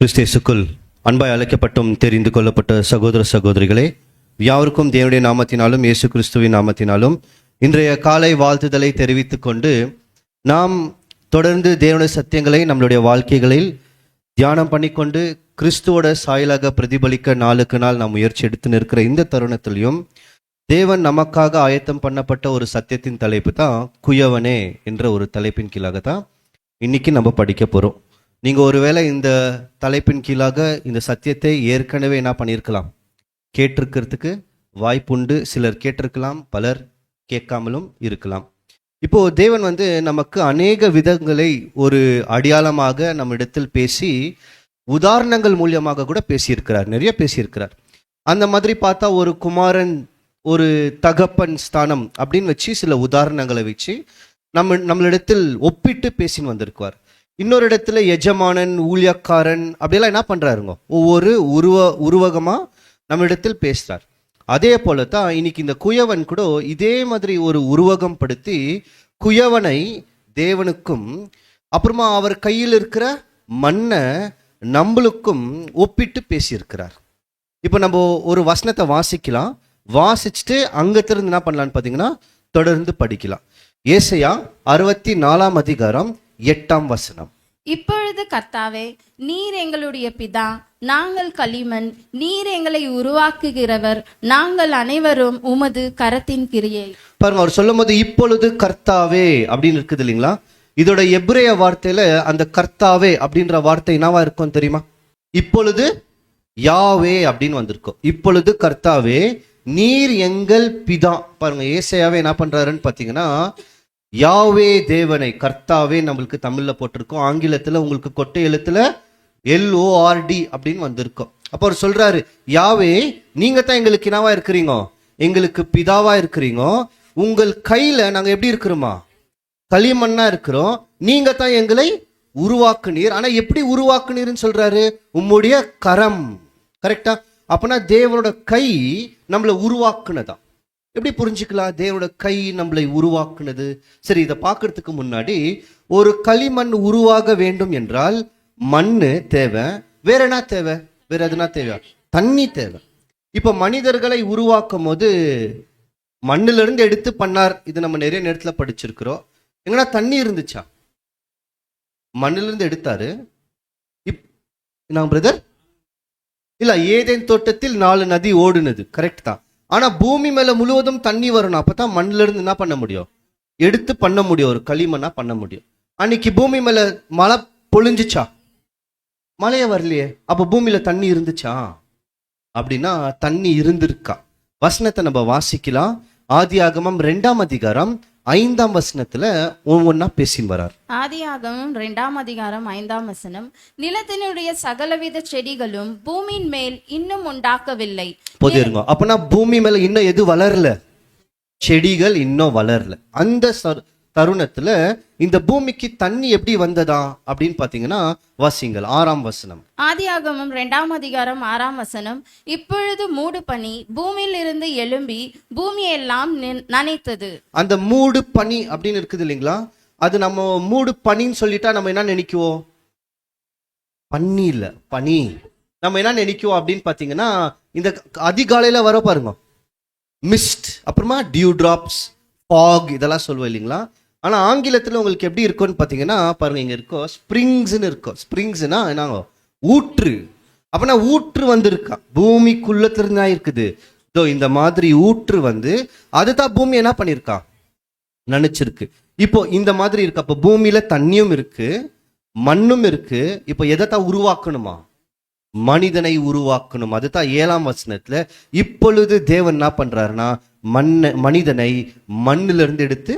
கிறிஸ்தேசுக்குள் அன்பாய் அழைக்கப்பட்டும் தெரிந்து கொள்ளப்பட்ட சகோதர சகோதரிகளே, யாருக்கும் தேவனுடைய நாமத்தினாலும் இயேசு கிறிஸ்துவின் நாமத்தினாலும் இன்றைய காலை வாழ்த்துதலை தெரிவித்துக் கொண்டு நாம் தொடர்ந்து தேவனுடைய சத்தியங்களை நம்மளுடைய வாழ்க்கைகளில் தியானம் பண்ணிக்கொண்டு கிறிஸ்துவோட சாயலாக பிரதிபலிக்க நாளுக்கு நாள் நாம் முயற்சி எடுத்து நிற்கிற இந்த தருணத்திலையும் தேவன் நமக்காக ஆயத்தம் பண்ணப்பட்ட ஒரு சத்தியத்தின் தலைப்பு தான் குயவனே என்ற ஒரு தலைப்பின் கீழாக தான் இன்னைக்கு நம்ம படிக்க போகிறோம். நீங்கள் ஒருவேளை இந்த தலைப்பின் கீழாக இந்த சத்தியத்தை ஏற்கனவே என்ன பண்ணியிருக்கலாம், கேட்டிருக்கிறதுக்கு வாய்ப்புண்டு. சிலர் கேட்டிருக்கலாம், பலர் கேட்காமலும் இருக்கலாம். இப்போது தேவன் நமக்கு அநேக விதங்களை ஒரு அடையாளமாக நம்மிடத்தில் பேசி உதாரணங்கள் மூலியமாக கூட பேசியிருக்கிறார், நிறைய பேசியிருக்கிறார். அந்த மாதிரி பார்த்தா ஒரு குமாரன் ஒரு தகப்பன் ஸ்தானம் அப்படின்னு வச்சு சில உதாரணங்களை வச்சு நம்மளிடத்தில் ஒப்பிட்டு பேசின்னு வந்திருக்குவார். இன்னொரு இடத்துல எஜமானன், ஊழியக்காரன் அப்படியெல்லாம் என்ன பண்ணுறாருங்க, ஒவ்வொரு உருவகமாக நம்மளிடத்தில் பேசுகிறார். அதே போல தான் இன்னைக்கு இந்த குயவன் கூட இதே மாதிரி ஒரு உருவகம் படுத்தி குயவனை தேவனுக்கும் அப்புறமா அவர் கையில் இருக்கிற மண்ணை நம்மளுக்கும் ஒப்பிட்டு பேசியிருக்கிறார். இப்போ நம்ம ஒரு வசனத்தை வாசிக்கலாம், வாசிச்சுட்டு அங்கத்திலிருந்து என்ன பண்ணலான்னு பார்த்தீங்கன்னா தொடர்ந்து படிக்கலாம். ஏசாயா 64 அதிகாரம் 8 வசனம். இப்பொழுது கர்த்தாவே, நீர் எங்களுடைய பிதா, நாங்கள் களிமண், நீர் எங்களை உருவாக்குகிறவர், நாங்கள் அனைவரும் உமது கரத்தின் கிரியை. பாருங்க, அவர் சொல்லும் போது இப்பொழுது கர்த்தாவே அப்படின்னு இருக்குது இல்லைங்களா. இதோட எபிரேய வார்த்தையில அந்த கர்த்தாவே அப்படின்ற வார்த்தை என்னவா இருக்கும் தெரியுமா? இப்பொழுது யாவே அப்படின்னு வந்திருக்கும். இப்பொழுது கர்த்தாவே, நீர் எங்கள் பிதா. பாருங்க, ஏசாயாவே என்ன பண்றாருன்னு பார்த்தீங்கன்னா யாவே தேவனை, கர்த்தாவே நம்மளுக்கு தமிழ்ல போட்டிருக்கோம், ஆங்கிலத்துல உங்களுக்கு கொட்டை எழுத்துல LORD அப்படின்னு வந்திருக்கோம். அப்போ அவர் சொல்றாரு, யாவே நீங்க தான் எங்களுக்கு என்னவா இருக்கிறீங்க, எங்களுக்கு பிதாவா இருக்கிறீங்க. உங்கள் கையில நாங்க எப்படி இருக்கிறோமா, களிமண்ணா இருக்கிறோம். நீங்க தான் எங்களை உருவாக்குனீர். ஆனா எப்படி உருவாக்குனீர்னு சொல்றாரு, உம்முடைய கரம். கரெக்டா? அப்பனா தேவனோட கை நம்மளை உருவாக்குனதான். எப்படி புரிஞ்சுக்கலாம் தேவனோட கை நம்மளை உருவாக்குனது? சரி, இதை பார்க்கறதுக்கு முன்னாடி ஒரு களிமண் உருவாக வேண்டும் என்றால் மண்ணு தேவை. வேற என்ன தேவை? வேற எதுனா தேவை? தண்ணி தேவை. இப்ப மனிதர்களை உருவாக்கும் போது மண்ணுல இருந்து எடுத்து பண்ணார். இது நம்ம நிறைய நேரத்துல படிச்சிருக்கிறோம். எங்கன்னா தண்ணி இருந்துச்சா? மண்ணுல இருந்து எடுத்தாரு. நான் பிரதர் இல்ல, ஏதேன் தோட்டத்தில் 4 நதி ஓடுனது, கரெக்ட் தான். ஆனா பூமி மேல முழுவதும் தண்ணி வரணும். அப்பதான் மண்ணுல இருந்து என்ன பண்ண முடியும், எடுத்து பண்ண முடியும், ஒரு களிமண்ணா பண்ண முடியும். அன்னைக்கு பூமி மேல மழை பொழிஞ்சிச்சா? மழையே வரலையே. அப்ப பூமியில தண்ணி இருந்துச்சா? அப்படின்னா தண்ணி இருந்திருக்கா? வசனத்தை நம்ம வாசிக்கலாம். ஆதியாகமம் 2 அதிகாரம் 5 வசனத்துல ஒவ்வொன்னா பேசின்னு வரார். ஆதியாகமம் 2 அதிகாரம் 5 வசனம். நிலத்தினுடைய சகலவித செடிகளும் பூமியின் மேல் இன்னும் உண்டாக்கவில்லை. போதிருங்க. அப்பனா பூமி மேல இன்னும் எது வளரல? செடிகள் இன்னும் வளரல. அந்த தருணத்துல இந்த பூமிக்கு தண்ணி எப்படி வந்ததா அப்படின்னு பாத்தீங்கன்னா வாசிங்கள் 6 வசனம். ஆதியாகமம் 2 அதிகாரம் 6 வசனம். இப்பொழுது மூடு பனி பூமியில் இருந்து எழும்பி பூமியெல்லாம் நனைத்தது. அந்த மூடு பனி அப்படின்னு இருக்குது இல்லைங்களா, அது நம்ம மூடு பனின்னு சொல்லிட்டா நம்ம என்ன நினைக்குவோம்? பனி இல்ல, பனி. நம்ம என்ன நினைக்குவோம் அப்படின்னு பாத்தீங்கன்னா இந்த அதிகாலையில வர பாருங்க மிஸ்ட், அப்புறமா டியூ டிராப்ஸ், ஃபாக், இதெல்லாம் சொல்லுவோம் இல்லைங்களா. ஆனா ஆங்கிலத்துல உங்களுக்கு எப்படி இருக்கும்னு பாத்தீங்கன்னா பாருங்க, இங்க இருக்கோ ஸ்ப்ரிங்ஸ்ன்னு இருக்கும். ஸ்ப்ரிங்ஸ்னா என்னங்க, ஊற்று. அப்பனா ஊற்று வந்திருக்கா, பூமிக்குள்ளத்திருந்தா இருக்குது. இந்த மாதிரி ஊற்று அதுதான் பூமி என்ன பண்ணிருக்கா, நினைச்சிருக்கு. இப்போ இந்த மாதிரி இருக்கு. அப்ப பூமியில தண்ணியும் இருக்கு, மண்ணும் இருக்கு. இப்போ எதைத்தான் உருவாக்கணுமா? மனிதனை உருவாக்கணும். அதுதான் 7 வசனத்துல இப்பொழுது தேவன் என்ன பண்றாருன்னா மனிதனை மண்ணில இருந்து எடுத்து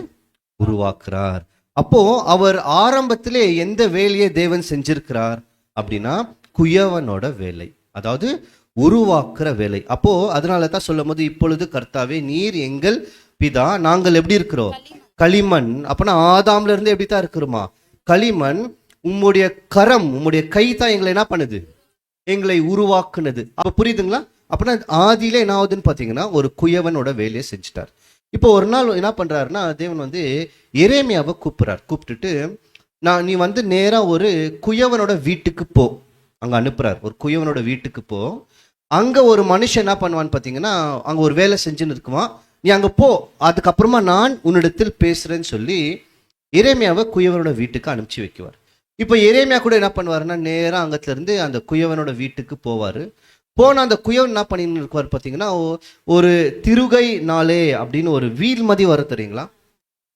உருவாக்குறார். அப்போ அவர் ஆரம்பத்திலே எந்த வேலையை தேவன் செஞ்சிருக்கிறார் அப்படின்னா குயவனோட வேலை, அதாவது உருவாக்குற வேலை. அப்போ அதனால தான் சொல்லும் போது இப்பொழுது கர்த்தாவே, நீர் எங்கள் பிதா, நாங்கள் எப்படி இருக்கிறோம், களிமண். அப்பனா ஆதாம்ல இருந்து எப்படி தான் இருக்கிறோமா, களிமண். உம்முடைய கரம், உம்முடைய கை தான் எங்களை என்ன பண்ணுது, எங்களை உருவாக்குனது. அப்ப புரியுதுங்களா? அப்படின்னா ஆதியில என்ன ஆகுதுன்னு பாத்தீங்கன்னா ஒரு குயவனோட வேலையை செஞ்சுட்டார். இப்போ ஒரு நாள் என்ன பண்றாருன்னா தேவன் எரேமியாவை கூப்பிடுறார். கூப்பிட்டுட்டு, நீ நேரா ஒரு குயவனோட வீட்டுக்கு போ அங்க அனுப்புறார். ஒரு குயவனோட வீட்டுக்கு போ. அங்க ஒரு மனுஷன் என்ன பண்ணுவான்னு பார்த்தீங்கன்னா, அங்க ஒரு வேலை செஞ்சுன்னு இருக்குவான். நீ அங்க போ, அதுக்கப்புறமா நான் உன்னிடத்தில் பேசுறேன்னு சொல்லி எரேமியாவை குயவனோட வீட்டுக்கு அனுப்பிச்சு வைக்குவார். இப்போ எரேமியா கூட என்ன பண்ணுவாருன்னா, நேரா அங்கத்துல இருந்து அந்த குயவனோட வீட்டுக்கு போவாரு. போன அந்த குயவன் என்ன பண்ணின்னு இருக்குவார் பார்த்தீங்கன்னா, ஒரு திருகை நாளே அப்படின்னு ஒரு வீல் மதி வர தெரியுங்களா,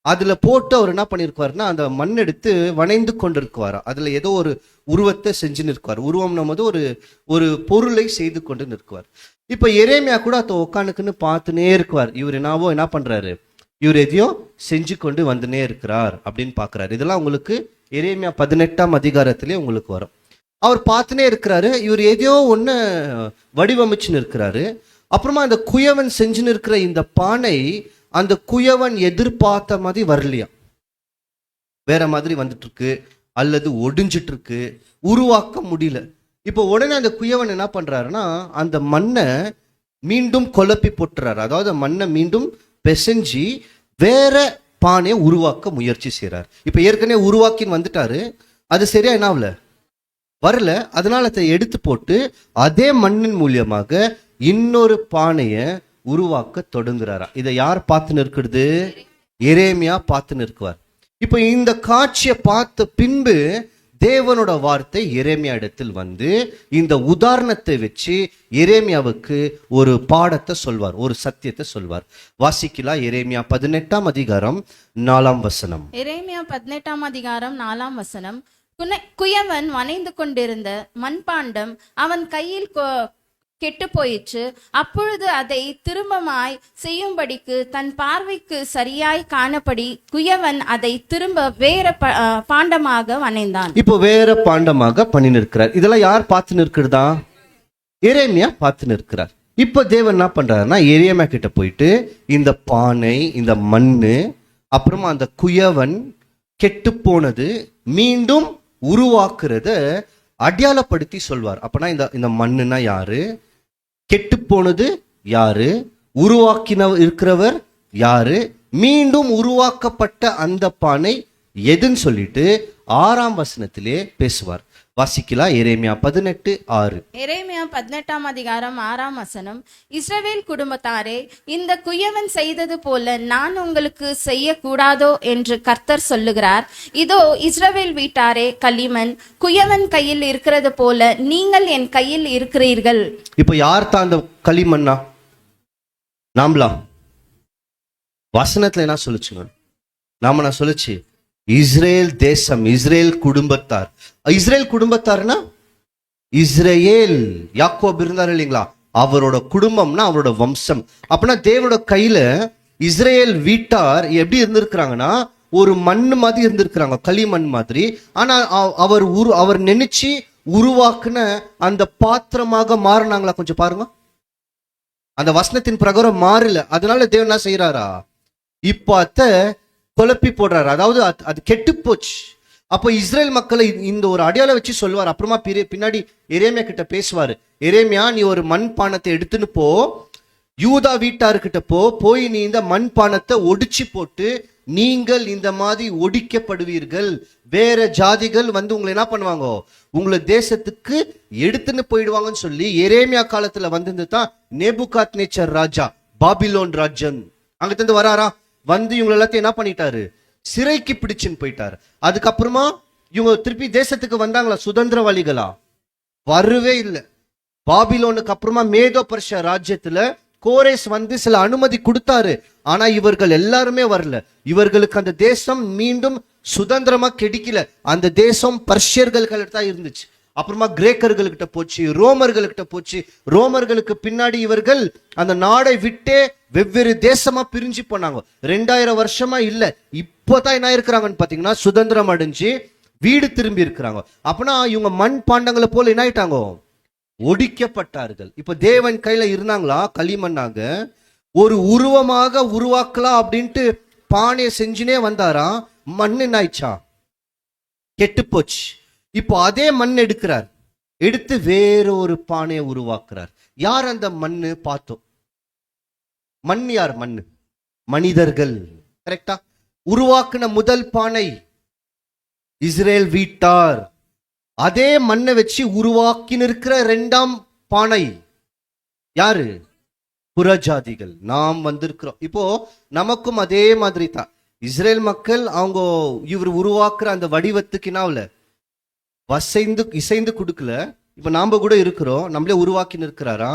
அதுல போட்டு அவர் என்ன பண்ணியிருக்குவாருன்னா, அந்த மண் எடுத்து வணைந்து கொண்டு இருக்குவாரா. அதுல ஏதோ ஒரு உருவத்தை செஞ்சு நிற்குவார். உருவம் நம்ம ஒரு பொருளை செய்து கொண்டு நிற்குவார். இப்ப எரேமியா கூட அதை உட்காந்துக்குன்னு பார்த்துனே இருக்குவார். இவர் என்னவோ என்ன பண்றாரு, இவர் எதையோ செஞ்சு கொண்டு வந்துனே இருக்கிறார் அப்படின்னு பாக்குறாரு. இதெல்லாம் உங்களுக்கு எரேமியா 18ஆம் அதிகாரத்திலே உங்களுக்கு வரும். அவர் பார்த்துனே இருக்கிறாரு. இவர் எதையோ ஒண்ணு வடிவமைச்சுன்னு இருக்கிறாரு. அப்புறமா அந்த குயவன் செஞ்சுன்னு இருக்கிற இந்த பானை அந்த குயவன் எதிர்பார்த்த மாதிரி வரலையா, வேற மாதிரி வந்துட்டு இருக்கு, அல்லது ஒடிஞ்சிட்டு இருக்கு, உருவாக்க முடியல. இப்போ உடனே அந்த குயவன் என்ன பண்றாருன்னா, அந்த மண்ணை மீண்டும் குழப்பி போட்டுறாரு. அதாவது மண்ணை மீண்டும் பிசைஞ்சு வேற பானையை உருவாக்க முயற்சி செய்யறாரு. இப்ப ஏற்கனவே உருவாக்கின்னு வந்துட்டாரு, அது சரியா என்ன வரல. அதனால அதை எடுத்து போட்டு அதே மண்ணின் மூலியமாக இன்னொரு பானையை உருவாக்க தொடங்குறாரா. இதை யார் பார்த்து நிற்கிறது? எரேமியா பார்த்து நிற்குவார். இப்ப இந்த காட்சியை பார்த்த பின்பு தேவனோட வார்த்தை எரேமியா இடத்தில் வந்து இந்த உதாரணத்தை வச்சு எரேமியாவுக்கு ஒரு பாடத்தை சொல்வார், ஒரு சத்தியத்தை சொல்வார். வாசிக்கலாம். எரேமியா 18ஆம் அதிகாரம் 4ஆம் வசனம். எரேமியா 18ஆம் அதிகாரம் 4ஆம் வசனம். குயவன் வனைந்து கொண்டிருந்த மண்பாண்டம் அவன் கையில் கெட்டு போயிற்று. அப்பொழுது அதை திரும்பமாய் செய்யும்படிக்கு தன் பார்வைக்கு சரியாய் காணப்படி குயவன் அதை திரும்ப வேற பாண்டமாக வனைந்தான். இப்போ வேற பாண்டமாக பண்ணி நிற்கிறார். இதெல்லாம் யார் பார்த்து நிற்கிறதா? எரேமியா பார்த்து நிற்கிறார். இப்போ தேவன் என்ன பண்றாருன்னா, எரேமியா கிட்ட போயிட்டு இந்த பானை, இந்த மண்ணு, அப்புறமா அந்த குயவன் கெட்டு போனது மீண்டும் உருவாக்குறத அடையாளப்படுத்தி சொல்வார். அப்பனா இந்த மண்ணுனா யாரு, கெட்டு போனது யாரு, உருவாக்கின இருக்கிறவர் யாரு, மீண்டும் உருவாக்கப்பட்ட அந்த பானை எதுன்னு சொல்லிட்டு 6ஆம் வசனத்திலே பேசுவார். வாசிக்கலாம். எரேமியா 18:6. எரேமியா 18ஆம் அதிகாரம் 6ஆம் வசனம். இஸ்ரவேல் குடும்பத்தாரே, இந்த குயவன் செய்தது போல நான் உங்களுக்கு செய்யக்கூடாதோ என்று கர்த்தர் சொல்லுகிறார். இதோ இஸ்ரவேல் வீட்டாரே, களிமண் குயவன் கையில் இருக்கிறது போல நீங்கள் என் கையில் இருக்கிறீர்கள். இப்ப யார் தான் அந்த களிமண்ணா? நாமளா? வசனத்துல என்ன சொல்லுச்சுங்க? நாம நான் சொல்லுச்சு இஸ்ரேல் தேசம், இஸ்ரேல் குடும்பத்தார். இஸ்ரேல் குடும்பத்தார்னா இஸ்ரேல், யாக்கோப் இருந்தார் இல்லைங்களா, அவரோட குடும்பம்னா அவரோட வம்சம். அப்படின்னா தேவனோட கையில இஸ்ரேல் வீட்டார் எப்படி இருந்திருக்கிறாங்கன்னா, ஒரு மண் மாதிரி இருந்திருக்கிறாங்க, களிமண் மாதிரி. ஆனா அவர் நினைச்சு உருவாக்குன அந்த பாத்திரமாக மாறினாங்களா? கொஞ்சம் பாருங்க. அந்த வசனத்தின் பிரகாரம் மாறல. அதனால தேவன் என்ன செய்யறாரா, இப்ப அத குழப்பி போடுறாரு. அதாவது அது கெட்டு போச்சு. அப்போ இஸ்ரேல் மக்களை இந்த ஒரு அடையாளம் வச்சு சொல்லுவார். அப்புறமா பின்னாடி எரேமியா கிட்ட பேசுவாரு. எரேமியா, நீ ஒரு மண் பானத்தை எடுத்துன்னு போ, யூதா வீட்டார்கிட்ட போய் நீ இந்த மண் பானத்தை ஒடிச்சு போட்டு நீங்கள் இந்த மாதிரி ஒடிக்கப்படுவீர்கள். வேற ஜாதிகள் வந்து உங்களை என்ன பண்ணுவாங்க, உங்களை தேசத்துக்கு எடுத்துன்னு போயிடுவாங்கன்னு சொல்லி எரேமியா காலத்துல வந்து தான் நேபுகாத்நேச்சர் ராஜா, பாபிலோன் ராஜன் அங்க இருந்து வராரா, வந்து இவங்க எல்லாத்தையும் என்ன பண்ணிட்டாரு, சிறைக்கு பிடிச்சுன்னு போயிட்டாரு. அதுக்கப்புறமா இவங்க திருப்பி தேசத்துக்கு வந்தாங்களா சுதந்திரவாளிகளா? வரவே இல்லை. பாபிலோனுக்கு அப்புறமா மேதோ பர்ஷியா ராஜ்யத்துல கோரேஸ் வந்து சில அனுமதி கொடுத்தாரு. ஆனா இவர்கள் எல்லாருமே வரல. இவர்களுக்கு அந்த தேசம் மீண்டும் சுதந்திரமா கிடைக்கல. அந்த தேசம் பர்ஷியர்கள்கிட்ட தான் இருந்துச்சு. அப்புறமா கிரேக்கர்கள்கிட்ட போச்சு, ரோமர்கள்கிட்ட போச்சு. ரோமர்களுக்கு பின்னாடி இவர்கள் அந்த நாடை விட்டே வெவ்வேறு தேசமா பிரிஞ்சு போனாங்க. 2000 வருஷமா இல்ல, இப்போதான் என்ன இருக்கிறாங்கன்னு பாத்தீங்கன்னா சுதந்திரம் அடைஞ்சு வீடு திரும்பி இருக்கிறாங்க. அப்பனா இவங்க மண் பாண்டங்களை போல என்ன ஆயிட்டாங்க, ஒடிக்கப்பட்டார்கள். இப்ப தேவன் கையில இருந்தாங்களா களிமண்ணாக, ஒரு உருவமாக உருவாக்கலாம் அப்படின்ட்டு பானையை செஞ்சுனே வந்தாரா, மண் என்ன ஆயிடுச்சா, கெட்டு போச்சு. இப்போ அதே மண் எடுக்கிறார், எடுத்து வேற ஒரு பானையை உருவாக்குறார். யார் அந்த மண்ணு பார்த்தோம்? மண் யார்? மண்ணு மனிதர்கள். கரெக்டா? உருவாக்குன முதல் பானை இஸ்ரேல் வீட்டார். அதே மண்ணை வச்சு உருவாக்கி நிற்கிற இரண்டாம் பானை யாரு? புறஜாதிகள். நாம் வந்திருக்கிறோம். இப்போ நமக்கும் அதே மாதிரி தான். இஸ்ரேல் மக்கள் அவங்க இவர் உருவாக்குற அந்த வடிவத்துக்கு என்னாவல இசைந்து கொடுக்கல. இப்ப நாம கூட இருக்கிறோம், நம்மளே உருவாக்கி நிற்கிறாரா,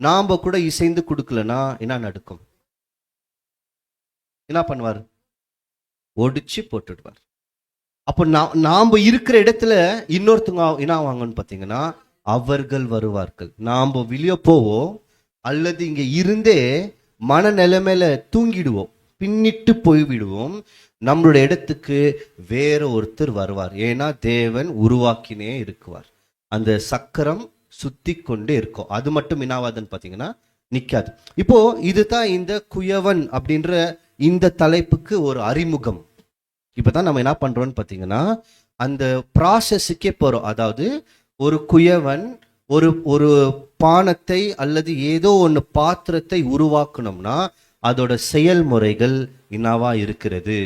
நாம கூட இசைந்து கொடுக்கலனா என்ன நடக்கும்? என்ன பண்ணுவார்? ஒடிச்சு போட்டுடுவார். அப்போ நாம இருக்கிற இடத்துல இன்னொருத்தவங்க என்ன ஆவாங்கன்னு பார்த்தீங்கன்னா அவர்கள் வருவார்கள். நாம வெளியே போவோம் அல்லது இங்க இருந்தே மனநிலைமையில தூங்கிடுவோம், பின்னிட்டு போய்விடுவோம். நம்மளுடைய இடத்துக்கு வேற ஒருத்தர் வருவார். ஏன்னா தேவன் உருவாக்கினே இருக்குவார். அந்த சக்கரம் சுத்தி கொண்டே இருக்கும். அது மட்டும் என்னாவாதுன்னு பார்த்தீங்கன்னா நிக்காது. இப்போ இதுதான் இந்த குயவன் அப்படின்ற இந்த தலைப்புக்கு ஒரு அறிமுகம். இப்பதான் நம்ம என்ன பண்றோம்னு பார்த்தீங்கன்னா அந்த ப்ராசஸுக்கே போறோம். அதாவது ஒரு குயவன் ஒரு பானத்தை அல்லது ஏதோ ஒன்று பாத்திரத்தை உருவாக்கணும்னா அதோட செயல்முறைகள் என்னவா இருக்கிறது,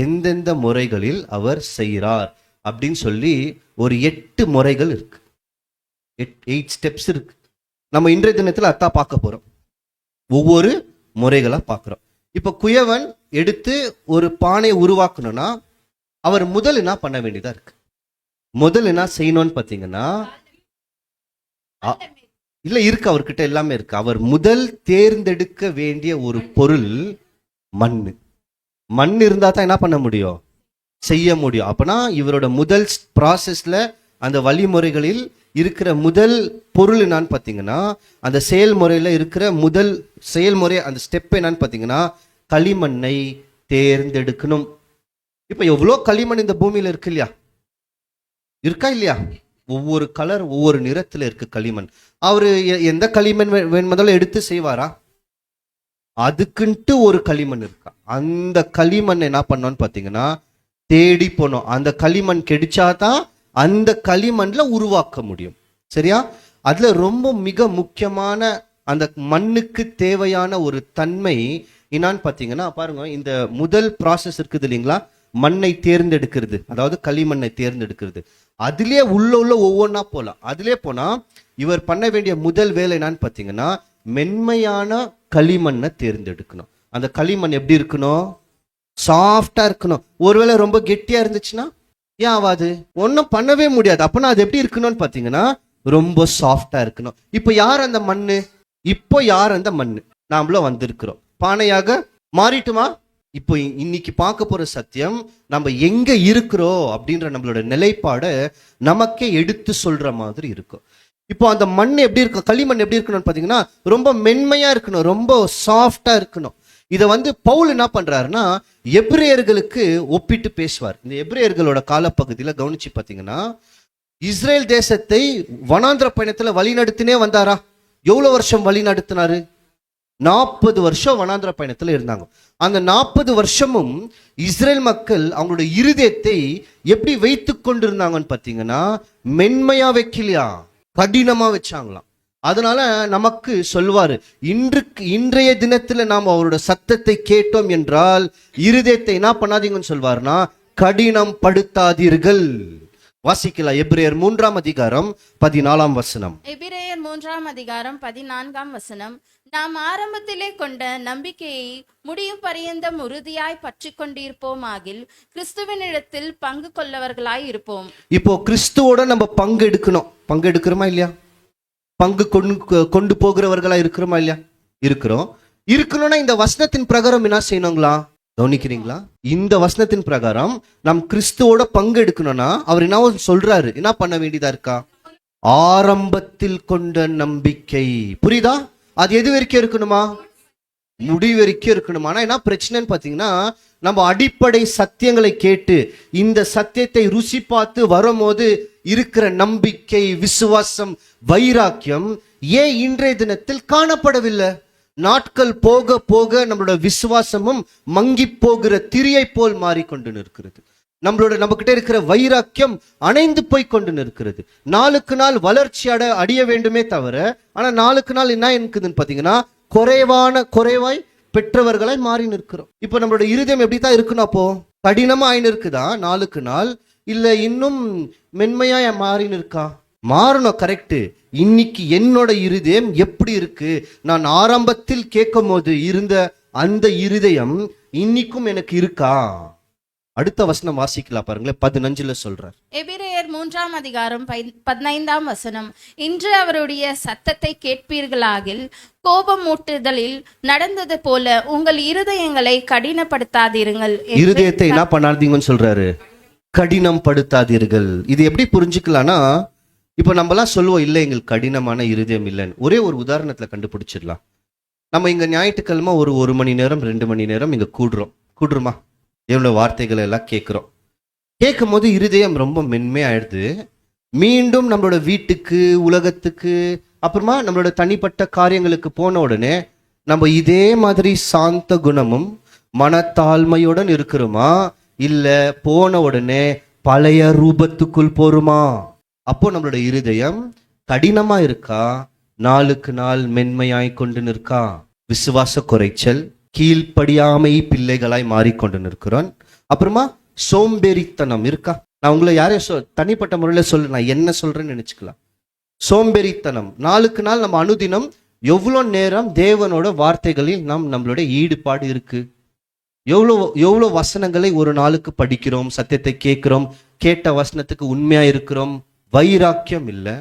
எந்தெந்த முறைகளில் அவர் செய்கிறார் அப்படின்னு சொல்லி ஒரு 8 முறைகள் இருக்கு. 8 ஸ்டெப்ஸ் இருக்கு. நம்ம இன்றைய தினத்தில் அதான் பார்க்க போறோம். ஒவ்வொரு முறைகளா பார்க்கிறோம். இப்ப குயவன் எடுத்து ஒரு பானை உருவாக்கணும்னா அவர் முதல் என்ன பண்ண வேண்டியதா இருக்கு? முதல் என்ன செய்யணும்னு பார்த்தீங்கன்னா இல்ல இருக்கு, அவர்கிட்ட எல்லாமே இருக்கு. அவர் முதல் தேர்ந்தெடுக்க வேண்டிய ஒரு பொருள் மண்ணு. மண் இருந்தா தான் என்ன பண்ண முடியும்? செய்ய முடியும். அப்பனா இவரோட முதல் ப்ராசஸ்ல அந்த வழிமுறைகளில் இருக்கிற முதல் பொருள் என்னன்னு பார்த்தீங்கன்னா அந்த செயல்முறையில இருக்கிற முதல் செயல்முறை அந்த ஸ்டெப் என்னன்னு பார்த்தீங்கன்னா களிமண்ணை தேர்ந்தெடுக்கணும். இப்ப எவ்வளோ களிமண் இந்த பூமியில இருக்கு இல்லையா? இருக்கா இல்லையா? ஒவ்வொரு கலர் ஒவ்வொரு நிறத்துல இருக்கு களிமண். அவரு எந்த களிமண் வேணுமோ எடுத்து செய்வாரா? அதுக்குன்ட்டு ஒரு களிமண் இருக்கா. அந்த களிமண் என்ன பண்ணோன்னு பார்த்தீங்கன்னா தேடி போனோம். அந்த களிமண் கிடைச்சாதான் அந்த களிமண்ல உருவாக்க முடியும். சரியா? அதுல ரொம்ப மிக முக்கியமான அந்த மண்ணுக்கு தேவையான ஒரு தன்மை என்னான்னு பார்த்தீங்கன்னா பாருங்க, இந்த முதல் ப்ராசஸ் இருக்குது இல்லைங்களா, மண்ணை தேர்ந்தெடுக்கிறது, அதாவது களிமண்ணை தேர்ந்தெடுக்கிறது. அதுலயே உள்ள ஒவ்வொன்றா போலாம். அதுலயே போனா இவர் பண்ண வேண்டிய முதல் வேலை என்னன்னு பார்த்தீங்கன்னா மென்மையான களிமண்ணை தேர்ந்தெடுக்கணும். அந்த களிமண் எப்படி இருக்கணும்? சாஃப்டா இருக்கணும். ஒருவேளை ரொம்ப கெட்டியா இருந்துச்சுன்னா ஏன் ஆகாது? ஒன்றும் பண்ணவே முடியாது. அப்பனா அது எப்படி இருக்கணும்னு பார்த்தீங்கன்னா ரொம்ப சாஃப்டா இருக்கணும். இப்போ யார் அந்த மண்ணு? இப்போ யார் அந்த மண்ணு? நாமளும் வந்திருக்கிறோம். பானையாக மாறிட்டுமா? இப்போ இன்னைக்கு பார்க்க போற சத்தியம் நம்ம எங்க இருக்கிறோம் அப்படின்ற நம்மளோட நிலைப்பாடை நமக்கே எடுத்து சொல்ற மாதிரி இருக்கும். இப்போ அந்த மண் எப்படி இருக்கும்? களிமண் எப்படி இருக்கணும்னு பார்த்தீங்கன்னா ரொம்ப மென்மையா இருக்கணும், ரொம்ப சாஃப்டா இருக்கணும். இதை பவுல் என்ன பண்றாருன்னா எபிரேயர்களுக்கு ஒப்பிட்டு பேசுவார். இந்த எபிரேயர்களோட காலப்பகுதியில் கவனிச்சு பார்த்தீங்கன்னா இஸ்ரேல் தேசத்தை வனாந்திர பயணத்துல வழிநடத்தினே வந்தாரா? எவ்வளவு வருஷம் வழி நடத்தினாரு? 40 வருஷம் வனாந்திர பயணத்துல இருந்தாங்க. அந்த 40 வருஷமும் இஸ்ரேல் மக்கள் அவங்களுடைய இருதயத்தை எப்படி வைத்து கொண்டிருந்தாங்கன்னு பார்த்தீங்கன்னா மென்மையா வைக்கலையா, கடினமா வச்சாங்களாம். அதனால நமக்கு சொல்வாரு, இன்றைய தினத்துல நாம் அவரோட சத்தத்தை கேட்டோம் என்றால் இருதயத்தை என்ன பண்ணாதீங்கன்னு சொல்வாருன்னா கடினம் படுத்தாதீர்கள். வாசிக்கலாம். எபிரேயர் 3ஆம் அதிகாரம் 14ஆம் வசனம். எபிரேயர் 3ஆம் அதிகாரம் 14ஆம் வசனம். நாம் ஆரம்பத்திலே கொண்ட நம்பிக்கையை முடியும் பரியந்தம் உறுதியாய் பற்றி கொண்டிருப்போமாகில் கிறிஸ்துவனிடத்தில் பங்கு கொள்ளவர்களாய் இருப்போம். இப்போ கிறிஸ்துவோட நம்ம பங்கு எடுக்கணும். பங்கு எடுக்கிறோமா இல்லையா? பங்கு கொண்டு போகிறவர்களா இருக்கிறோமா இல்லையா? இருக்கணும்னா இந்த வசனத்தின் பிரகாரம் என்ன செய்யணுங்களா? கவனிக்கிறீங்களா? இந்த வசனத்தின் பிரகாரம் நாம் கிறிஸ்துவோட பங்கு எடுக்கணும்னா அவர் என்ன சொல்றாரு, என்ன பண்ண வேண்டியதா இருக்கா? ஆரம்பத்தில் கொண்ட நம்பிக்கை. புரியுதா? அது எது வரைக்கும் இருக்கணுமா? முடிவு வரைக்கும் இருக்கணுமா? ஆனா என்ன பிரச்சனைன்னு பார்த்தீங்கன்னா நம்ம அடிப்படை சத்தியங்களை கேட்டு இந்த சத்தியத்தை ருசி பார்த்து வரும்போது இருக்கிற நம்பிக்கை, விசுவாசம், வைராக்கியம் ஏன் இன்றைய தினத்தில் காணப்படவில்லை? நாட்கள் போக போக நம்மளோட விசுவாசமும் மங்கி போகிற திரியை போல் மாறிக்கொண்டு நிற்கிறது. நம்ம கிட்ட இருக்கிற வைராக்கியம் அணைந்து போய் கொண்டு நிற்கிறது. நாளுக்கு நாள் வளர்ச்சி அடைய வேண்டுமே தவிர ஆனா நாளுக்கு நாள் என்ன இருக்குதுன்னு பாத்தீங்கன்னா குறைவாய் பெற்றவர்களாய் மாறி நிற்கிறோம். இப்போ நம்மளோட இருதயம் எப்படி தான் இருக்கணும்? அப்போ கடினமா ஆயின்னு இருக்குதா? நாளுக்கு நாள் இல்ல இன்னும் மென்மையா மாறின்னு இருக்கா? மாறணும், கரெக்ட். இன்னைக்கு என்னோட இருதயம் எப்படி இருக்கு? நான் ஆரம்பத்தில் கேட்கும் போது இருந்த அந்த இருதயம் இன்னைக்கும் எனக்கு இருக்கா? அடுத்த வசனம் வாசிக்கலாம் பாருங்களேன், 15 சொல்றார். எபிரேயர் 3ஆம் அதிகாரம் 15ஆம் வசனம். இன்று அவருடைய சத்தத்தை கேட்பீர்களாகில் கோபமூட்டுதலில் நடந்தது போல உங்கள் இருதயங்களை கடினப்படுத்தாதீர்கள். இருதயத்தை என்ன பண்ணாதீங்கன்னு சொல்றாரு? கடினம் படுத்தாதீர்கள். இது எப்படி புரிஞ்சுக்கலாம்னா, இப்ப நம்மலாம் சொல்லுவோம் இல்லை எங்களுக்கு கடினமான இருதயம் இல்லைன்னு. ஒரே ஒரு உதாரணத்துல கண்டுபிடிச்சிடலாம். நம்ம இங்க ஞாயிற்றுக்கிழமை ஒரு மணி நேரம் 2 மணி நேரம் இங்க கூடுறோமா? எவ்வளவு வார்த்தைகளை எல்லாம் கேட்கிறோம். கேட்கும் போது இருதயம் ரொம்ப மென்மையாயிடுது. மீண்டும் நம்மளோட வீட்டுக்கு, உலகத்துக்கு, அப்புறமா நம்மளோட தனிப்பட்ட காரியங்களுக்கு போன உடனே நம்ம இதே மாதிரி சாந்த குணமும் மனத்தாழ்மையுடன் இருக்கிறோமா? இல்ல போன உடனே பழைய ரூபத்துக்குள் போருமா? அப்போ நம்மளோட இருதயம் கடினமா இருக்கா, நாளுக்கு நாள் மென்மையாய் கொண்டு நிற்கா? விசுவாச குறைச்சல், கீழ்ப்படியாமை பிள்ளைகளாய் மாறிக்கொண்டு நிற்கிறோம். அப்புறமா சோம்பேறித்தனம் இருக்கா? நான் உங்களை யாரையும் தனிப்பட்ட முறையில் நான் என்ன சொல்றேன்னு நினைச்சுக்கலாம். சோம்பேறித்தனம், நாளுக்கு நாள் நம்ம அனுதினம் எவ்வளோ நேரம் தேவனோட வார்த்தைகளில் நம்மளுடைய ஈடுபாடு இருக்கு? எவ்வளோ வசனங்களை ஒரு நாளுக்கு படிக்கிறோம், சத்தியத்தை கேட்கிறோம், கேட்ட வசனத்துக்கு உண்மையா இருக்கிறோம்? வைராக்கியம் இல்லை.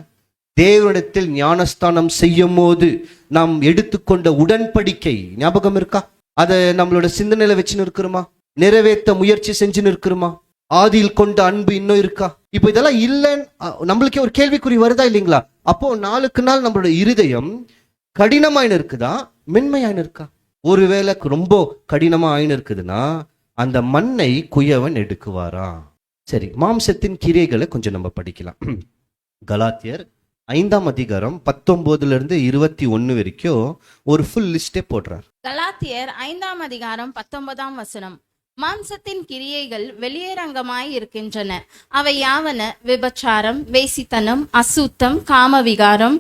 தேவனிடத்தில் ஞானஸ்தானம் செய்யும் போது நாம் எடுத்துக்கொண்ட உடன்படிக்கை ஞாபகம் இருக்கா? அதை நம்மளோட சிந்தனையில வச்சு நிற்கிறோமா? நிறைவேற்ற முயற்சி செஞ்சு நிற்கிறோமா? ஆதியில் கொண்ட அன்பு இன்னும் இருக்கா? இப்போ இதெல்லாம் இல்லைன்னு நம்மளுக்கே ஒரு கேள்விக்குறி வருதா இல்லைங்களா? அப்போ நாளுக்கு நாள் நம்மளோட இருதயம் கடினமாயின்னு இருக்குதா, மென்மையாயின்னு இருக்கா? ஒருவேளை ரொம்ப கடினமா ஆயின்னு இருக்குதுன்னா அந்த மண்ணை குயவன் எடுக்குவாரா? சரி, மாம்சத்தின் கிரியைகளை கொஞ்சம் நம்ம படிக்கலாம். கலாத்தியர் 5ஆம் அதிகாரம் 19 21 வரைக்கும் ஒரு ஃபுல் லிஸ்டே போடுறார். கலாத்தியர் 5ஆம் அதிகாரம் 19ஆம் வசனம். மாம்சத்தின் கிரியைகள் வெளியரங்கமாய் இருக்கின்றன. அவை யாவன: விபச்சாரம், வேசித்தனம், அசுத்தம், காமவிகாரம்,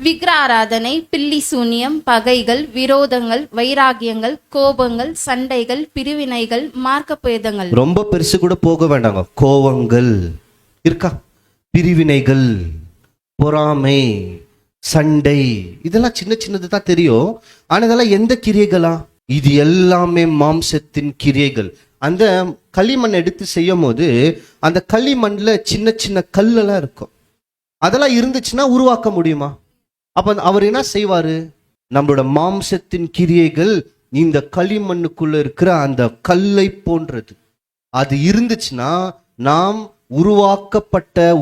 விக்கிராராதனை, பில்லி சூனியம், பகைகள், விரோதங்கள், வைராகியங்கள், கோபங்கள், சண்டைகள், பிரிவினைகள், மார்க்கப்பேதங்கள். ரொம்ப பெருசு கூட போக வேண்டாங்க. கோபங்கள் இருக்கா, பிரிவினைகள், பொறாமை, சண்டை, இதெல்லாம் சின்ன சின்னது தான் தெரியும். ஆனா இதெல்லாம் எந்த கிரியைகளா? இது எல்லாமே மாம்சத்தின் கிரியைகள். அந்த களிமண் எடுத்து செய்யும் போது அந்த களிமண்ல சின்ன சின்ன கல்லெல்லாம் இருக்கும். அதெல்லாம் இருந்துச்சுன்னா உருவாக்க முடியுமா? அப்ப அவர் என்ன செய்வாரு? நம்மளோட மாம்சத்தின் கிரியைகள் இந்த களிமண்ணுக்குள்ள இருக்கிற அந்த கல்லை போன்றது. அது இருந்துச்சுன்னா நாம்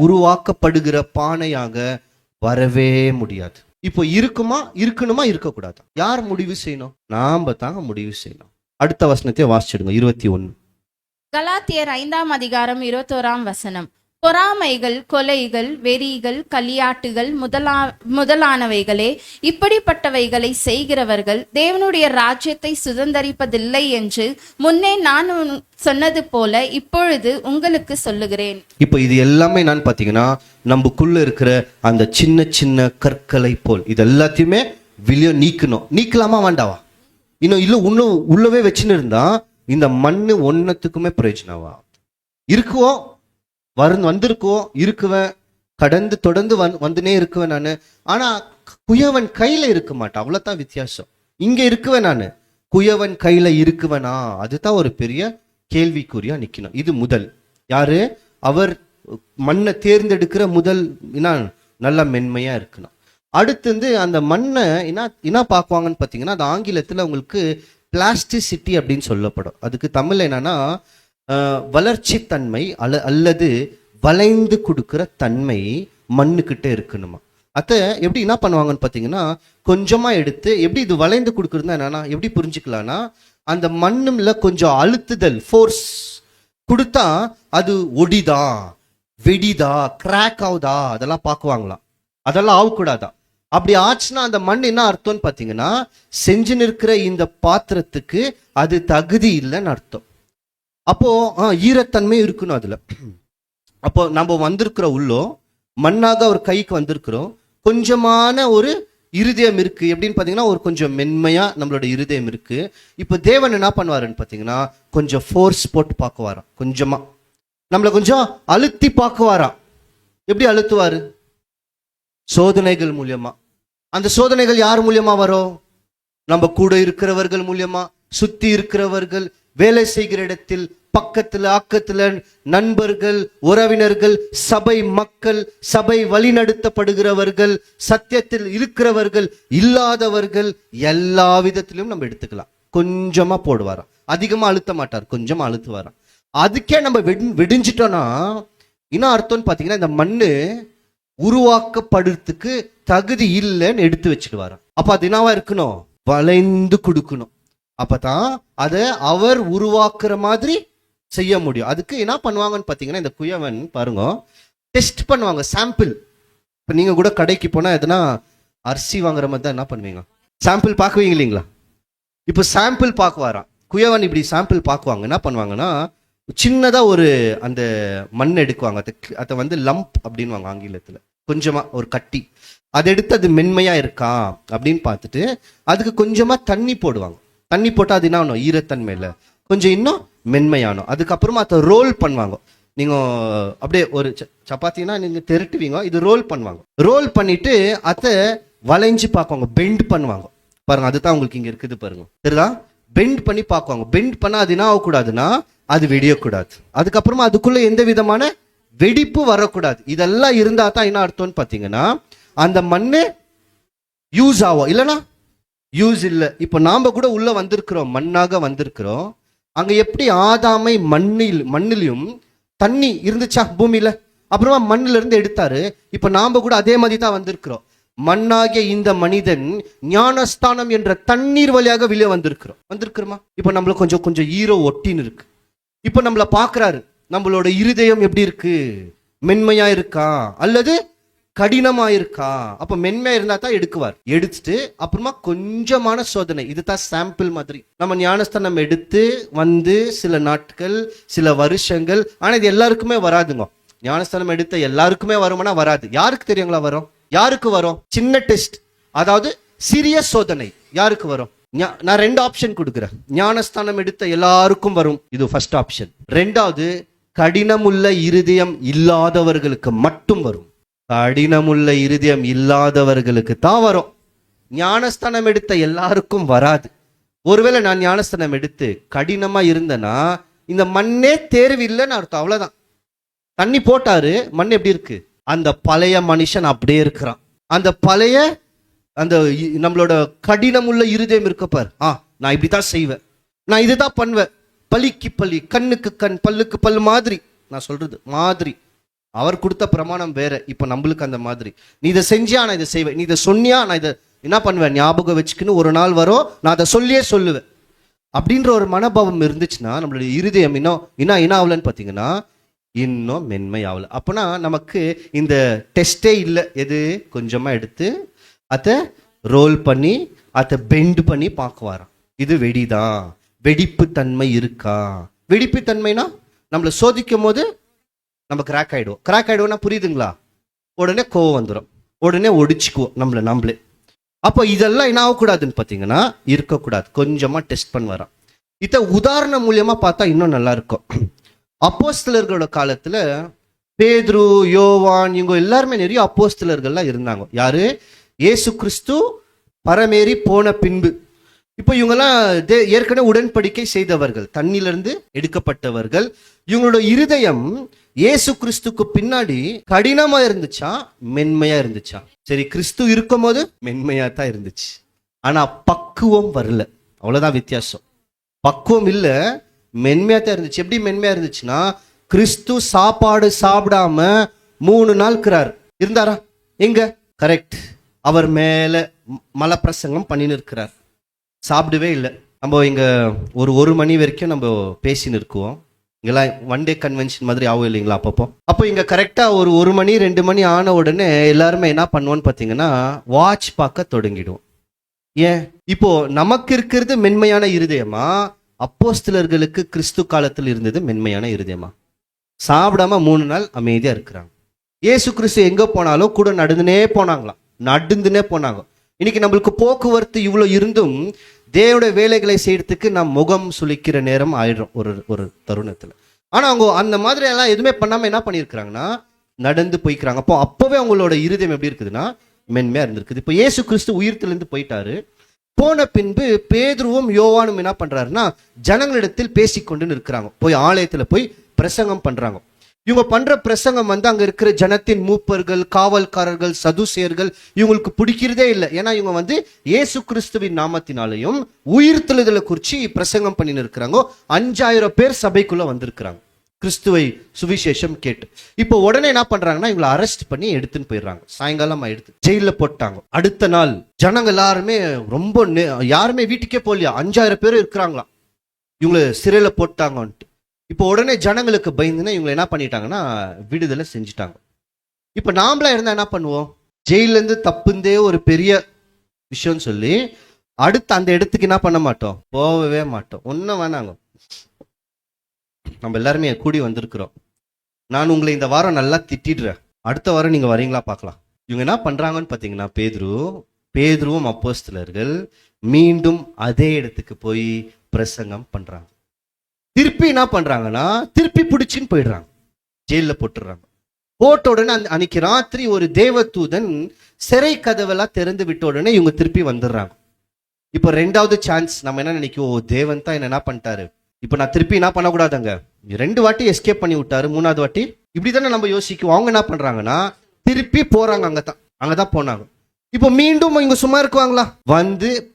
உருவாக்கப்படுகிற பானையாக வரவே முடியாது. இப்போ இருக்கணுமா இருக்கக்கூடாது? யார் முடிவு செய்யணும்? நாம தாங்க முடிவு செய்யணும். அடுத்த வசனத்தை வாசிச்சிடுங்க, 21. கலாத்தியர் 5ஆம் அதிகாரம் 21ஆம் வசனம். பொறாமைகள், கொலைகள், வெறிகள், களியாட்டுகள் முதலானவைகளே, இப்படிப்பட்டவைகளை செய்கிறவர்கள் தேவனுடைய ராஜ்யத்தை சுதந்தரிப்பதில்லை என்று முன்னே நான் சொன்னது போல இப்பொழுது உங்களுக்கு சொல்லுகிறேன். இப்போ இது எல்லாமே நான் பாத்தீங்கன்னா நமக்குள்ள இருக்கிற அந்த சின்ன சின்ன கற்களை போல் இது எல்லாத்தையுமே வெளியே நீக்கலாமா வேண்டாவா? இன்னும் உள்ளவே வச்சுன்னு இருந்தா இந்த மண்ணு ஒன்னத்துக்குமே பிரயோஜனவா? இருக்குவோம், வந்திருக்குவோம், இருக்குவேன், தொடர்ந்து வந்துனே இருக்குவேன் நானு. ஆனா குயவன் கையில இருக்க மாட்டான், அவ்வளவுதான் வித்தியாசம். இங்க இருக்குவேன் நானு, குயவன் கையில இருக்குவேனா? அதுதான் ஒரு பெரிய கேள்விக்குறியா நிக்கணும். இது முதல். யாரு? அவர் மண்ணை தேர்ந்தெடுக்கிற முதல் நல்ல மென்மையா இருக்கணும். அடுத்து அந்த மண்ணை என்ன பார்க்குவாங்கன்னு பார்த்தீங்கன்னா, அது ஆங்கிலத்தில் உங்களுக்கு பிளாஸ்டிசிட்டி அப்படின்னு சொல்லப்படும். அதுக்கு தமிழ் என்னன்னா வளர்ச்சி தன்மை அல்லது வளைந்து கொடுக்கிற தன்மை மண்ணுக்கிட்ட இருக்கணுமா. அதை எப்படி என்ன பண்ணுவாங்கன்னு பார்த்தீங்கன்னா, கொஞ்சமா எடுத்து எப்படி இது வளைந்து கொடுக்குறதுனா என்னன்னா எப்படி புரிஞ்சுக்கலாம்னா, அந்த மண்ணுல கொஞ்சம் அழுத்துதல், ஃபோர்ஸ் கொடுத்தா அது ஒடிதா, வெடிதா, கிராக் ஆகுதா, அதெல்லாம் பார்க்குவாங்களாம். அதெல்லாம் ஆகக்கூடாதா. அப்படி ஆச்சுன்னா அந்த மண் என்ன அர்த்தம்னு பார்த்தீங்கன்னா, செஞ்சு நிற்கிற இந்த பாத்திரத்துக்கு அது தகுதி இல்லைன்னு அர்த்தம். அப்போ ஈரத்தன்மை இருக்கணும் அதுல. அப்போ நம்ம வந்திருக்கிற உள்ளோ மண்ணாக ஒரு கைக்கு வந்திருக்கிறோம். கொஞ்சமான ஒரு இருதயம் இருக்கு. எப்படின்னு பார்த்தீங்கன்னா, ஒரு கொஞ்சம் மென்மையா நம்மளோட இருதயம் இருக்கு. இப்போ தேவன் என்ன பண்ணுவாருன்னு பார்த்தீங்கன்னா, கொஞ்சம் ஃபோர்ஸ் போட்டு பார்க்குவாராம். கொஞ்சமா நம்மளை கொஞ்சம் அழுத்தி பார்க்குவாராம். எப்படி அழுத்துவாரு? சோதனைகள் மூலியமா. அந்த சோதனைகள் யார் மூலியமா வரும்? நம்ம கூட இருக்கிறவர்கள் மூலியமா, சுத்தி இருக்கிறவர்கள், வேலை செய்கிற இடத்தில், பக்கத்துல அக்கத்துல, நண்பர்கள், உறவினர்கள், சபை மக்கள், சபை வழிநடத்தப்படுகிறவர்கள், சத்தியத்தில் இருக்கிறவர்கள், இல்லாதவர்கள், எல்லா விதத்திலும் நம்ம எடுத்துக்கலாம். கொஞ்சமா போடுவாராம், அதிகமா அழுத்த மாட்டார், கொஞ்சமா அழுத்துவாராம். அதுக்கே நம்ம விடிஞ்சிட்டோம்னா இன்னும் அர்த்தம்னு பார்த்தீங்கன்னா, இந்த மண்ணு உருவாக்கப்படுறதுக்கு தகுதி இல்லைன்னு எடுத்து வச்சுடுவாராம். அப்ப அது என்னவா இருக்கணும்? வளைந்து கொடுக்கணும். அப்பதான் அதை அவர் உருவாக்குற மாதிரி செய்ய முடியும். அதுக்கு என்ன பண்ணுவாங்கன்னு பார்த்தீங்கன்னா, இந்த குயவன் பாருங்க, டெஸ்ட் பண்ணுவாங்க, சாம்பிள். இப்போ நீங்க கூட கடைக்கு போனா எதனா அரிசி வாங்குற மாதிரி தான் என்ன பண்ணுவீங்க? சாம்பிள் பார்க்குவீங்க இல்லைங்களா? இப்போ சாம்பிள் பார்க்குவாராம் குயவன். இப்படி சாம்பிள் பார்க்குவாங்க. என்ன பண்ணுவாங்கன்னா, சின்னதா ஒரு அந்த மண் எடுக்குவாங்க. அதை வந்து லம்ப் அப்படின்வாங்க ஆங்கிலத்தில். கொஞ்சமா ஒரு கட்டி அதை எடுத்து அது மென்மையா இருக்கா அப்படின்னு பார்த்துட்டு அதுக்கு கொஞ்சமா தண்ணி போடுவாங்க. தண்ணி போட்டால் அது என்ன ஆகணும்? ஈரத்தன்மையில கொஞ்சம் இன்னும் மென்மையானோம். அதுக்கப்புறமா அதை ரோல் பண்ணுவாங்க. நீங்க அப்படியே ஒரு சப்பாத்தினா நீங்க திரட்டுவீங்க, இது ரோல் பண்ணுவாங்க. ரோல் பண்ணிட்டு அதை வளைஞ்சு பார்க்குவாங்க, பெண்ட் பண்ணுவாங்க. பாருங்க, அதுதான் உங்களுக்கு இங்க இருக்குது பாருங்க, சரிதா? பெண்ட் பண்ணி பார்க்குவாங்க. பெண்ட் பண்ணா அது என்ன ஆகக்கூடாதுன்னா அது வெடியக்கூடாது. அதுக்கப்புறமா அதுக்குள்ள எந்த விதமான வெடிப்பு வரக்கூடாது. இதெல்லாம் இருந்தா தான் என்ன அர்த்தம்னு பார்த்தீங்கன்னா, அந்த மண்ணு யூஸ் ஆகும், இல்லைன்னா யூஸ் இல்லை. இப்போ நாம கூட உள்ள வந்திருக்கிறோம், மண்ணாக வந்திருக்கிறோம். அங்க எப்படி ஆதாமை மண்ணிலையும் தண்ணி இருந்துச்சா பூமியில, அப்புறமா மண்ணில இருந்து எடுத்தாரு. இப்ப நாம கூட அதே மாதிரி தான் வந்திருக்கிறோம். மண்ணாகிய இந்த மனிதன் ஞானஸ்தானம் என்ற தண்ணீர் வழியாக வெளியே வந்திருக்கிறோமா? இப்ப நம்மள கொஞ்சம் கொஞ்சம் ஈரோ ஒட்டின்னு இருக்கு. இப்ப நம்மள பாக்குறாரு, நம்மளோட இருதயம் எப்படி இருக்கு? மென்மையா இருக்கா அல்லது கடினமா இருக்கா? அப்ப மென்மையா இருந்தா தான் எடுக்குவார். எடுத்துட்டு அப்புறமா கொஞ்சமான சோதனை, இதுதான் சாம்பிள் மாதிரி. நம்ம ஞானஸ்தானம் எடுத்து வந்து சில நாட்கள், சில வருஷங்கள், ஆனா இது எல்லாருக்குமே வராதுங்க. ஞானஸ்தானம் எடுத்த எல்லாருக்குமே வருமானா வராது. யாருக்கு தெரியுங்களா வரும்? யாருக்கு வரும்? சின்ன டெஸ்ட், அதாவது சிறிய சோதனை யாருக்கு வரும்? நான் 2 ஆப்ஷன் கொடுக்குறேன். ஞானஸ்தானம் எடுத்த எல்லாருக்கும் வரும், இது ஃபர்ஸ்ட் ஆப்ஷன். 2வது, கடினமுள்ள இருதயம் இல்லாதவர்களுக்கு மட்டும் வரும். கடினமுள்ள இருதயம் இல்லாதவர்களுக்கு தான் வரும். ஞானஸ்தானம் எடுத்த எல்லாருக்கும் வராது. ஒருவேளை நான் ஞானஸ்தானம் எடுத்து கடினமா இருந்தேன்னா இந்த மண்ணே தேர்வு இல்லைன்னு அர்த்தம், அவ்வளவுதான். தண்ணி போட்டாரு, மண் எப்படி இருக்கு? அந்த பழைய மனுஷன் அப்படியே இருக்கிறான். அந்த பழைய அந்த நம்மளோட கடினமுள்ள இருதயம் இருக்கப்ப, நான் இப்படித்தான் செய்வேன், நான் இதுதான் பண்ணுவேன், பலிக்கு பலி, கண்ணுக்கு கண், பல்லுக்கு பல் மாதிரி. நான் சொல்றது மாதிரி அவர் கொடுத்த பிரமாணம் வேற. இப்ப நம்மளுக்கு அந்த மாதிரி, நீ இதை செஞ்சியா நான் இதை செய்வேன், நீ இதை சொன்னியா நான் இதை என்ன பண்ணுவேன், ஞாபகம் வச்சுக்கின்னு ஒரு நாள் வரும், நான் அதை சொல்லியே சொல்லுவேன் அப்படின்ற ஒரு மனோபாவம் இருந்துச்சுன்னா நம்மளுடைய இருதயம் இன்னும் என்ன ஆகலன்னு பார்த்தீங்கன்னா இன்னும் மென்மை ஆகல. அப்போனா நமக்கு இந்த டெஸ்டே இல்லை. எது? கொஞ்சமா எடுத்து அதை ரோல் பண்ணி அதை பெண்ட் பண்ணி பார்க்குவாராம். இது வெடிதான், வெடிப்பு தன்மை இருக்கா? வெடிப்பு தன்மைனா நம்மளை சோதிக்கும் போது நம்ம கிராக் ஆயிடுவோம்னா புரியுதுங்களா? உடனே கோவம் வந்துடும், உடனே ஒடிச்சுக்குவோம் நம்மளே. அப்போ இதெல்லாம் என்ன ஆகக்கூடாதுன்னு பார்த்தீங்கன்னா இருக்கக்கூடாது. கொஞ்சமா டெஸ்ட் பண்ணுவாராம். இதை உதாரணம் மூலியமா பார்த்தா இன்னும் நல்லா இருக்கும். அப்போஸ்தலர்களோட காலத்துல பேதுரு, யோவான், இவங்க எல்லாருமே நிறைய அப்போஸ்தலர்கள்லாம் இருந்தாங்க. யாரு? இயேசு கிறிஸ்து பரமேறி போன பின்பு. இப்போ இவங்கெல்லாம் ஏற்கனவே உடன்படிக்கை செய்தவர்கள், தண்ணிலிருந்து எடுக்கப்பட்டவர்கள். இவங்களோட இருதயம் இயேசு கிறிஸ்துக்கு பின்னாடி கடினமா இருந்துச்சா மென்மையா இருந்துச்சா? சரி, கிறிஸ்து இருக்கும் போது மென்மையா தான் இருந்துச்சு, ஆனா பக்குவம் வரல, அவ்வளவுதான் வித்தியாசம். பக்குவம் இல்ல, மென்மையா தான் இருந்துச்சு. எப்படி மென்மையா இருந்துச்சுன்னா, கிறிஸ்து சாப்பாடு சாப்பிடாம 3 நாள் இருந்தாரா? எங்க? கரெக்ட், அவர் மேல மலப்பிரசங்கம் பண்ணின்னு இருக்கிறார், சாப்பிடவே இல்லை. நம்ம இங்க ஒரு மணி வரைக்கும் நம்ம பேசின்னு இருக்குவோம். இங்கெல்லாம் ஒன் டே கன்வென்ஷன் மாதிரி ஆகும் இல்லைங்களா அப்பப்போ. அப்போ இங்க கரெக்டா ஒரு மணி 2 மணி ஆன உடனே எல்லாருமே என்ன பண்ணுவோன்னு பார்த்தீங்கன்னா வாட்ச் பார்க்க தொடங்கிடுவோம். ஏன்? இப்போ நமக்கு இருக்கிறது மென்மையான இருதயமா, அப்போஸ்தலர்களுக்கு கிறிஸ்து காலத்தில் இருந்தது மென்மையான இருதயமா? சாப்பிடாம 3 நாள் அமைதியா இருக்கிறாங்க. இயேசு கிறிஸ்து எங்க போனாலும் கூட நடந்துனே போனாங்க. இன்னைக்கு நம்மளுக்கு போக்குவரத்து இவ்வளோ இருந்தும் தேவனுடைய வேலைகளை செய்யறதுக்கு நாம் முகம் சுளிக்கிற நேரம் ஆயிடும் ஒரு தருணத்துல. ஆனா அவங்க அந்த மாதிரி எல்லாம் எதுவுமே பண்ணாம என்ன பண்ணியிருக்கிறாங்கன்னா நடந்து போய்க்கிறாங்க. அப்பவே அவங்களோட இருதயம் எப்படி இருக்குதுன்னா மென்மையா இருந்திருக்குது. இப்போ இயேசு கிறிஸ்து உயிர்த்தெழுந்து போயிட்டாரு. போன பின்பு பேதுருவும் யோவானும் என்ன பண்றாருன்னா ஜனங்களிடத்தில் பேசிக்கொண்டு இருக்கிறாங்க. போய் ஆலயத்துல போய் பிரசங்கம் பண்றாங்க. இவங்க பண்ற பிரசங்கம் அங்க இருக்கிற ஜனத்தின் மூப்பர்கள், காவல்காரர்கள், சதுசேயர்கள் இவங்களுக்கு பிடிக்கிறதே இல்லை. ஏன்னா இவங்க இயேசு கிறிஸ்துவின் நாமத்தினாலையும் உயிர்த்தெழுதலை குறிச்சு பிரசங்கம் பண்ணின்னு இருக்கிறாங்க. 5000 பேர் சபைக்குள்ள வந்திருக்கிறாங்க கிறிஸ்துவை சுவிசேஷம் கேட்டு. இப்போ உடனே என்ன பண்றாங்கன்னா இவங்களை அரெஸ்ட் பண்ணி எடுத்துன்னு போயிடுறாங்க. சாயங்காலம் எடுத்து ஜெயில போட்டாங்க. அடுத்த நாள் ஜனங்க எல்லாருமே ரொம்ப யாருமே வீட்டுக்கே போகலையா, 5000 பேர் இருக்கிறாங்களாம். இவங்களை சிறையில போட்டாங்கன்ட்டு. இப்போ உடனே ஜனங்களுக்கு பயந்துன்னா இவங்களை என்ன பண்ணிட்டாங்கன்னா விடுதலை செஞ்சுட்டாங்க. இப்போ நாமளா இருந்தா என்ன பண்ணுவோம்? ஜெயில இருந்து தப்புந்தே ஒரு பெரிய விஷயம் சொல்லி அடுத்து அந்த இடத்துக்கு என்ன பண்ண மாட்டோம், போகவே மாட்டோம். ஒன்றும் வேணாங்க, நம்ம எல்லாருமே கூடி வந்திருக்கிறோம். நான் உங்களை இந்த வாரம் நல்லா திட்டிடுறேன், அடுத்த வாரம் நீங்க வரீங்களா பார்க்கலாம். இவங்க என்ன பண்றாங்கன்னு பார்த்தீங்கன்னா பேதுருவும் அப்போஸ்தலர்கள் மீண்டும் அதே இடத்துக்கு போய் பிரசங்கம் பண்றாங்க. திருப்பி என்ன பண்றாங்கன்னா திருப்பி பிடிச்சின்னு போயிடுறாங்க, ஜெயில போட்டுடுறாங்க. போட்ட உடனே அன்னைக்கு ராத்திரி ஒரு தேவதூதன் சிறை கதவெல்லாம் திறந்து விட்ட உடனே இவங்க திருப்பி வந்துடுறாங்க. இப்போ 2வது சான்ஸ். நம்ம என்ன நினைக்கும், தேவன் தான் என்ன பண்ணிட்டாரு, இப்போ நான் திருப்பி என்ன பண்ணக்கூடாதுங்க, 2 வாட்டி எஸ்கேப் பண்ணி விட்டாரு, 3வது வாட்டி இப்படித்தானே நம்ம யோசிக்குவோம். அவங்க என்ன பண்றாங்கன்னா திருப்பி போறாங்க, அங்கதான் போனாங்க. இப்போ மீண்டும் இங்க சும்மா இருக்குவாங்களா,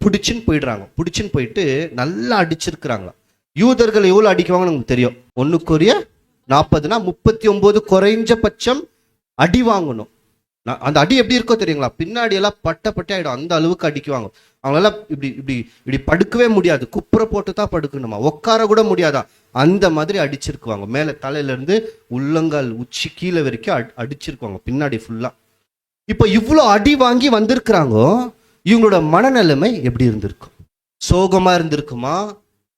பிடிச்சின்னு போயிடுறாங்க. பிடிச்சின்னு போயிட்டு நல்லா அடிச்சிருக்கிறாங்களா. யூதர்கள் எவ்வளவு அடிக்குவாங்கன்னு நமக்கு தெரியும். 1 கொரிந்தியர் 40னா 39 குறைஞ்சபட்சம் அடி வாங்கணும். அந்த அடி எப்படி இருக்கோ தெரியுங்களா, பின்னாடி எல்லாம் பட்டை ஆயிடும், அந்த அளவுக்கு அடிக்குவாங்க. அவங்களால இப்படி இப்படி இப்படி படுக்கவே முடியாது, குப்புற போட்டு தான் படுக்கணுமா, உட்கார கூட முடியாதா, அந்த மாதிரி அடிச்சிருக்குவாங்க. மேல தலையில இருந்து உள்ளங்கால் உச்சி கீழே வரைக்கும் அடிச்சிருக்குவாங்க பின்னாடி ஃபுல்லா. இப்போ இவ்வளோ அடி வாங்கி வந்திருக்கிறாங்க. இவங்களோட மனநிலைமை எப்படி இருந்திருக்கும்? சோகமா இருந்திருக்குமா,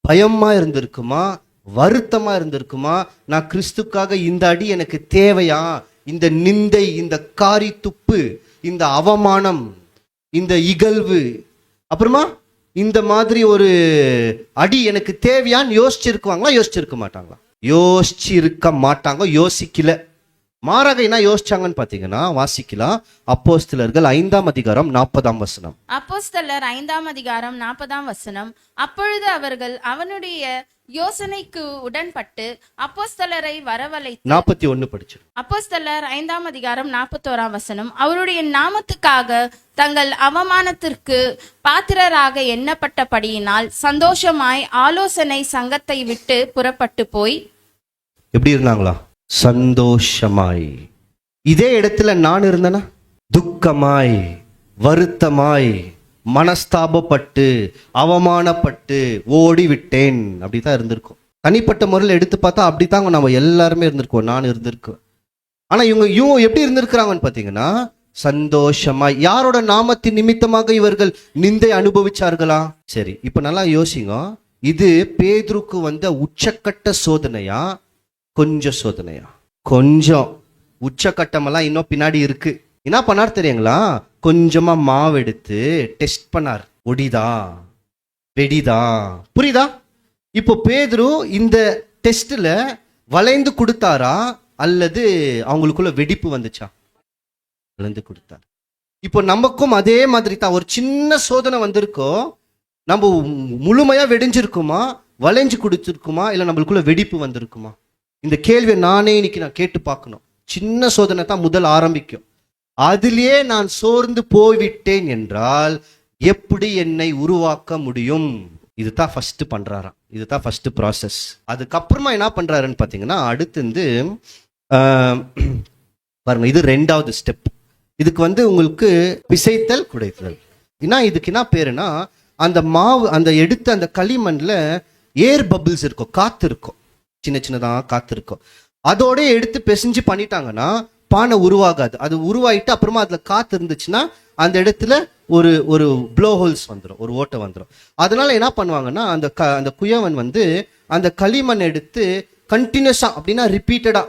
பயமா இருந்திருக்குமா, வருத்தமா இருந்திருக்குமா? நான் கிறிஸ்துக்காக இந்த அடி எனக்கு தேவையா, இந்த நிந்தை, இந்த காரி துப்பு, இந்த அவமானம், இந்த இகழ்வு, அப்புறமா இந்த மாதிரி ஒரு அடி எனக்கு தேவையான்னு யோசிச்சிருக்குவாங்களா, யோசிச்சிருக்க மாட்டாங்களா? யோசிச்சிருக்க மாட்டாங்க, யோசிக்கல. மாறாக என்ன யோசிச்சாங்கன்னு பாத்தீங்கன்னா வாசிக்கலாம். அப்போஸ்தலர்கள் 5ஆம் அதிகாரம் 40ஆம் வசனம். அப்போஸ்தலர் 5ஆம் அதிகாரம் 40ஆம் வசனம். அப்பொழுது அவர்கள் அவனுடைய யோசனைக்கு உடன்பட்டு அப்போஸ்தலரை வரவழைத்து 41 படிச்சு. அப்போஸ்தலர் 5ஆம் அதிகாரம் 41ஆம் வசனம். அவருடைய நாமத்துக்காக தங்கள் அவமானத்திற்கு பாத்திரராக எண்ணப்பட்டபடியினால் சந்தோஷமாய் ஆலோசனை சங்கத்தை விட்டு புறப்பட்டு போய் எப்படி இருந்தாங்களா? சந்தோஷமாய். இதே இடத்துல நான் இருந்தேனா துக்கமாய், வருத்தமாய், மனஸ்தாபப்பட்டு, அவமானப்பட்டு ஓடி விட்டேன், அப்படித்தான் இருந்திருக்கும். தனிப்பட்ட முறையில் எடுத்து பார்த்தா அப்படித்தாங்க நம்ம எல்லாருமே இருந்திருக்கோம், நான் இருந்திருக்கோம். ஆனா இவங்க எப்படி இருந்திருக்கிறாங்கன்னு பாத்தீங்கன்னா சந்தோஷமாய். யாரோட நாமத்தின் நிமித்தமாக இவர்கள் நிந்தை அனுபவிச்சார்களா? சரி, இப்ப நல்லா யோசிங்க. இது பேதுருக்கு வந்த உச்சக்கட்ட சோதனையா, கொஞ்சம் சோதனையா? கொஞ்சம். உச்சக்கட்டமெல்லாம் இன்னும் பின்னாடி இருக்கு. என்ன பண்ணார் தெரியுங்களா? கொஞ்சமா மாவு எடுத்து டெஸ்ட் பண்ணார். ஒடிதா வெடிதா, புரியுதா? இப்போ பேதுரு இந்த டெஸ்ட்ல வளைந்து கொடுத்தாரா அல்லது அவங்களுக்குள்ள வெடிப்பு வந்துச்சா? வளைந்து கொடுத்தார். இப்போ நமக்கும் அதே மாதிரி தான் ஒரு சின்ன சோதனை வந்திருக்கோ, நம்ம முழுமையா வெடிஞ்சிருக்குமா, வளைஞ்சு கொடுத்துருக்குமா, இல்லை நம்மளுக்குள்ள வெடிப்பு வந்திருக்குமா? இந்த கேள்வியை நானே இன்னைக்கு நான் கேட்டு பார்க்கணும். சின்ன சோதனை தான் முதல் ஆரம்பிக்கும். அதிலேயே நான் சோர்ந்து போய்விட்டேன் என்றால் எப்படி என்னை உருவாக்க முடியும்? இதுதான் ஃபர்ஸ்ட் பண்றாராம். இதுதான் ஃபர்ஸ்ட் ப்ராசஸ். அதுக்கப்புறமா என்ன பண்றாருன்னு பார்த்தீங்கன்னா அடுத்து பாருங்க, இது 2வது ஸ்டெப். இதுக்கு உங்களுக்கு பிசைத்தல் குடைத்தல். இதுக்கு என்ன பேருனா, அந்த மாவு அந்த எடுத்து அந்த களிமண்ல ஏர் பபிள்ஸ் இருக்கும், காத்து இருக்கும், சின்ன சின்னதாக காத்து இருக்கும். அதோட எடுத்து பிசைஞ்சு பண்ணிட்டாங்கன்னா பானை உருவாகாது. அது உருவாயிட்டு அப்புறமா அதுல காத்து இருந்துச்சுன்னா அந்த இடத்துல ஒரு ஒரு ப்ளோ ஹோல்ஸ் வந்துடும், ஒரு ஓட்டை வந்துடும். அதனால என்ன பண்ணுவாங்கன்னா அந்த குயவன் அந்த களிமண் எடுத்து கண்டினியூஸா அப்படின்னா ரிப்பீட்டடா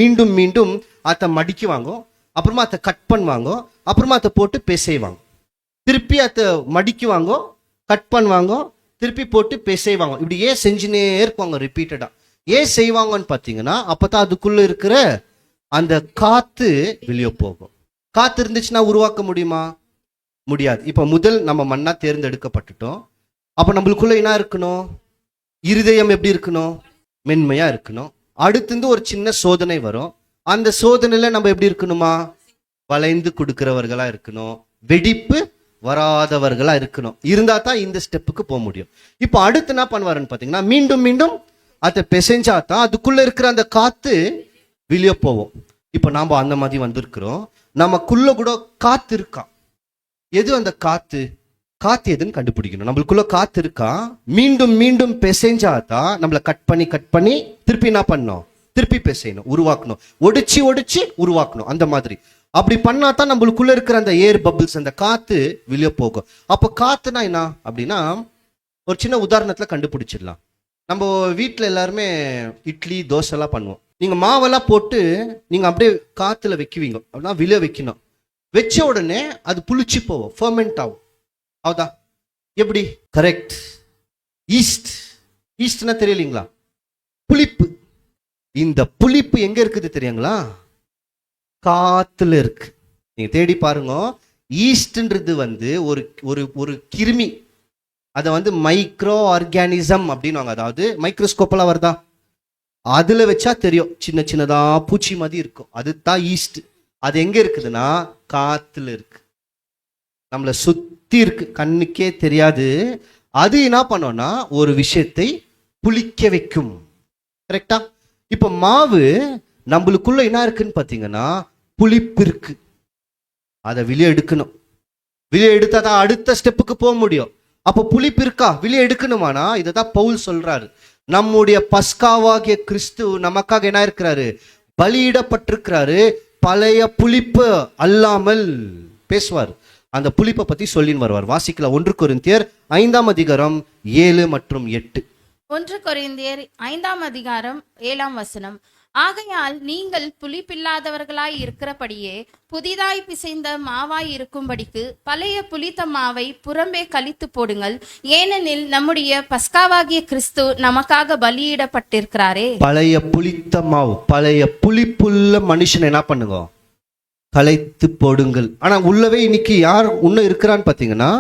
மீண்டும் மீண்டும் அதை மடிக்குவாங்க, அப்புறமா அதை கட் பண்ணுவாங்க, அப்புறமா அதை போட்டு பிசைவாங்க, திருப்பி அதை மடிக்குவாங்க, கட் பண்ணுவாங்க, திருப்பி போட்டு பிசைவாங்க. இப்படியே செஞ்சுனே இருக்குவாங்க ரிப்பீட்டடா. ஏன் செய்வாங்கன்னு பார்த்தீங்கன்னா அப்பதான் அதுக்குள்ள இருக்கிற அந்த காத்து வெளியே போகும். காத்து இருந்துச்சுன்னா உருவாக்க முடியுமா? முடியாது. இப்ப முதல் நம்ம மண்ணா தேர்ந்தெடுக்கப்பட்டுட்டோம். அப்ப நம்மளுக்குள்ள என்ன இருக்கணும்? இருதயம் எப்படி இருக்கணும்? மென்மையா இருக்கணும். அடுத்து ஒரு சின்ன சோதனை வரும். அந்த சோதனையில நம்ம எப்படி இருக்கணுமா? வளைந்து கொடுக்கிறவர்களா இருக்கணும். வெடிப்பு வராதவர்களா இருக்கணும். இருந்தா தான் இந்த ஸ்டெப்புக்கு போக முடியும். இப்போ அடுத்து என்ன பண்ணுவாருன்னு பாத்தீங்கன்னா, மீண்டும் மீண்டும் அதை பிசைஞ்சா தான் அதுக்குள்ள இருக்கிற அந்த காத்து வெளியே போவோம். இப்போ நாம அந்த மாதிரி வந்திருக்கிறோம். நமக்குள்ள கூட காத்து இருக்கா? எது அந்த காத்து? காத்து எதுன்னு கண்டுபிடிக்கணும். நம்மளுக்குள்ள காத்து இருக்கா? மீண்டும் மீண்டும் பிசைஞ்சா தான் நம்மளை கட் பண்ணி திருப்பி என்ன பண்ணணும்? திருப்பி பிசையணும், உருவாக்கணும், ஒடிச்சு உருவாக்கணும். அந்த மாதிரி அப்படி பண்ணா தான் நம்மளுக்குள்ள இருக்கிற அந்த ஏர் பபிள்ஸ், அந்த காத்து வெளியே போகும். அப்போ காத்துனா என்ன அப்படின்னா, ஒரு சின்ன உதாரணத்துல கண்டுபிடிச்சிடலாம். நம்ம வீட்டில் எல்லாருமே இட்லி தோசை எல்லாம் பண்ணுவோம். நீங்க மாவெல்லாம் போட்டு நீங்க அப்படியே காத்துல வைக்குவீங்க. அப்படின்னா வெளியே வைக்கணும். வச்ச உடனே அது புளிச்சு போகும், ஃபர்மெண்ட் ஆகும். அவுதா? எப்படி? கரெக்ட். ஈஸ்ட்னா தெரியலீங்களா? புளிப்பு. இந்த புளிப்பு எங்க இருக்குது தெரியுங்களா? காத்துல இருக்கு. நீங்க தேடி பாருங்க. ஈஸ்ட்ன்றது ஒரு ஒரு ஒரு கிருமி. அதை மைக்ரோ ஆர்கானிசம் அப்படின்னு, அதாவது மைக்ரோஸ்கோப்பெல்லாம் வருதா? அதுல வச்சா தெரியும், சின்ன சின்னதா பூச்சி மாதிரி இருக்கும். அதுதான் ஈஸ்ட். அது எங்க இருக்குதுன்னா காத்துல இருக்கு, நம்மளை சுத்தி இருக்கு, கண்ணுக்கே தெரியாது. அது என்ன பண்ணோம்னா ஒரு விஷயத்தை புளிக்க வைக்கும். கரெக்டா? இப்ப மாவு நம்மளுக்குள்ள என்ன இருக்குன்னு பாத்தீங்கன்னா புளிப்பு இருக்கு. அதை வெளியே எடுக்கணும். வெளியே எடுத்தா தான் அடுத்த ஸ்டெப்புக்கு போக முடியும். அப்போ புளிப்பு இருக்கா? வெளியே எடுக்கணுமானா இதை தான் பவுல் சொல்றாரு. நம்முடைய பஸ்காவாகிய கிறிஸ்து நமக்காக என்ன இருக்கிறாரு? பலியிடப்பட்டிருக்கிறாரு. பழைய புளிப்பு அல்லாமல் பேசுவார். அந்த புளிப்பை பத்தி சொல்லின்னு வருவார். வாசிக்கலாம். 1 கொரிந்தியர் 5ஆம் அதிகாரம் 7 மற்றும் 8. 1 கொரிந்தியர் 5ஆம் அதிகாரம் 7ஆம் வசனம். ஆகையால் நீங்கள் புளிப்பில்லாதவர்களாய் இருக்கிறபடியே புதிதாய் பிசைந்த மாவாய் இருக்கும்படிக்கு பழைய புளித்த மாவை புறம்பே கழித்து போடுங்கள். ஏனெனில் நம்முடைய பஸ்காவாகிய கிறிஸ்து நமக்காக பலியிடப்பட்டிருக்கிறாரே. பழைய புளித்த மாவு, பழைய புளிப்புள்ள மனுஷன் என்ன பண்ணுங்க? களைத்து போடுங்கள். ஆனா உள்ளவே இன்னைக்கு யார் இன்னும் இருக்கிறான்னு பாத்தீங்கன்னா,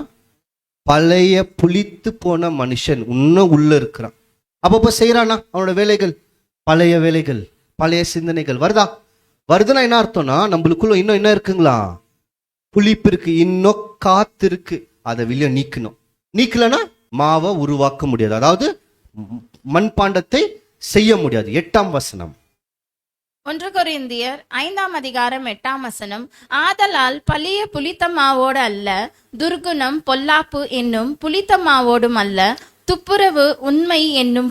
பழைய புளித்து போன மனுஷன் இன்னும் உள்ள இருக்கிறான். அப்பப்ப செய்யறானா அவனோட வேலைகள், பழைய வேலைகள், பழைய சிந்தனைகள் வருதுன்னா என்ன அர்த்தம்னா நம்மளுக்குள்ள இன்னும் என்ன இருக்குங்களா? புளிப்பு இருக்கு, இன்னும் காத்து இருக்கு. அதை வெளியே நீக்கணும். நீக்கலன்னா மாவை உருவாக்க முடியாது, அதாவது மண்பாண்டத்தை செய்ய முடியாது. 8ஆம் வசனம். 1 கொரிந்தியர் 5ஆம் அதிகாரம் 8ஆம் வசனம். ஆதலால் பழைய புளித்த மாவோடு அல்ல, துர்குணம் பொல்லாப்பு என்னும் புளித்த மாவோடும் அல்ல, துப்புரவு உண்மை என்னும்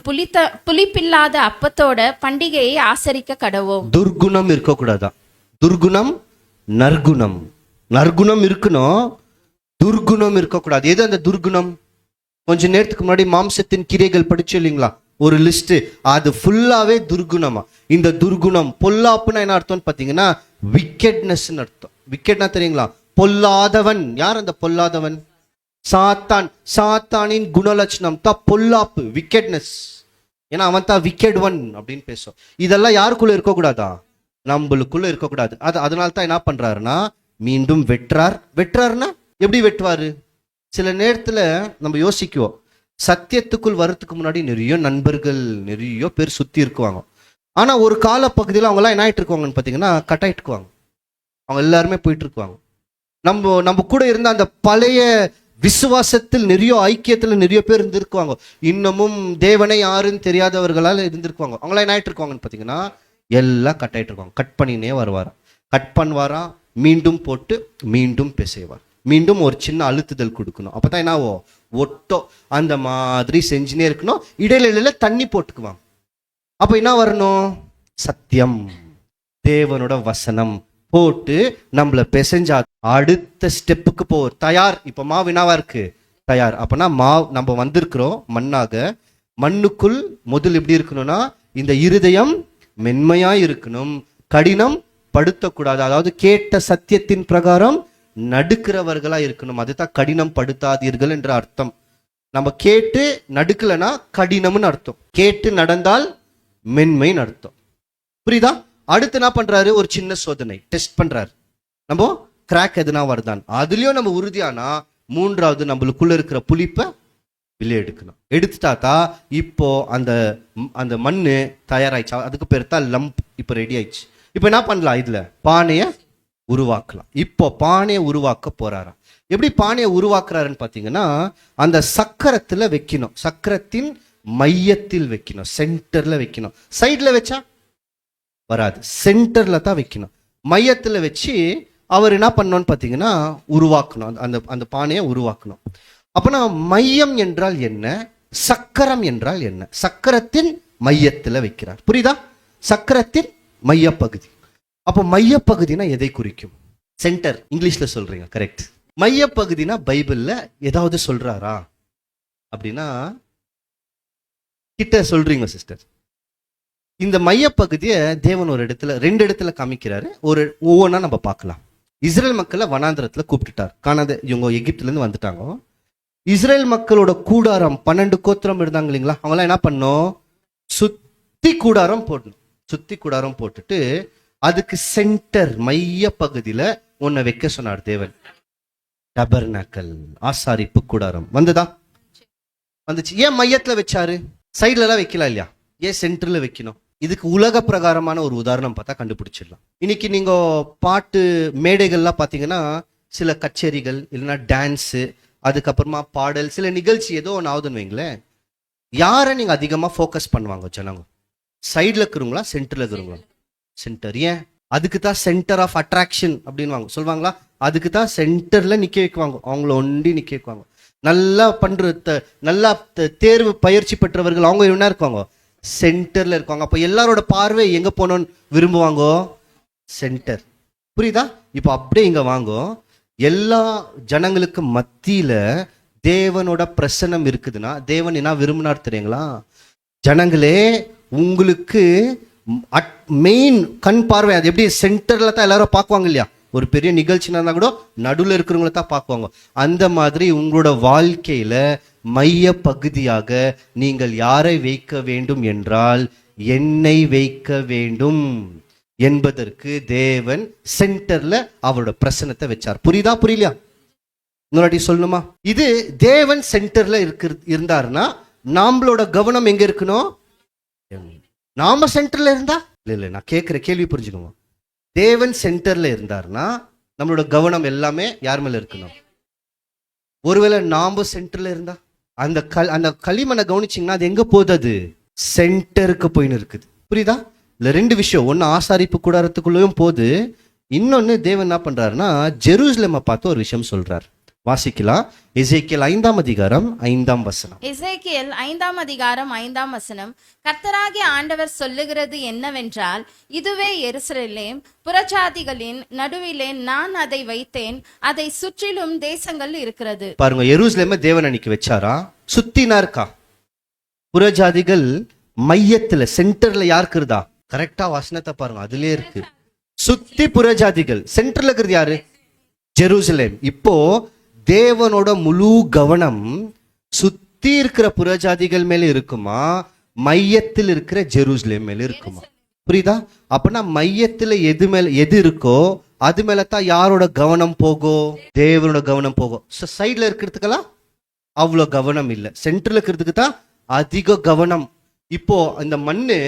புளிப்பில்லாத அப்பத்தோட பண்டிகையை ஆசரிக்க கடவோம். துர்குணம் இருக்கக்கூடாதா? துர்குணம், நற்குணம். நற்குணம் இருக்கணும், துர்குணம் இருக்கக்கூடாது. எது அந்த துர்குணம்? கொஞ்ச நேரத்துக்கு முன்னாடி மாம்சத்தின் கிரைகள் படிச்சு இல்லைங்களா ஒரு லிஸ்ட்? அது ஃபுல்லாவே துர்குணமா. இந்த துர்குணம், பொல்லாப்புனா என்ன அர்த்தம்னு பாத்தீங்கன்னா விக்கெட்னஸ் அர்த்தம். விக்கெட்னா தெரியுங்களா? பொல்லாதவன். யார் அந்த பொல்லாதவன்? சாத்தான். சாத்தானின் குணலட்சணம் தான் பொல்லாப்பு, விக்கெட்னஸ். ஏன்னா அவன் தான் விக்கெட் ஒன் அப்படின்னு பேசும். இதெல்லாம் யாருக்குள்ள இருக்கக்கூடாதா? நம்மளுக்குள்ள இருக்கக்கூடாது. அதனால தான் என்ன பண்றாருன்னா மீண்டும் வெட்டுறாருன்னா எப்படி வெட்டுவாரு? சில நேரத்துல நம்ம யோசிக்குவோம், சத்தியத்துக்குள் வரத்துக்கு முன்னாடி நிறைய நண்பர்கள், நிறைய பேர் சுத்தி இருக்குவாங்க. ஆனா ஒரு கால பகுதியில் அவங்க எல்லாம் என்ன ஆயிட்டு இருக்குவாங்கன்னு பாத்தீங்கன்னா கட் ஆயிட்டு இருக்குவாங்க. அவங்க எல்லாருமே போயிட்டு இருக்குவாங்க. நம்ம கூட இருந்த அந்த பழைய விசுவாசத்தில் நிறைய ஐக்கியத்துல நிறைய பேர் இருந்திருக்குவாங்க. இன்னமும் தேவனை யாருன்னு தெரியாதவர்களால் இருந்திருக்குவாங்க. அவங்களாம் என்ன ஆயிட்டு இருக்குவாங்கன்னு பாத்தீங்கன்னா எல்லாம் கட் ஆயிட்டு இருக்காங்க. கட் பண்ணினே வருவாரா, கட் பண்ணுவாரா, மீண்டும் போட்டு மீண்டும் பிசைவார். மீண்டும் ஒரு சின்ன அழுத்துதல் கொடுக்கணும். அப்பதான் என்ன ஆகும்? ஒட்டோ அந்த மாதிரி செஞ்சுனே இருக்கணும். இடையில தண்ணி போட்டுக்குவாங்க. அப்ப என்ன வரணும்? சத்தியம், தேவனோட வசனம் போட்டு நம்மள பிசைஞ்சா அடுத்த ஸ்டெப்புக்கு போ தயார். இப்ப மாவு என்னவா இருக்கு? தயார். அப்பனா மாவு நம்ம வந்திருக்கிறோம் மண்ணாக. மண்ணுக்குள் முதல் எப்படி இருக்கணும்னா இந்த இருதயம் மென்மையா இருக்கணும், கடினம் படுத்தக்கூடாது. அதாவது கேட்ட சத்தியத்தின் பிரகாரம் நடுக்கிறவர்களா இருக்கணும். அதுதான் கடினம் படுத்தாதீர்கள் என்ற அர்த்தம். நம்ம கேட்டு நடுக்கலனா கடினம்னு அர்த்தம். கேட்டு நடந்தால் மென்மைன்னு அர்த்தம். புரியுதா? அடுத்து என்ன பண்றாரு? ஒரு சின்ன சோதனை, டெஸ்ட் பண்றாரு. நம்ம கிராக் எதுனா வருதான். அதுலயும் நம்ம உறுதியானா மூன்றாவது நம்மளுக்குள்ள இருக்கிற புளிப்பை வெளியே எடுக்கணும். எடுத்துட்டாத்தா இப்போ அந்த அந்த மண்ணு தயாராயிடுச்சு. அதுக்கு பேர் தான் லம்ப். இப்போ ரெடி ஆயிடுச்சு. இப்போ என்ன பண்ணலாம்? இதுல பானையை உருவாக்கலாம். இப்போ பானையை உருவாக்க போறாராம். எப்படி பானையை உருவாக்குறாருன்னு பார்த்தீங்கன்னா, அந்த சக்கரத்துல வைக்கணும். சக்கரத்தின் மையத்தில் வைக்கணும், சென்டர்ல வைக்கணும். சைட்ல வச்சா வராது, சென்டர்ல தான் வைக்கணும். மையத்துல வச்சு அவர் என்ன பண்ணணும்னு பார்த்தீங்கன்னா உருவாக்கணும். அந்த அந்த பானையை உருவாக்கணும். அப்பனா மையம் என்றால் என்ன, சக்கரம் என்றால் என்ன? சக்கரத்தின் மையத்துல வைக்கிறார். புரியுதா? சக்கரத்தின் மையப்பகுதி. அப்போ மையப்பகுதினா எதை குறிக்கும்? சென்டர். இங்கிலீஷ்ல சொல்றீங்க, கரெக்ட். மையப்பகுதினா பைபிள்ல ஏதாவது சொல்றாரா அப்படின்னா கிட்ட சொல்றீங்க சிஸ்டர். இந்த மையப்பகுதியை தேவன் ஒரு இடத்துல, ரெண்டு இடத்துல காமிக்கிறாரு. ஒவ்வொன்றா நம்ம பார்க்கலாம். இஸ்ரேல் மக்களை வனாந்திரத்துல கூப்பிட்டுட்டார். காணாத இவங்க எகிப்துல இருந்து வந்துட்டாங்க. இஸ்ரேல் மக்களோட கூடாரம் 12 கோத்திரம் இருந்தாங்க இல்லைங்களா? அவங்களாம் என்ன பண்ணோம்? சுத்தி கூடாரம் போடணும். சுத்தி கூடாரம் போட்டுட்டு அதுக்கு சென்டர் மைய பகுதியில ஒன்ன வைக்க சொன்னார் தேவன். டபர்னக்கல், ஆசாரிப்பு கூடாரம். வந்துதா? வந்துச்சு. ஏன் மையத்துல வச்சாரு? சைட்ல எல்லாம் வைக்கலாம் இல்லையா? ஏன் சென்டர்ல வைக்கணும்? இதுக்கு உலக பிரகாரமான ஒரு உதாரணம் பார்த்தா கண்டுபிடிச்சிடலாம். இன்னைக்கு நீங்க பாட்டு மேடைகள்லாம் பார்த்தீங்கன்னா சில கச்சேரிகள் இல்லைன்னா டான்ஸு, அதுக்கப்புறமா பாடல், சில நிகழ்ச்சி ஏதோ ஒன்று ஆகுதுன்னு வைங்களேன். யாரை நீங்க அதிகமாக ஃபோக்கஸ் பண்ணுவாங்க ஜனங்க? சைடில் இருக்கிறவங்களா, சென்டர்ல இருக்கிறவங்களா? சென்டர். ஏன்? அதுக்கு தான் சென்டர் ஆஃப் அட்ராக்ஷன் அப்படின்னு சொல்லுவாங்களா? அதுக்கு தான் சென்டர்ல நிக்க வைக்குவாங்க. அவங்கள ஒண்டி நிக்க வைக்குவாங்க. நல்லா நல்லா தேர்வு பயிற்சி பெற்றவர்கள் அவங்க என்ன இருக்குவாங்க? சென்டர்ல இருக்குவாங்க. அப்போ எல்லாரோட பார்வை எங்க போனோன்னு விரும்புவாங்க? சென்டர். புரியுதா? இப்போ அப்படியே இங்க வாங்கோ. எல்லா ஜனங்களுக்கு மத்தியில தேவனோட பிரசன்னம் இருக்குதுன்னா தேவன் என்ன விரும்பினார் தெரியுங்களா? ஜனங்களே, உங்களுக்கு மெயின் கண் பார்வை அது எப்படி? சென்டர்ல தான் எல்லாரும் பார்க்குவாங்க இல்லையா? ஒரு பெரிய நிகழ்ச்சி நடந்தா கூட நடுவில் இருக்கிறவங்கள தான் பார்க்குவாங்க. அந்த மாதிரி உங்களோட வாழ்க்கையில மைய பகுதியாக நீங்கள் யாரை வைக்க வேண்டும் என்றால் என்னை வைக்க வேண்டும் என்பதற்கு தேவன் சென்டர்ல அவரோட பிரசனத்தை வச்சார். புரியுதா? புரியலையா? இன்னொரு சொல்லணுமா? இது தேவன் சென்டர்ல இருந்தாருன்னா நம்மளோட கவனம் எங்க இருக்கணும்? நாம சென்டர்ல இருந்தா இல்ல, நான் கேட்கிற கேள்வி புரிஞ்சுக்கோங்க. தேவன் சென்டர்ல இருந்தாருன்னா நம்மளோட கவனம் எல்லாமே யார் மேல இருக்கணும்? ஒருவேளை நாம சென்டர்ல இருந்தா அந்த களிமண்ணை கவனிச்சிங்கன்னா அது எங்க போகுது? அது சென்டருக்கு போயின்னு இருக்குது. புரியுதா? இல்ல ரெண்டு விஷயம். ஒன்னு ஆசாரிப்பு கூடாரத்துக்குள்ளேயும் போகுது. இன்னொன்னு தேவன் என்ன பண்றாருன்னா ஜெருசலேமை பார்த்து ஒரு விஷயம் சொல்றார். வாசிக்கலாம். எசேக்கியேல் 5ஆம் அதிகாரம் 5ஆம் வசனம். எசேக்கியேல் 5ஆம் அதிகாரம் 5ஆம் வசனம். கர்த்தராகிய ஆண்டவர் சொல்லுகிறது என்னவென்றால், இதுவே எருசலேம், புறஜாதிகளின் நடுவிலே நான் அதை வைத்தேன், அதை சுற்றிலும் தேசங்கள் இருக்கிறது. பாருங்க, எருசலேமை தேவன் அன்னைக்கு வச்சாரா? சுத்தினா இருக்கா? புறஜாதிகள் மையத்துல சென்டர்ல யாருக்கு இருந்தா? கரெக்டா வசனத்தை பாருங்க, அதுலயே இருக்கு. சுத்தி புறஜாதிகள், சென்டர்ல இருக்கிறது யாரு? ஜெருசலேம். இப்போ தேவனோட முழு கவனம் சுத்தி இருக்கிற புறஜாதிகள் மேல இருக்குமா, மையத்தில் இருக்கிற ஜெருசலேம் மேல இருக்குமா? புரியுதா? அப்பனா மையத்துல எது இருக்கோ அது மேல தான் யாரோட கவனம் போகும்? தேவனோட கவனம் போகும். சைட்ல இருக்கிறதுக்கெல்லாம் அவ்வளோ கவனம் இல்லை, சென்டர்ல இருக்கிறதுக்கு தான் அதிக கவனம். இப்போ இந்த மண்ணு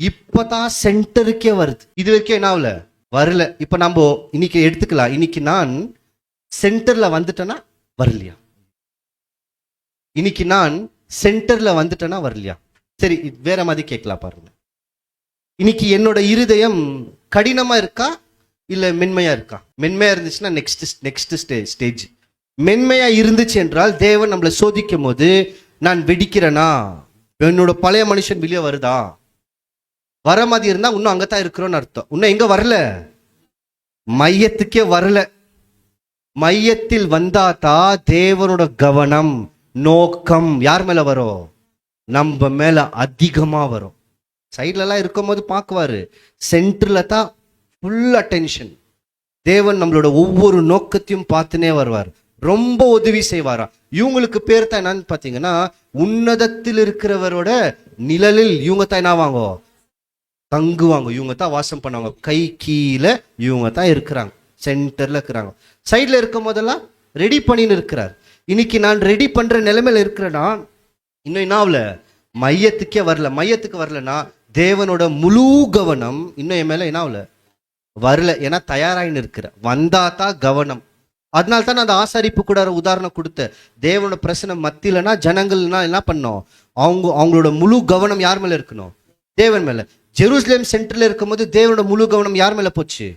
இப்பதான் சென்டருக்கே வருது. இது வரைக்கும் என்ன ஆகல? வரல. இப்ப நம்ம இன்னைக்கு எடுத்துக்கலாம். இன்னைக்கு நான் சென்டர்ல வந்துட்டேன்னா வரலையா? இன்னைக்கு நான் சென்டர்ல வந்துட்டேன்னா வரலையா? சரி, வேற மாதிரி கேட்கலாம் பாருங்க. இன்னைக்கு என்னோட இருதயம் கடினமா இருக்கா இல்ல மென்மையா இருக்கா? மென்மையா இருந்துச்சுன்னா நெக்ஸ்ட் ஸ்டேஜ். மென்மையா இருந்துச்சு என்றால் தேவன் நம்மளை சோதிக்கும் போது நான் வெடிக்கிறேனா, என்னோட பழைய மனுஷன் வெளியே வருதா? வர மாதிரி இருந்தா இன்னும் அங்கதான் இருக்கிறோம்னு அர்த்தம். இன்னும் எங்க வரல? மையத்துக்கே வரல. மையத்தில் வந்தாத்தா தேவனோட கவனம் நோக்கம் யார் மேல வரும்? நம்ம மேல அதிகமா வரும். சைட்ல எல்லாம் இருக்கும் போது பாக்குவாரு, சென்டர்ல தான் ஃபுல் அட்டென்ஷன். தேவன் நம்மளோட ஒவ்வொரு நோக்கத்தையும் பார்த்துனே வருவார், ரொம்ப உதவி செய்வாரா. இவங்களுக்கு பேர் தான் என்னன்னு பாத்தீங்கன்னா, உன்னதத்தில் இருக்கிறவரோட நிழலில் இவங்க தான் என்ன வாங்கோ? தங்குவாங்க, இவங்க தான் வாசம் பண்ணுவாங்க. கை கீழே இவங்க தான் இருக்கிறாங்க, சென்டர்ல இருக்கிறாங்க. சைட்ல இருக்கும் போதெல்லாம் ரெடி பண்ணின்னு இருக்கிறார். இன்னைக்கு நான் ரெடி பண்ற நிலைமையில இருக்கிறேன்னா இன்னும் என்ன ஆகல, மையத்துக்கே வரல. மையத்துக்கு வரலன்னா தேவனோட முழு கவனம் இன்னும் என் மேல என்ன ஆகல, வரல. ஏன்னா தயாராயின்னு இருக்கிற, வந்தா தான் கவனம். அதனால தான் நான் அந்த ஆசாரிப்பு கூட உதாரணம் கொடுத்தேன். தேவனோட பிரச்சனை மத்தியிலனா ஜனங்கள்னா என்ன பண்ணோம், அவங்களோட முழு கவனம் யார் மேல இருக்கணும், தேவன் மேல. ஜெருசலேம் சென்டர்ல இருக்கும்போது தேவனோட முழு கவனம் யார் மேல போச்சு,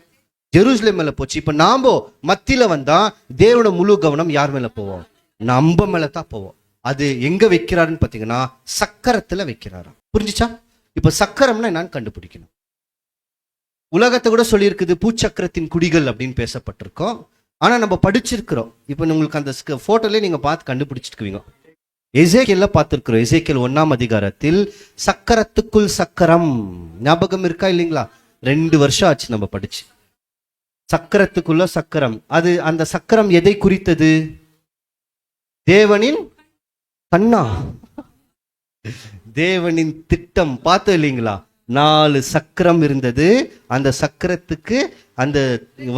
ஜெருசலேம் மேல போச்சு. இப்ப நாம மத்தியில வந்தா தேவனோட முழு கவனம் யார் மேல போவோம், நம்ம மேல தான் போவோம். அது எங்க வைக்கிறாருன்னு பாத்தீங்கன்னா சக்கரத்துல வைக்கிறாராம். புரிஞ்சுச்சா? இப்ப சக்கரம்னா என்னன்னு கண்டுபிடிக்கணும். உலகத்தை கூட சொல்லியிருக்குது பூச்சக்கரத்தின் குடிகள் அப்படின்னு பேசப்பட்டிருக்கோம். ஆனா நம்ம படிச்சிருக்கிறோம். இப்ப உங்களுக்கு அந்த போட்டோல நீங்க பார்த்து கண்டுபிடிச்சிருக்குவீங்க. எசேக்கியேல்ல பார்த்திருக்கிறோம். எசேக்கியேல் 1ஆம் அதிகாரத்தில் சக்கரத்துக்குள் சக்கரம், ஞாபகம் இருக்கா இல்லைங்களா? 2 வருஷம் ஆச்சு நம்ம படிச்சு. சக்கரத்துக்குள்ள சக்கரம், அது அந்த சக்கரம் எதை குறித்தது? தேவனின் கண்ணா, தேவனின் திட்டம். பார்த்தோம் இல்லைங்களா? 4 சக்கரம் இருந்தது. அந்த சக்கரத்துக்கு அந்த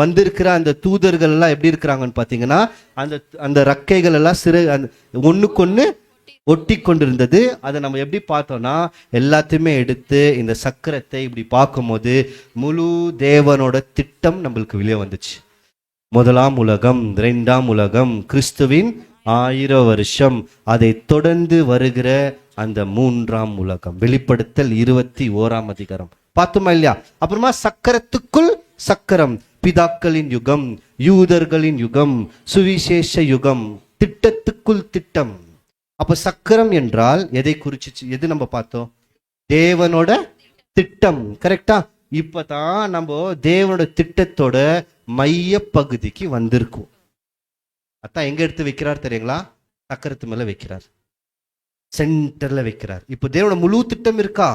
வந்திருக்கிற அந்த தூதர்கள் எல்லாம் எப்படி இருக்கிறாங்கன்னு பாத்தீங்கன்னா அந்த ரக்கைகள் எல்லாம் ஒண்ணுக்கொன்னு ஒட்டி கொண்டிருந்தது. அதை நம்ம எப்படி பார்த்தோம்னா எல்லாத்தையுமே எடுத்து இந்த சக்கரத்தை இப்படி பார்க்கும்போது முழு தேவனோட திட்டம் நம்மளுக்கு வெளியே வந்துச்சு. 1ஆம் உலகம், 2ஆம் உலகம், கிறிஸ்துவின் 1000 வருஷம், அதை தொடர்ந்து வருகிற அந்த 3ஆம் உலகம். வெளிப்படுத்தல் 21ஆம் அதிகாரம் பார்த்தோமா இல்லையா? அப்புறமா சக்கரத்துக்குள் சக்கரம், பிதாக்களின் யுகம், யூதர்களின் யுகம், சுவிசேஷ யுகம், திட்டத்துக்குள் திட்டம். அப்ப சக்கரம் என்றால் எதை குறிச்சு, எது நம்ம பார்த்தோம்? தேவனோட திட்டம். கரெக்டா? இப்பதான் நம்ம தேவனோட திட்டத்தோட மைய பகுதிக்கு வந்திருக்கோம். அதான் எங்க எடுத்து வைக்கிறார் தெரியுங்களா? சக்கரத்து மேல வைக்கிறார், சென்டர்ல வைக்கிறார். இப்போ தேவனோட முழு திட்டம் இருக்கா?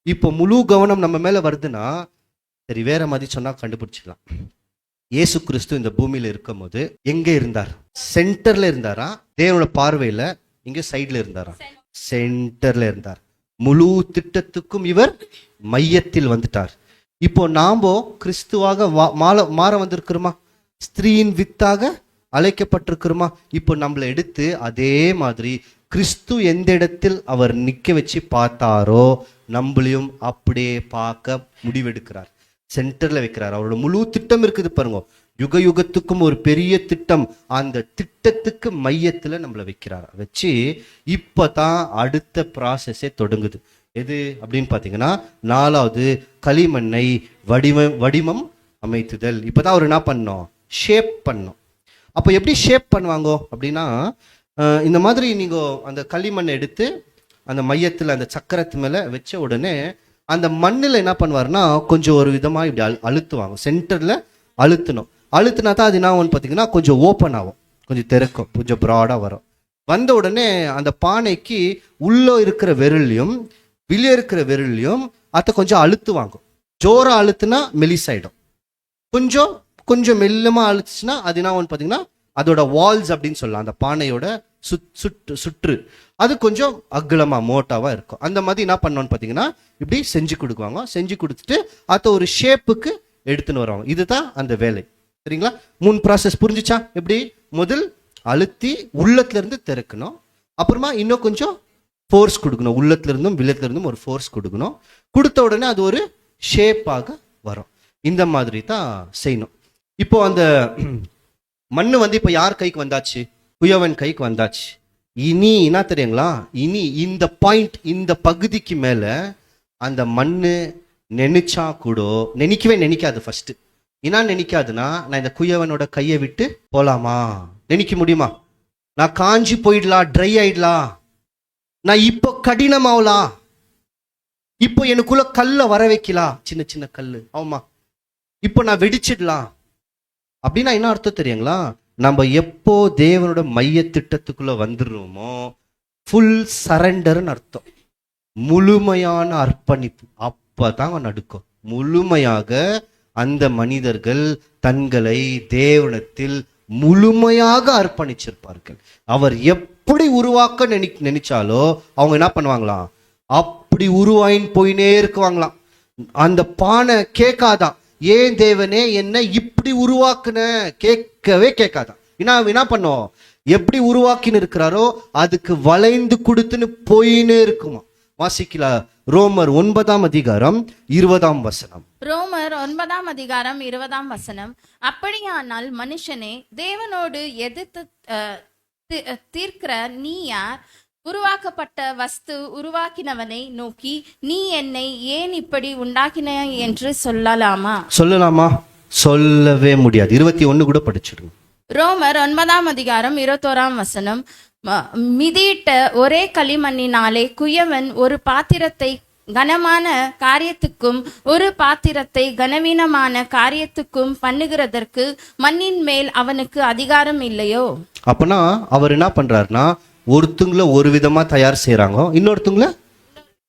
இப்போ முழு கவனம் நம்ம மேல வருதுன்னா சரி, வேற மாதிரி சொன்னா கண்டுபிடிச்சிடலாம். இயேசு கிறிஸ்து இந்த பூமியில இருக்கும் போது எங்க இருந்தார்? சென்டர்ல இருந்தாரா? தேவனோட பார்வையில இங்க சைட்ல இருந்தாரா? சென்டர்ல இருந்தார். முழு திட்டத்துக்கும் இவர் மையத்தில் வந்துட்டார். இப்போ நாம கிறிஸ்துவாக மாற வந்திருக்கிறோமா? ஸ்திரீயின் வித்தாக அழைக்கப்பட்டிருக்கிறோமா? இப்போ நம்மளை எடுத்து அதே மாதிரி கிறிஸ்து எந்த இடத்தில் அவர் நிக்க வச்சு பார்த்தாரோ நம்மளையும் அப்படியே பார்க்க முடிவெடுக்கிறார். சென்டர்ல வைக்கிறார். அவரோட முழு திட்டம் இருக்குது பாருங்க. யுக யுகத்துக்கும் ஒரு பெரிய திட்டம். அந்த திட்டத்துக்கு மையத்துல நம்மளை வைக்கிறார். வச்சு இப்பதான் அடுத்த ப்ராசஸே தொடங்குது. எது அப்படின்னு பாத்தீங்கன்னா 4வது களிமண்ணை வடிவம் அமைத்துதல். இப்பதான் அவர் என்ன பண்ணோம்? ஷேப் பண்ணோம். அப்போ எப்படி ஷேப் பண்ணுவாங்க அப்படின்னா இந்த மாதிரி நீங்க அந்த களிமண்ணை எடுத்து அந்த மையத்தில் அந்த சக்கரத்து மேல வச்ச உடனே அந்த மண்ணில் என்ன பண்ணுவாருன்னா கொஞ்சம் ஒரு விதமா இப்படி அழுத்துவாங்க. சென்டர்ல அழுத்தணும். அழுத்தினா தான் அது என்ன ஆகும்னு பார்த்தீங்கன்னா கொஞ்சம் ஓப்பன் ஆகும், கொஞ்சம் திறக்கும், கொஞ்சம் ப்ராடா வரும். வந்த உடனே அந்த பானைக்கு உள்ள இருக்கிற விரல்லையும் வெளியே இருக்கிற விரல்லையும் அதை கொஞ்சம் அழுத்துவாங்க. ஜோரா அழுத்துனா மெலிசாயிடும். கொஞ்சம் கொஞ்சம் மெல்லமா அழுத்துச்சுன்னா அது என்ன ஆகும்னு பார்த்தீங்கன்னா அதோட வால்ஸ் அப்படின்னு சொல்லலாம். அந்த பானையோட சுற்று அது கொஞ்சம் அகலமா மோட்டாவா இருக்கும். அந்த மாதிரி என்ன பண்ணோன்னு பார்த்தீங்கன்னா இப்படி செஞ்சு கொடுக்குவாங்க. செஞ்சு கொடுத்துட்டு அதை ஒரு ஷேப்புக்கு எடுத்துன்னு வருவாங்க. இதுதான் அந்த வேலை. சரிங்களா? 3 ப்ராசஸ் புரிஞ்சுச்சா? எப்படி? முதல் அழுத்தி உள்ளத்துல இருந்து திறக்கணும். அப்புறமா இன்னும் கொஞ்சம் ஃபோர்ஸ் கொடுக்கணும். உள்ளத்துல இருந்தும் வில்லத்துல இருந்தும் ஒரு ஃபோர்ஸ் கொடுக்கணும். கொடுத்த உடனே அது ஒரு ஷேப்பாக வரும். இந்த மாதிரி தான் செய்யணும். இப்போ அந்த மண்ணு இப்ப யார் கைக்கு வந்தாச்சு? குயவன் கைக்கு வந்தாச்சு. இனி என்ன தெரியுங்களா? இனி இந்த பாயிண்ட், இந்த பகுதிக்கு மேல அந்த மண்ணு நினைச்சா கூட நினைக்காது. ஃபர்ஸ்ட் என்ன நினைக்காதுன்னா, நான் இந்த குயவனோட கையை விட்டு போலாமா? நினைக்க முடியுமா? நான் காஞ்சி போயிடலாம், ட்ரை ஆயிடலாம், நான் இப்போ கடினமாவலாம், இப்போ எனக்குள்ள கல்ல வர வைக்கலாம், சின்ன சின்ன கல்லு, ஆமா, இப்போ நான் வெடிச்சிடலாம் அப்படின்னா என்ன அர்த்தம் தெரியுங்களா? நம்ம எப்போ தேவனோட மைய திட்டத்துக்குள்ள வந்துடுறோமோ ஃபுல் சரண்டர்னு அர்த்தம். முழுமையான அர்ப்பணிப்பு. அப்பதான் நடக்கும். முழுமையாக அந்த மனிதர்கள் தங்களை தேவனத்தில் முழுமையாக அர்ப்பணிச்சிருப்பார்கள். அவர் எப்படி உருவாக்க நினைச்சாலோ அவங்க என்ன பண்ணுவாங்களாம்? அப்படி உருவாயின் போயினே இருக்குவாங்களாம். அந்த பானை கேட்காதான், ஏன் தேவனே என்ன இப்படி உருவாக்குன, கேட்கவே கேட்காதான். என்ன பண்ணோம், எப்படி உருவாக்கின்னு இருக்கிறாரோ அதுக்கு வளைந்து கொடுத்துன்னு போயின்னு இருக்குமா. வாசிக்கலாம், ரோமர் 9:20. ரோமர் 9:20. அப்படியானால் மனுஷனே, தேவனோடு எதிர்த்து தீர்க்கிற நீ யார்? உருவாக்கப்பட்ட வஸ்து உருவாக்கினவனை நோக்கி, நீ என்னை ஏன் இப்படி உண்டாக்கின என்று சொல்லலாமா? சொல்லவே முடியாது. 21 கூட படிச்சிடுங்க. ரோமர் 9:21. மிதியிட்ட ஒரே களிமண்ணினாலே குயவன் ஒரு பாத்திரத்தை கனமான காரியத்துக்கும் ஒரு பாத்திரத்தை கனவீனமான காரியத்துக்கும் பண்ணுகிறதற்கு மண்ணின் மேல் அவனுக்கு அதிகாரம் இல்லையோ? அப்பனா அவர் என்ன பண்றாருன்னா, ஒருத்தங்கள ஒரு விதமா தயார் செய்யறாங்க, இன்னொருத்தங்கள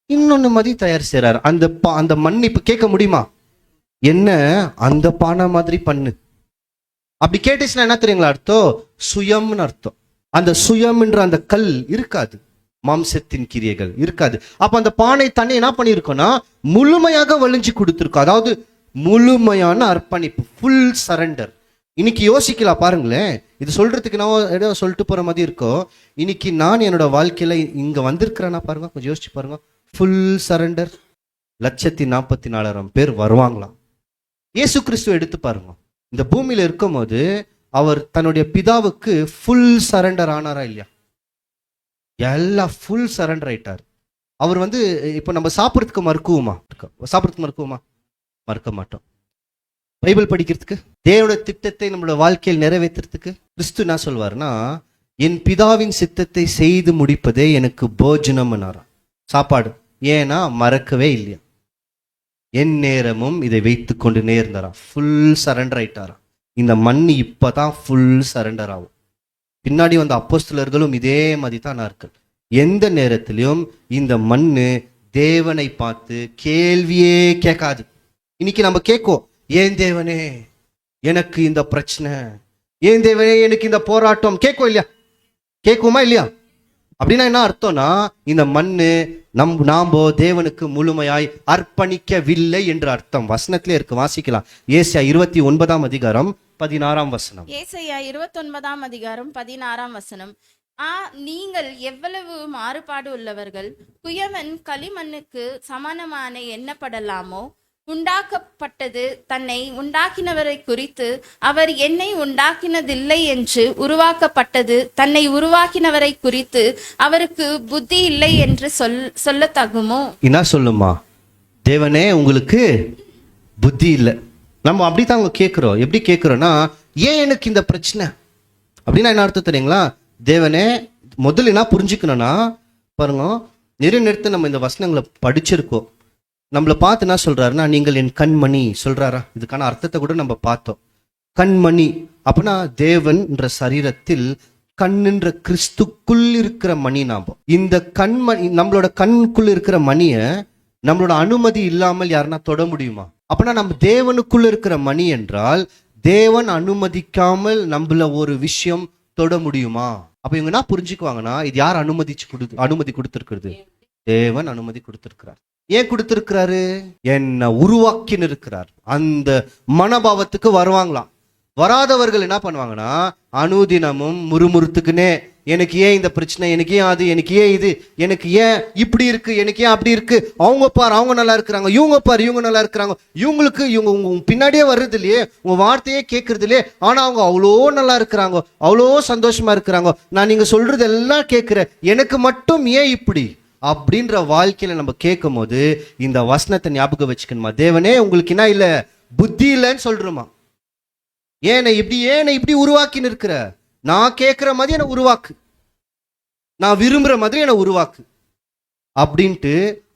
இன்னொன்னு மாதிரி தயார் செய்யறாரு. அந்த மண் இப்ப கேட்க முடியுமா, என்ன அந்த பானை மாதிரி பண்ணு அப்படி கேட்டுச்சுன்னா என்ன தெரியுங்களா அர்த்தம்? சுயம்னு அர்த்தம். அந்த சுயம்ன்ற அந்த கல் இருக்காது, மாம்சத்தின் கிரியைகள் இருக்காது. அப்ப அந்த பானை தன்னை என்ன பண்ணிருக்கோம்னா முழுமையாக வலிஞ்சு கொடுத்துருக்கோம். அதாவது முழுமையான அர்ப்பணிப்பு, ஃபுல் சரண்டர். இன்னைக்கு யோசிக்கலாம் பாருங்களேன், இது சொல்றதுக்கு நான் ஏதோ சொல்லிட்டு போற மாதிரி இருக்கோம். இன்னைக்கு நான் என்னோட வாழ்க்கையில இங்க வந்திருக்கிறேன்னா பாருங்க, கொஞ்சம் யோசிச்சு பாருங்க. Full surrender. 1,44,000 பேர் வருவாங்களாம். இயேசு கிறிஸ்துவ எடுத்து பாருங்க. இந்த பூமியில இருக்கும் போது அவர் தன்னுடைய பிதாவுக்கு ஃபுல் சரண்டர் ஆனாரா இல்லையா? எல்லாம் ஃபுல் சரண்டர் ஆயிட்டார். அவர் இப்ப நம்ம சாப்பிட்றதுக்கு மறுக்குவோமா? மறுக்க மாட்டோம். பைபிள் படிக்கிறதுக்கு, தேவனுடைய திட்டத்தை நம்மளோட வாழ்க்கையில் நிறைவேற்றுறதுக்கு கிறிஸ்து என்ன சொல்வார்னா, என் பிதாவின் சித்தத்தை செய்து முடிப்பதே எனக்கு போஜனம்னாராம், சாப்பாடு. ஏன்னா மறக்கவே இல்லையா, என் நேரமும் இதை வைத்து கொண்டு நேர்ந்தாராம். Full surrender ஆயிட்டாராம். இந்த மண் இப்பதான் ஃபுல் சரண்டர் ஆகும். பின்னாடி வந்த அப்போஸ்தலர்களும் இதே மாதிரி தான் நாட்கள். எந்த நேரத்திலையும் இந்த மண்ணு தேவனை பார்த்து கேள்வியே கேட்காது. இன்னைக்கு நம்ம கேட்கும், ஏன் தேவனே எனக்கு இந்த பிரச்சனை, ஏன் தேவனே எனக்கு இந்த போராட்டம், கேட்கும் இல்லையா? கேட்குமா இல்லையா? அப்படின்னா என்ன அர்த்தம்னா, இந்த மண்ணு நாம தேவனுக்கு முழுமையாய் அர்ப்பணிக்கவில்லை என்று அர்த்தம். வசனத்திலே இருக்கு, வாசிக்கலாம். ஏசாயா 29:16. ஏசாயா 29:16. நீங்கள் எவ்வளவு மாறுபாடு உள்ளவர்கள்! குயவன் களிமண்ணுக்கு சமானமான எண்ணப்படலாமோ? உண்டாக்கப்பட்டது தன்னை உண்டாக்கினவரை குறித்து, அவர் என்னை உண்டாக்கினதில்லை என்று உருவாக்கப்பட்டது தன்னை உருவாக்கினவரை குறித்து அவருக்கு புத்தி இல்லை என்று சொல்ல தகுமோ? என்ன சொல்லுமா, தேவனே உங்களுக்கு புத்தி இல்லை. நம்ம அப்படித்தான் கேட்கிறோம். எப்படி கேட்கிறோம்னா, ஏன் எனக்கு இந்த பிரச்சனை அப்படின்னா என்ன அர்த்தம் தெரியுங்களா? தேவனே முதல்ல என்ன புரிஞ்சுக்கணும்னா பாருங்க, நிறைய நேரத்தை நம்ம இந்த வசனங்களை படிச்சிருக்கோம். நம்மளை பார்த்து என்ன சொல்றாருன்னா, நீங்கள் என் கண்மணி சொல்றாரா? இதுக்கான அர்த்தத்தை கூட நம்ம பார்த்தோம். கண்மணி அப்படின்னா தேவன்ற சரீரத்தில் கண்ணுன்ற கிறிஸ்துக்குள் இருக்கிற மணி. நாம இந்த கண்மணி, நம்மளோட கண்ணுக்குள் இருக்கிற மணியை நம்மளோட அனுமதி இல்லாமல் யாருன்னா தொட முடியுமா? அப்படின்னா நம்ம தேவனுக்குள்ள இருக்கிற மணி என்றால், தேவன் அனுமதிக்காமல் நம்மள ஒரு விஷயம் தொட முடியுமா? அப்ப இவங்க என்ன புரிஞ்சுக்குவாங்கன்னா, இது யார் அனுமதி கொடுத்திருக்கிறது? தேவன் அனுமதி கொடுத்திருக்கிறார். ஏன் கொடுத்திருக்கிறாரு? என்ன உருவாக்கின்னு இருக்கிறார். அந்த மனோபாவத்துக்கு வருவாங்களாம். வராதவர்கள் என்ன பண்ணுவாங்கன்னா, அனுதினமும் முறுமுறுத்துக்குன்னே, எனக்கு ஏன் இந்த பிரச்சனை, எனக்கு ஏன் அது, எனக்கு ஏன் இது, எனக்கு ஏன் இப்படி இருக்கு, எனக்கு ஏன் அப்படி இருக்கு, அவங்க பாரு அவங்க நல்லா இருக்கிறாங்க, இவங்க பாரு இவங்க நல்லா இருக்கிறாங்க, இவங்க உங்க பின்னாடியே வர்றது இல்லையே, உங்க வார்த்தையே கேட்கறது இல்லையே, ஆனா அவங்க அவ்வளோ நல்லா இருக்கிறாங்க, அவ்வளோ சந்தோஷமா இருக்கிறாங்க, நான் நீங்க சொல்றது எல்லாம் கேட்கிறேன், எனக்கு மட்டும் ஏன் இப்படி அப்படின்ற வாழ்க்கையில நம்ம கேட்கும் போது இந்த வசனத்தை ஞாபகம் வச்சுக்கணுமா, தேவனே உங்களுக்கு என்ன இல்லை, புத்தி இல்லைன்னு சொல்றோமா. ஏனை இப்படி உருவாக்கின்னு இருக்கிற, நான் கேட்கிற மாதிரி என்னை உருவாக்கு, நான் விரும்புற மாதிரி என்னை உருவாக்கு அப்படின்ட்டு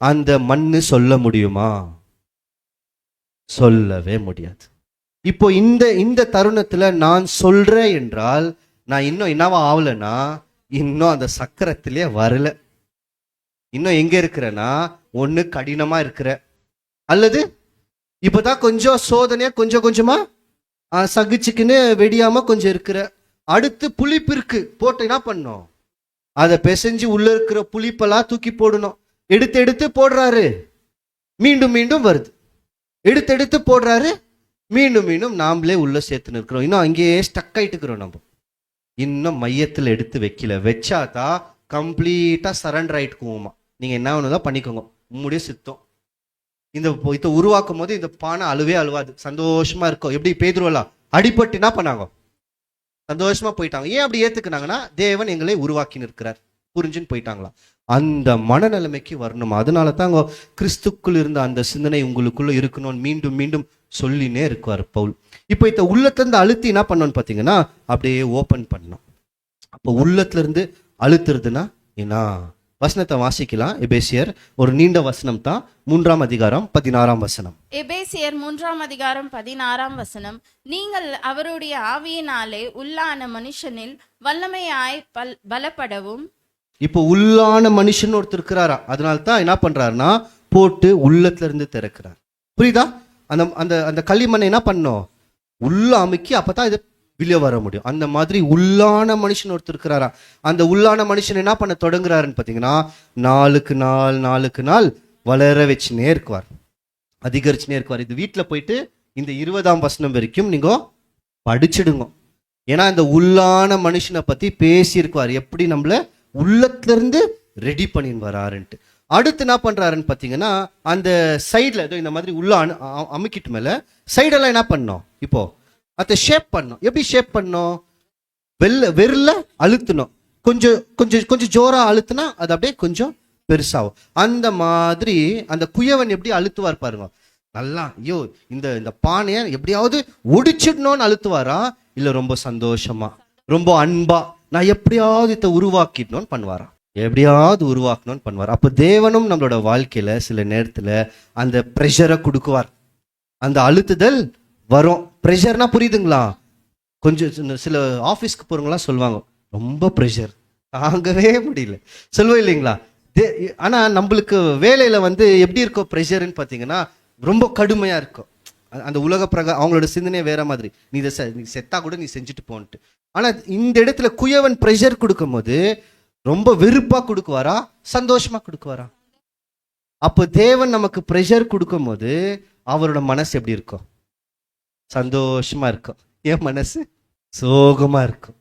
அந்த மண்ணு சொல்ல முடியுமா? சொல்லவே முடியாது. இப்போ இந்த தருணத்துல நான் சொல்றேன் என்றால், நான் இன்னும் என்னவா ஆகலன்னா, இன்னும் அந்த சக்கரத்திலே வரல. இன்னும் எங்க இருக்கிறேன்னா, ஒண்ணு கடினமா இருக்கிற, அல்லது இப்பதான் கொஞ்சம் சோதனையா கொஞ்சம் கொஞ்சமா சகிச்சுக்குன்னு வெடியாம கொஞ்சம் இருக்கிற, அடுத்து புளிப்பு இருக்கு, போட்டு என்ன பண்ணணும், அதை பிசைஞ்சு உள்ள இருக்கிற புளிப்பெல்லாம் தூக்கி போடணும். எடுத்து போடுறாரு, மீண்டும் மீண்டும் வருது. எடுத்து எடுத்து போடுறாரு, மீண்டும் மீண்டும் நாமளே உள்ள சேர்த்துன்னு இருக்கிறோம். இன்னும் அங்கேயே ஸ்டக் ஆயிட்டு இருக்கிறோம். நம்ம இன்னும் மையத்தில் எடுத்து வைக்கல. வச்சாதான் கம்ப்ளீட்டா சரண்டர் ஆயிட்டுக்குவோமா. நீங்க என்ன ஒண்ணுதான் பண்ணிக்கோங்க, உம்முடைய சித்தம். இதை உருவாக்கும் போது இந்த பானை அழுவே அழுவாது, சந்தோஷமா இருக்கும். எப்படி பேதுருவெல்லாம் அடிபட்டு என்ன பண்ணாங்க, சந்தோஷமா போயிட்டாங்க. ஏன் அப்படி ஏத்துக்கினாங்கன்னா, தேவன் எங்களை உருவாக்கி நிற்கிறார், புரிஞ்சுன்னு போயிட்டாங்களா. அந்த மனநிலைமைக்கு வரணும். அதனால தான் அங்க கிறிஸ்துக்குள் இருந்த அந்த சிந்தனை உங்களுக்குள்ள இருக்கணும்னு மீண்டும் மீண்டும் சொல்லினே இருக்குவார் பவுல். இப்போ இந்த உள்ளத்துல இருந்து அழுத்தி என்ன பண்ணணும்னு பார்த்தீங்கன்னா, அப்படியே ஓப்பன் பண்ணணும். அப்போ உள்ளத்துல இருந்து அழுத்துறதுன்னா என்ன? வசனத்தை வாசிக்கலாம். எபேசியர் ஒரு நீண்ட வசனம் தான், 3ஆம் அதிகாரம் 16ஆம் வசனம். எபேசியர் 3ஆம் அதிகாரம் 16ஆம் வசனம். நீங்கள் அவருடைய ஆவியினாலே உள்ளான மனுஷனில் வல்லமையாய் பலப்படவும். இப்போ உள்ளான மனுஷன் ஒருத்தர் இருக்கிறாரா, அதனால தான் என்ன பண்றாருன்னா போட்டு உள்ளத்துல இருந்து திறக்கிறார். புரியுதா? அந்த அந்த அந்த களிமண்ணை என்ன பண்ணோம், உள்ள அமுக்கி, அப்பதான் இது வெளியே வர முடியும். அந்த மாதிரி உள்ளான மனுஷன் ஒருத்தர் இருக்கிறாரா. அந்த உள்ளான மனுஷன் என்ன பண்ண தொடங்குறாருன்னு பார்த்தீங்கன்னா, நாளுக்கு நாள் வளர வச்சுனே இருக்குவார், அதிகரிச்சுனே இருக்குவார். இது வீட்டில் போயிட்டு இந்த 20ஆம் வசனம் வரைக்கும் நீங்க படிச்சிடுங்க. ஏன்னா இந்த உள்ளான மனுஷனை பத்தி பேசியிருக்குவார், எப்படி நம்மள உள்ளத்துல இருந்து ரெடி பண்ணின்னு வராருன்ட்டு. அடுத்து என்ன பண்றாருன்னு பார்த்தீங்கன்னா, அந்த சைடில் ஏதோ இந்த மாதிரி உள்ள அமுக்கிட்டு மேல சைடெல்லாம் என்ன பண்ணோம், இப்போ அதை ஷேப் பண்ணோம். எப்படி ஷேப் பண்ணோம், வெறுல அழுத்தணும், கொஞ்சம் கொஞ்சம் கொஞ்சம் ஜோரா அழுத்தினா அது அப்படியே கொஞ்சம் பெருசாகும். அந்த மாதிரி அந்த குயவன் எப்படி அழுத்துவார் பாருங்க, நல்லா ஐயோ இந்த இந்த பானையை எப்படியாவது ஒடிச்சிடணும்னு அழுத்துவாரா, இல்லை ரொம்ப சந்தோஷமா ரொம்ப அன்பா நான் எப்படியாவது இதை உருவாக்கிடணும்னு பண்ணுவாரா, எப்படியாவது உருவாக்கணும்னு பண்ணுவார். அப்போ தேவனும் நம்மளோட வாழ்க்கையில சில நேரத்தில் அந்த ப்ரெஷரை கொடுக்குவார், அந்த அழுத்துதல் வரும். ப்ரெஷர்னா புரியுதுங்களா? கொஞ்சம் சில ஆஃபீஸ்க்கு போறவங்களாம் சொல்லுவாங்க, ரொம்ப ப்ரெஷர் தாங்கவே முடியல, சொல்லுவோம் இல்லைங்களா? ஆனா நம்மளுக்கு வேலையில வந்து எப்படி இருக்கும் ப்ரெஷர்ன்னு பார்த்தீங்கன்னா, ரொம்ப கடுமையா இருக்கும். அந்த உலக அவங்களோட சிந்தனையே வேற மாதிரி, நீ இதை நீ செத்தா கூட நீ செஞ்சுட்டு போன்ட்டு. ஆனா இந்த இடத்துல குயவன் ப்ரெஷர் கொடுக்கும் போது ரொம்ப வெறுப்பா கொடுக்குவாரா, சந்தோஷமா கொடுக்குவாரா? அப்போ தேவன் நமக்கு ப்ரெஷர் கொடுக்கும் போது அவரோட மனசு எப்படி இருக்கும், சந்தோஷமா இருக்கும். என் மனசு சோகமா இருக்கும்,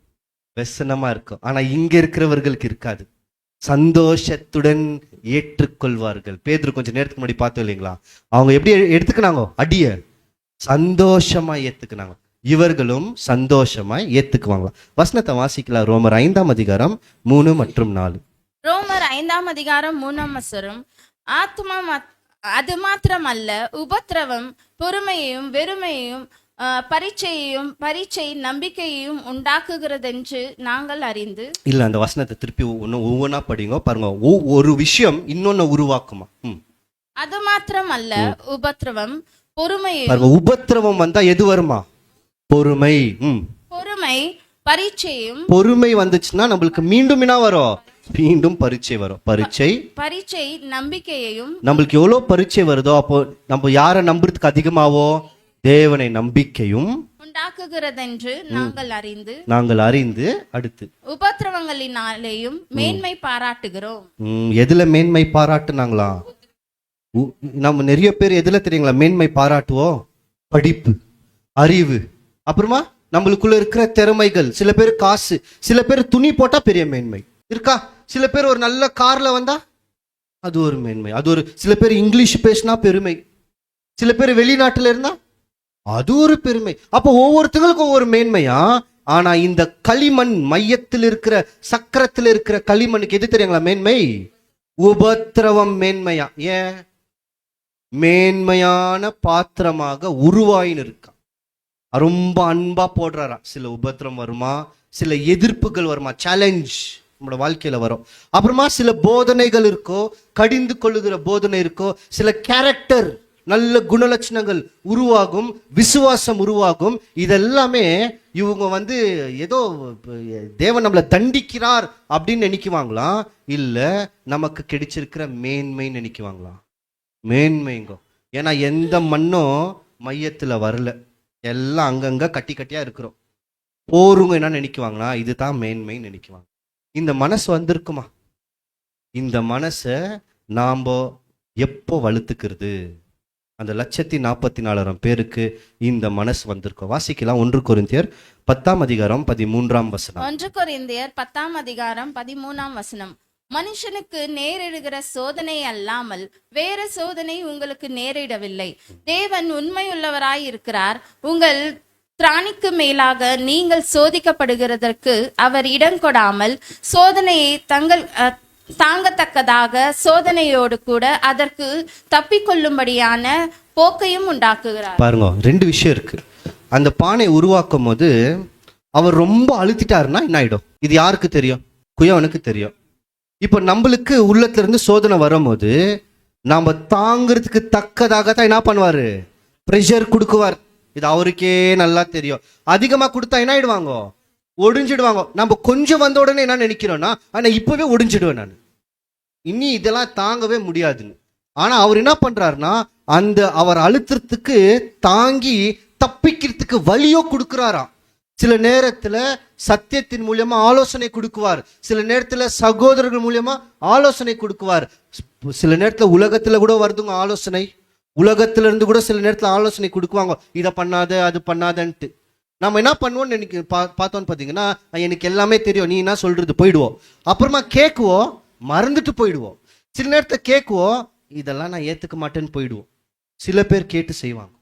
வெசனமா இருக்கும். ஆனா இங்க இருக்கிறவர்களுக்கு இருக்காது, சந்தோஷத்துடன் ஏற்றுக்கொள்வார்கள். பேதுரு கொஞ்சம் நேரத்துக்கு முன்னாடி பார்த்தோம் இல்லைங்களா, அவங்க எப்படி எடுத்துக்கினாங்க, அடிய சந்தோஷமா ஏத்துக்கினாங்க. இவர்களும் சந்தோஷமா ஏத்துக்குவாங்களா. வசனத்தை வாசிக்கலாம். ரோமர் 5ஆம் அதிகாரம் 3 மற்றும் 4. ரோமர் 5ஆம் அதிகாரம் 3ஆம் வசனம். அது மாத்திரமல்ல, உபத்திரவம் பொறுமையையும் வெறுமையையும் பரீட்சை நம்பிக்கையையும் உண்டாக்குகிறதென்று நாங்கள் அறிந்து. இல்ல, அந்த வசனத்தை திருப்பி ஒவ்வொன்றா படிங்க பாருங்க. ஒரு விஷயம் இன்னொன்னு உருவாக்குமா. அது மாத்திரமல்ல, உபத்திரவம் பொறுமையும். பாருங்க, உபத்திரவம் வந்தா எது வருமா, பொறுமை. பொறுமை பரீட்சையும். பொறுமை வந்துச்சுன்னா நம்மளுக்கு மீண்டும் என்ன வரும், மீண்டும் பரீட்சை வரும். பரீட்சை நம்பிக்கையையும். நம்மளுக்கு எவ்வளவு பரீட்சை வருதோ அப்போ நம்ம யாரை நம்புறதுக்கு அதிகமாவோ, தேவனை நம்பிக்கையும் உண்டாக்குகிறதென்று நாங்கள் அறிந்து அடுத்து உபத்திரவங்களினாலேயும் மேன்மை பாராட்டுகிறோம். எதுல மேன்மை பாராட்டுனாங்களா? நம்ம நிறைய பேர் எதுல தெரியுங்களா மேன்மை பாராட்டுவோம், படிப்பு, அறிவு, அப்புறமா நம்மளுக்குள்ள இருக்கிற திறமைகள். சில பேர் காசு, சில பேர் துணி போட்டா பெரிய மேன்மை இருக்கா, சில பேர் ஒரு நல்ல கார்ல வந்தா அது ஒரு மேன்மை, அது ஒரு. சில பேர் இங்கிலீஷ் பேசினா பெருமை, சில பேர் வெளிநாட்டுல இருந்தா அது ஒரு பெருமை. அப்போ ஒவ்வொருத்தங்களுக்கும் ஒவ்வொரு மேன்மையா. ஆனா இந்த களிமண் மையத்தில் இருக்கிற சக்கரத்தில் இருக்கிற களிமண்ணுக்கு எது தெரியுங்களா மேன்மை? உபத்திரவம் மேன்மையா. ஏன்? மேன்மையான பாத்திரமாக உருவாயின்னு இருக்கா, ரொம்ப அன்பா போடுறாரா. சில உபத்திரம் வருமா, சில எதிர்ப்புகள் வருமா, சேலஞ்ச் நம்மளோட வாழ்க்கையில வரும். அப்புறமா சில போதனைகள் இருக்கோ, கடிந்து கொள்ளுகிற போதனை இருக்கோ, சில கேரக்டர் நல்ல குணலட்சணங்கள் உருவாகும், விசுவாசம் உருவாகும். இதெல்லாமே இவங்க வந்து ஏதோ தேவன் நம்மளை தண்டிக்கிறார் அப்படின்னு நினைக்குவாங்களாம், இல்ல நமக்கு கிடைச்சிருக்கிற மேன்மைன்னு நினைக்குவாங்களாம். மேன்மைங்க. ஏன்னா எந்த மண்ணும் மையத்துல வரல, எல்லாம் அங்கங்க கட்டி கட்டியா இருக்கிறோம். போருங்க என்ன நினைக்குவாங்களா, இதுதான் மேன்மைன்னு நினைக்குவாங்க. இந்த மனசு வந்திருக்குமா? இந்த மனசை நாம எப்போ வளர்த்துக்கிறது, அந்த 1,44,000 பேருக்கு இந்த மனசு வந்திருக்கும். வாசிக்கலாம் 1 கொரிந்தியர் 10:13. 1 கொரிந்தியர் 10:13. மனுஷனுக்கு நேரிடுகிற சோதனை அல்லாமல் வேற சோதனை உங்களுக்கு நேரிடவில்லை. தேவன் உண்மையுள்ளவராய் இருக்கிறார். உங்கள் திராணிக்கு மேலாக நீங்கள் சோதிக்கப்படுகிறதற்கு அவர் இடம் கொடாமல் சோதனையை தாங்கத்தக்கதாக சோதனையோடு கூட அதற்கு தப்பிக்கொள்ளும்படியான போக்கையும் உண்டாக்குகிறார். பாருங்க, 2 விஷயம் இருக்கு. அந்த பானை உருவாக்கும் போது அவர் ரொம்ப அழுத்திட்டாருன்னா என்ன ஆயிடும்? இது யாருக்கு தெரியும்? குயவனுக்கு தெரியும். இப்போ நம்மளுக்கு உள்ளத்துல இருந்து சோதனை வரும்போது நாம தாங்கிறதுக்கு தக்கதாக தான் என்ன பண்ணுவாரு? ப்ரெஷர் கொடுக்குவார். இது அவருக்கே நல்லா தெரியும். அதிகமா கொடுத்தா என்ன ஆயிடுவாங்க? ஒடிஞ்சிடுவாங்க. நம்ம கொஞ்சம் வந்த உடனே என்ன நினைக்கிறோம்னா, ஆனா இப்பவே ஒடிஞ்சிடுவேன் நான், இனி இதெல்லாம் தாங்கவே முடியாதுன்னு. ஆனா அவர் என்ன பண்றாருன்னா, அந்த அவர் அழுத்தத்துக்கு தாங்கி தப்பிக்கிறதுக்கு வழியோ கொடுக்குறாராம். சில நேரத்துல சத்தியத்தின் மூலியமா ஆலோசனை கொடுக்குவார். சில நேரத்துல சகோதரர்கள் மூலியமா ஆலோசனை கொடுக்குவார். சில நேரத்துல உலகத்துல கூட வருதுங்க ஆலோசனை. உலகத்துல இருந்து கூட சில நேரத்துல ஆலோசனை கொடுக்குவாங்க, இதை பண்ணாத அது பண்ணாதன்ட்டு. நம்ம என்ன பண்ணுவோம்னு எனக்கு பார்த்தோன்னு பார்த்தீங்கன்னா, எனக்கு எல்லாமே தெரியும், நீ என்ன சொல்றது போயிடுவோம். அப்புறமா கேட்குவோம், மறந்துட்டு போயிடுவோம். சில நேரத்தை கேட்குவோம், இதெல்லாம் நான் ஏத்துக்க மாட்டேன்னு போயிடுவோம். சில பேர் கேட்டு செய்வாங்க,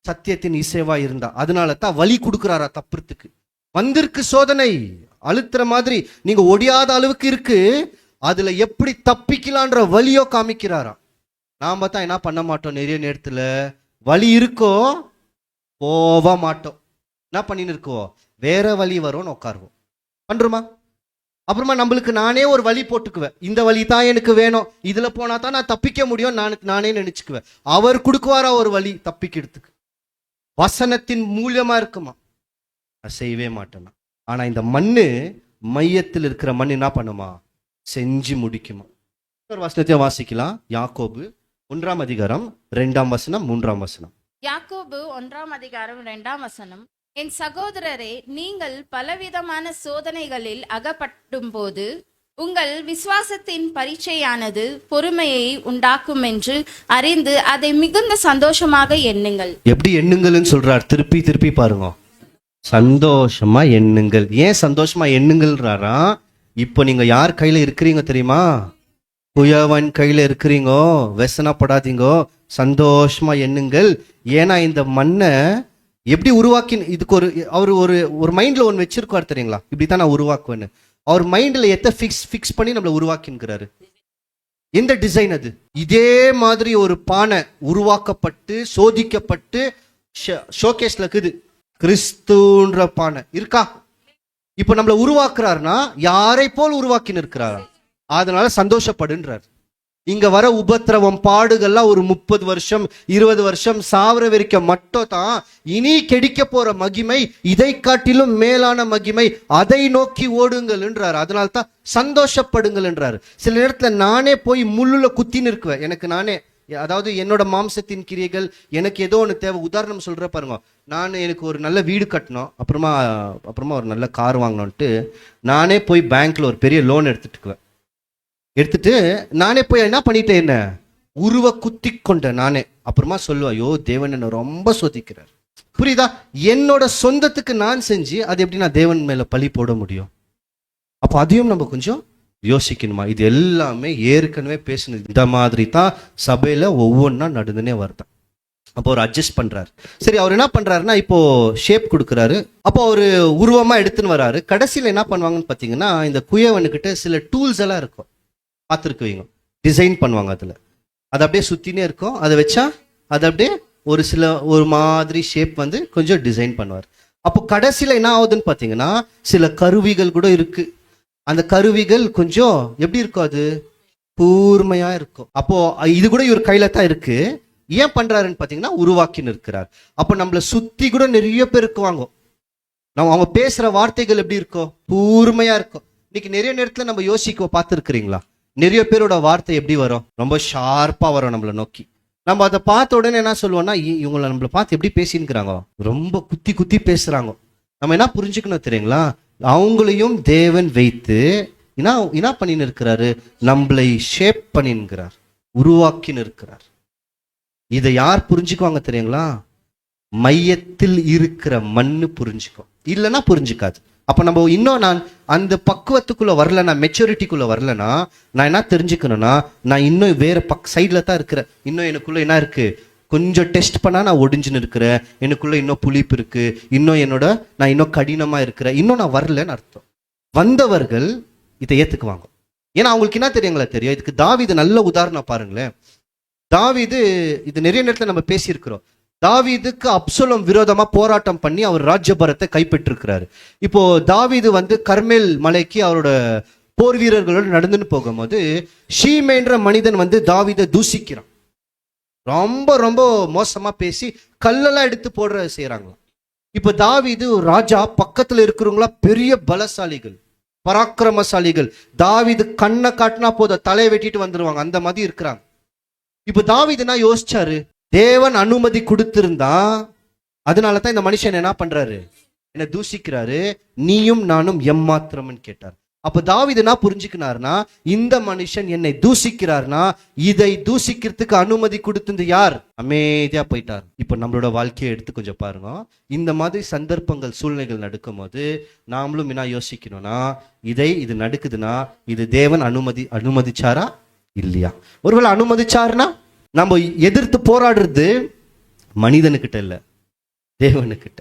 சத்தியத்தின் இசைவா இருந்தா. அதனால தான் வலி கொடுக்குறாரா தப்புறதுக்கு. வந்திருக்கு சோதனை, அழுத்துற மாதிரி நீங்க ஒடியாத அளவுக்கு இருக்கு, அதுல எப்படி தப்பிக்கலான்ற வலியோ காமிக்கிறாரா. நாம தான் என்ன பண்ண மாட்டோம், நிறைய நேரத்துல வலி இருக்கோ போக மாட்டோம். என்ன பண்ணின்னு இருக்கோம், வேற வழி வரும்னு உட்காருவோம். பண்றோமா? அப்புறமா நம்மளுக்கு நானே ஒரு வழி போட்டுக்குவேன், இந்த வழி தான் எனக்கு வேணும், இதுல போனா தான் நான் தப்பிக்க முடியும் நானே நினைச்சுக்குவேன். அவர் கொடுக்குவாரா ஒரு வழி தப்பிக்கிறதுக்கு? வசனத்தின் மூலியமா இருக்குமா? நான் செய்யவே மாட்டேன்னா. ஆனா இந்த மண்ணு, மையத்தில் இருக்கிற மண் என்ன பண்ணுமா? செஞ்சு முடிக்குமா? ஒரு வசனத்தை வாசிக்கலாம். யாக்கோபு 1:2, 3. யாக்கோபு 1:2. என் சகோதரரே, நீங்கள் பலவிதமான சோதனைகளில் அகப்படும் போது உங்கள் விசுவாசத்தின் பரீட்சையானது பொறுமையை உண்டாக்கும் என்று அறிந்து அதை மிகுந்த சந்தோஷமாக எண்ணுங்கள். எப்படி எண்ணுங்கள்னு சொல்றார்? திருப்பி பாருங்க. சந்தோஷமா எண்ணுங்கள். ஏன் சந்தோஷமா எண்ணுங்கள்றாரா? இப்போ நீங்க யார் கையில இருக்கிறீங்க தெரியுமா? குயவன் கையில இருக்கிறீங்கோ. வெசனப்படாதீங்கோ, சந்தோஷமா எண்ணுங்கள். ஏன்னா இந்த மண்ணை எப்படி உருவாக்கி, இதுக்கு அவர் ஒரு மைண்ட்ல ஒன்று வச்சிருக்காரு தெரியுங்களா? இப்படித்தான் நான் உருவாக்குவேன்னு. அவர் மைண்ட்ல ஃபிக்ஸ் பண்ணி நம்மளை உருவாக்கின்றாரு. எந்த டிசைன் அது? இதே மாதிரி ஒரு பானை உருவாக்கப்பட்டு சோதிக்கப்பட்டு ஷோகேஸ்ல இருக்குது. கிறிஸ்துன்ற பானை இருக்கா? இப்ப நம்மளை உருவாக்குறாருன்னா யாரை போல் உருவாக்கின்னு இருக்கிறாரா? அதனால சந்தோஷப்படுன்றார். இங்க வர உபத்திரவம் பாடுகள்லாம் ஒரு 30 வருஷம் 20 வருஷம் சாவர வரைக்கும் மட்டும் தான். இனி கிடைக்க போற மகிமை இதை காட்டிலும் மேலான மகிமை, அதை நோக்கி ஓடுங்கள் என்றார். அதனால தான் சந்தோஷப்படுங்கள் என்றார். சில நேரத்துல நானே போய் முள்ளுல குத்தின்னு இருக்குவேன், எனக்கு நானே. அதாவது என்னோட மாம்சத்தின் கிரியைகள், எனக்கு ஏதோ ஒன்று தேவை. உதாரணம் சொல்ற பாருங்க, எனக்கு ஒரு நல்ல வீடு கட்டணும், அப்புறமா ஒரு நல்ல கார் வாங்கணும்ட்டு நானே போய் பேங்க்ல ஒரு பெரிய லோன் எடுத்துட்டு நானே போய் என்ன பண்ணிட்டேன், என்ன உருவ குத்தி கொண்டேன் நானே. அப்புறமா சொல்லுவேன், ஐயோ தேவன் என்ன ரொம்ப சோதிக்கிறார். புரியுதா? என்னோட சொந்தத்துக்கு நான் செஞ்சு அது எப்படி நான் தேவன் மேல பழி போட முடியும்? அப்போ அதையும் நம்ம கொஞ்சம் யோசிக்கணுமா? இது எல்லாமே ஏற்கனவே பேசினது. இந்த மாதிரி தான் சபையில ஒவ்வொன்றா நடந்துனே வருது. அப்போ அவர் அட்ஜஸ்ட் பண்றாரு. சரி, அவர் என்ன பண்றாருன்னா, இப்போ ஷேப் கொடுக்குறாரு. அப்போ அவர் உருவமா எடுத்துன்னு வராரு. கடைசியில் என்ன பண்ணுவாங்கன்னு பார்த்தீங்கன்னா, இந்த குயவனுக்கிட்ட சில டூல்ஸ் எல்லாம் இருக்கும், பார்த்துருக்குவீங்க. டிசைன் பண்ணுவாங்க, அதில் அது அப்படியே சுற்றினே இருக்கும். அதை வச்சா அது அப்படியே ஒரு மாதிரி ஷேப் வந்து கொஞ்சம் டிசைன் பண்ணுவார். அப்போ கடைசியில் என்ன ஆகுதுன்னு பார்த்தீங்கன்னா, சில கருவிகள் கூட இருக்கு. அந்த கருவிகள் கொஞ்சம் எப்படி இருக்கும், அது கூர்மையா இருக்கும். அப்போ இது கூட இவர் கையில தான் இருக்கு. ஏன் பண்றாருன்னு பார்த்தீங்கன்னா, உருவாக்கின்னு இருக்கிறார். அப்போ நம்மளை சுத்தி கூட நிறைய பேர் இருக்குவாங்க. அவங்க பேசுற வார்த்தைகள் எப்படி இருக்கும், கூர்மையா இருக்கும். இன்னைக்கு நிறைய நேரத்துல நம்ம யோசிக்க பார்த்துருக்கிறீங்களா? நிறைய பேரோட வார்த்தை எப்படி வரும், ரொம்ப ஷார்ப்பா வரும் நம்மளை நோக்கி. நம்ம அதை பார்த்த உடனே என்ன சொல்லுவோம்னா, இவங்களை நம்மளை பார்த்து எப்படி பேசின்னுக்கிறாங்க, ரொம்ப குத்தி பேசுறாங்க. நம்ம என்ன புரிஞ்சுக்கணும் தெரியுங்களா? அவங்களையும் தேவன் வைத்து என்ன பண்ணின்னு இருக்கிறாரு, நம்மளை ஷேப் பண்ணின்னுக்கிறார், உருவாக்கின்னு இருக்கிறார். இதை யார் புரிஞ்சுக்குவாங்க தெரியுங்களா? மையத்தில் இருக்கிற மண்ணு புரிஞ்சுக்கும், இல்லைன்னா புரிஞ்சுக்காது. அப்ப நம்ம இன்னும் நான் அந்த பக்குவத்துக்குள்ள வரலன்னா, மெச்சூரிட்டிக்குள்ள வரலன்னா, நான் என்ன தெரிஞ்சுக்கணும்னா, நான் இன்னும் வேற சைட்ல தான் இருக்கிறேன். இன்னும் எனக்குள்ள என்ன இருக்கு, கொஞ்சம் டெஸ்ட் பண்ணா நான் ஒடிஞ்சுன்னு இருக்கிறேன், எனக்குள்ள இன்னும் புளிப்பு இருக்கு, இன்னும் நான் இன்னும் கடினமா இருக்கிறேன், இன்னும் நான் வரலன்னு அர்த்தம். வந்தவர்கள் இதை ஏத்துக்குவாங்க. ஏன்னா அவங்களுக்கு என்ன தெரியுங்களா தெரியும். இதுக்கு தாவீது நல்ல உதாரணம் பாருங்களேன். தாவீது, இது நிறைய நேரத்துல நம்ம பேசியிருக்கிறோம், தாவீதுக்கு அப்சலோம் விரோதமா போராட்டம் பண்ணி அவர் ராஜ்யபாரத்தை கைப்பற்றிருக்கிறாரு. இப்போ தாவீது கர்மேல் மலைக்கு அவரோட போர் வீரர்களோடு நடந்துன்னு போகும்போது ஷீமேன்ற மனிதன் தாவீதை தூசிக்கிறான். ரொம்ப ரொம்ப மோசமா பேசி கல்லெல்லாம் எடுத்து போடுற செய்யறாங்களாம். இப்ப தாவீது ராஜா, பக்கத்துல இருக்கிறவங்களா பெரிய பலசாலிகள், பராக்கிரமசாலிகள். தாவீது கண்ணை காட்டினா போதும் தலையை வெட்டிட்டு வந்துருவாங்க, அந்த மாதிரி இருக்கிறாங்க. இப்ப தாவீதுனா யோசிச்சாரு, தேவன் அனுமதி கொடுத்திருந்தா, அதனாலதான் இந்த மனுஷன் என்ன பண்றாரு, என்ன தூசிக்கிறாரு, நீயும் நானும் எம்மாத்திரம்னு கேட்டார். அப்ப தாவீதுனா புரிஞ்சுக்கினார்னா, இந்த மனுஷன் என்னை தூசிக்கிறார்னா, இதை தூசிக்கிறதுக்கு அனுமதி கொடுத்தது யார்? அமைதியா போயிட்டார். இப்ப நம்மளோட வாழ்க்கையை எடுத்து கொஞ்சம் பாருங்க. இந்த மாதிரி சந்தர்ப்பங்கள், சூழ்நிலைகள் நடக்கும் போது நாமளும் என்ன யோசிக்கணும்னா, இது நடக்குதுன்னா இது தேவன் அனுமதிச்சாரா இல்லையா? ஒருவேளை அனுமதிச்சாருன்னா நம்ம எதிர்த்து போராடுறது மனிதனுக்கிட்ட இல்ல, தேவனுக்கிட்ட.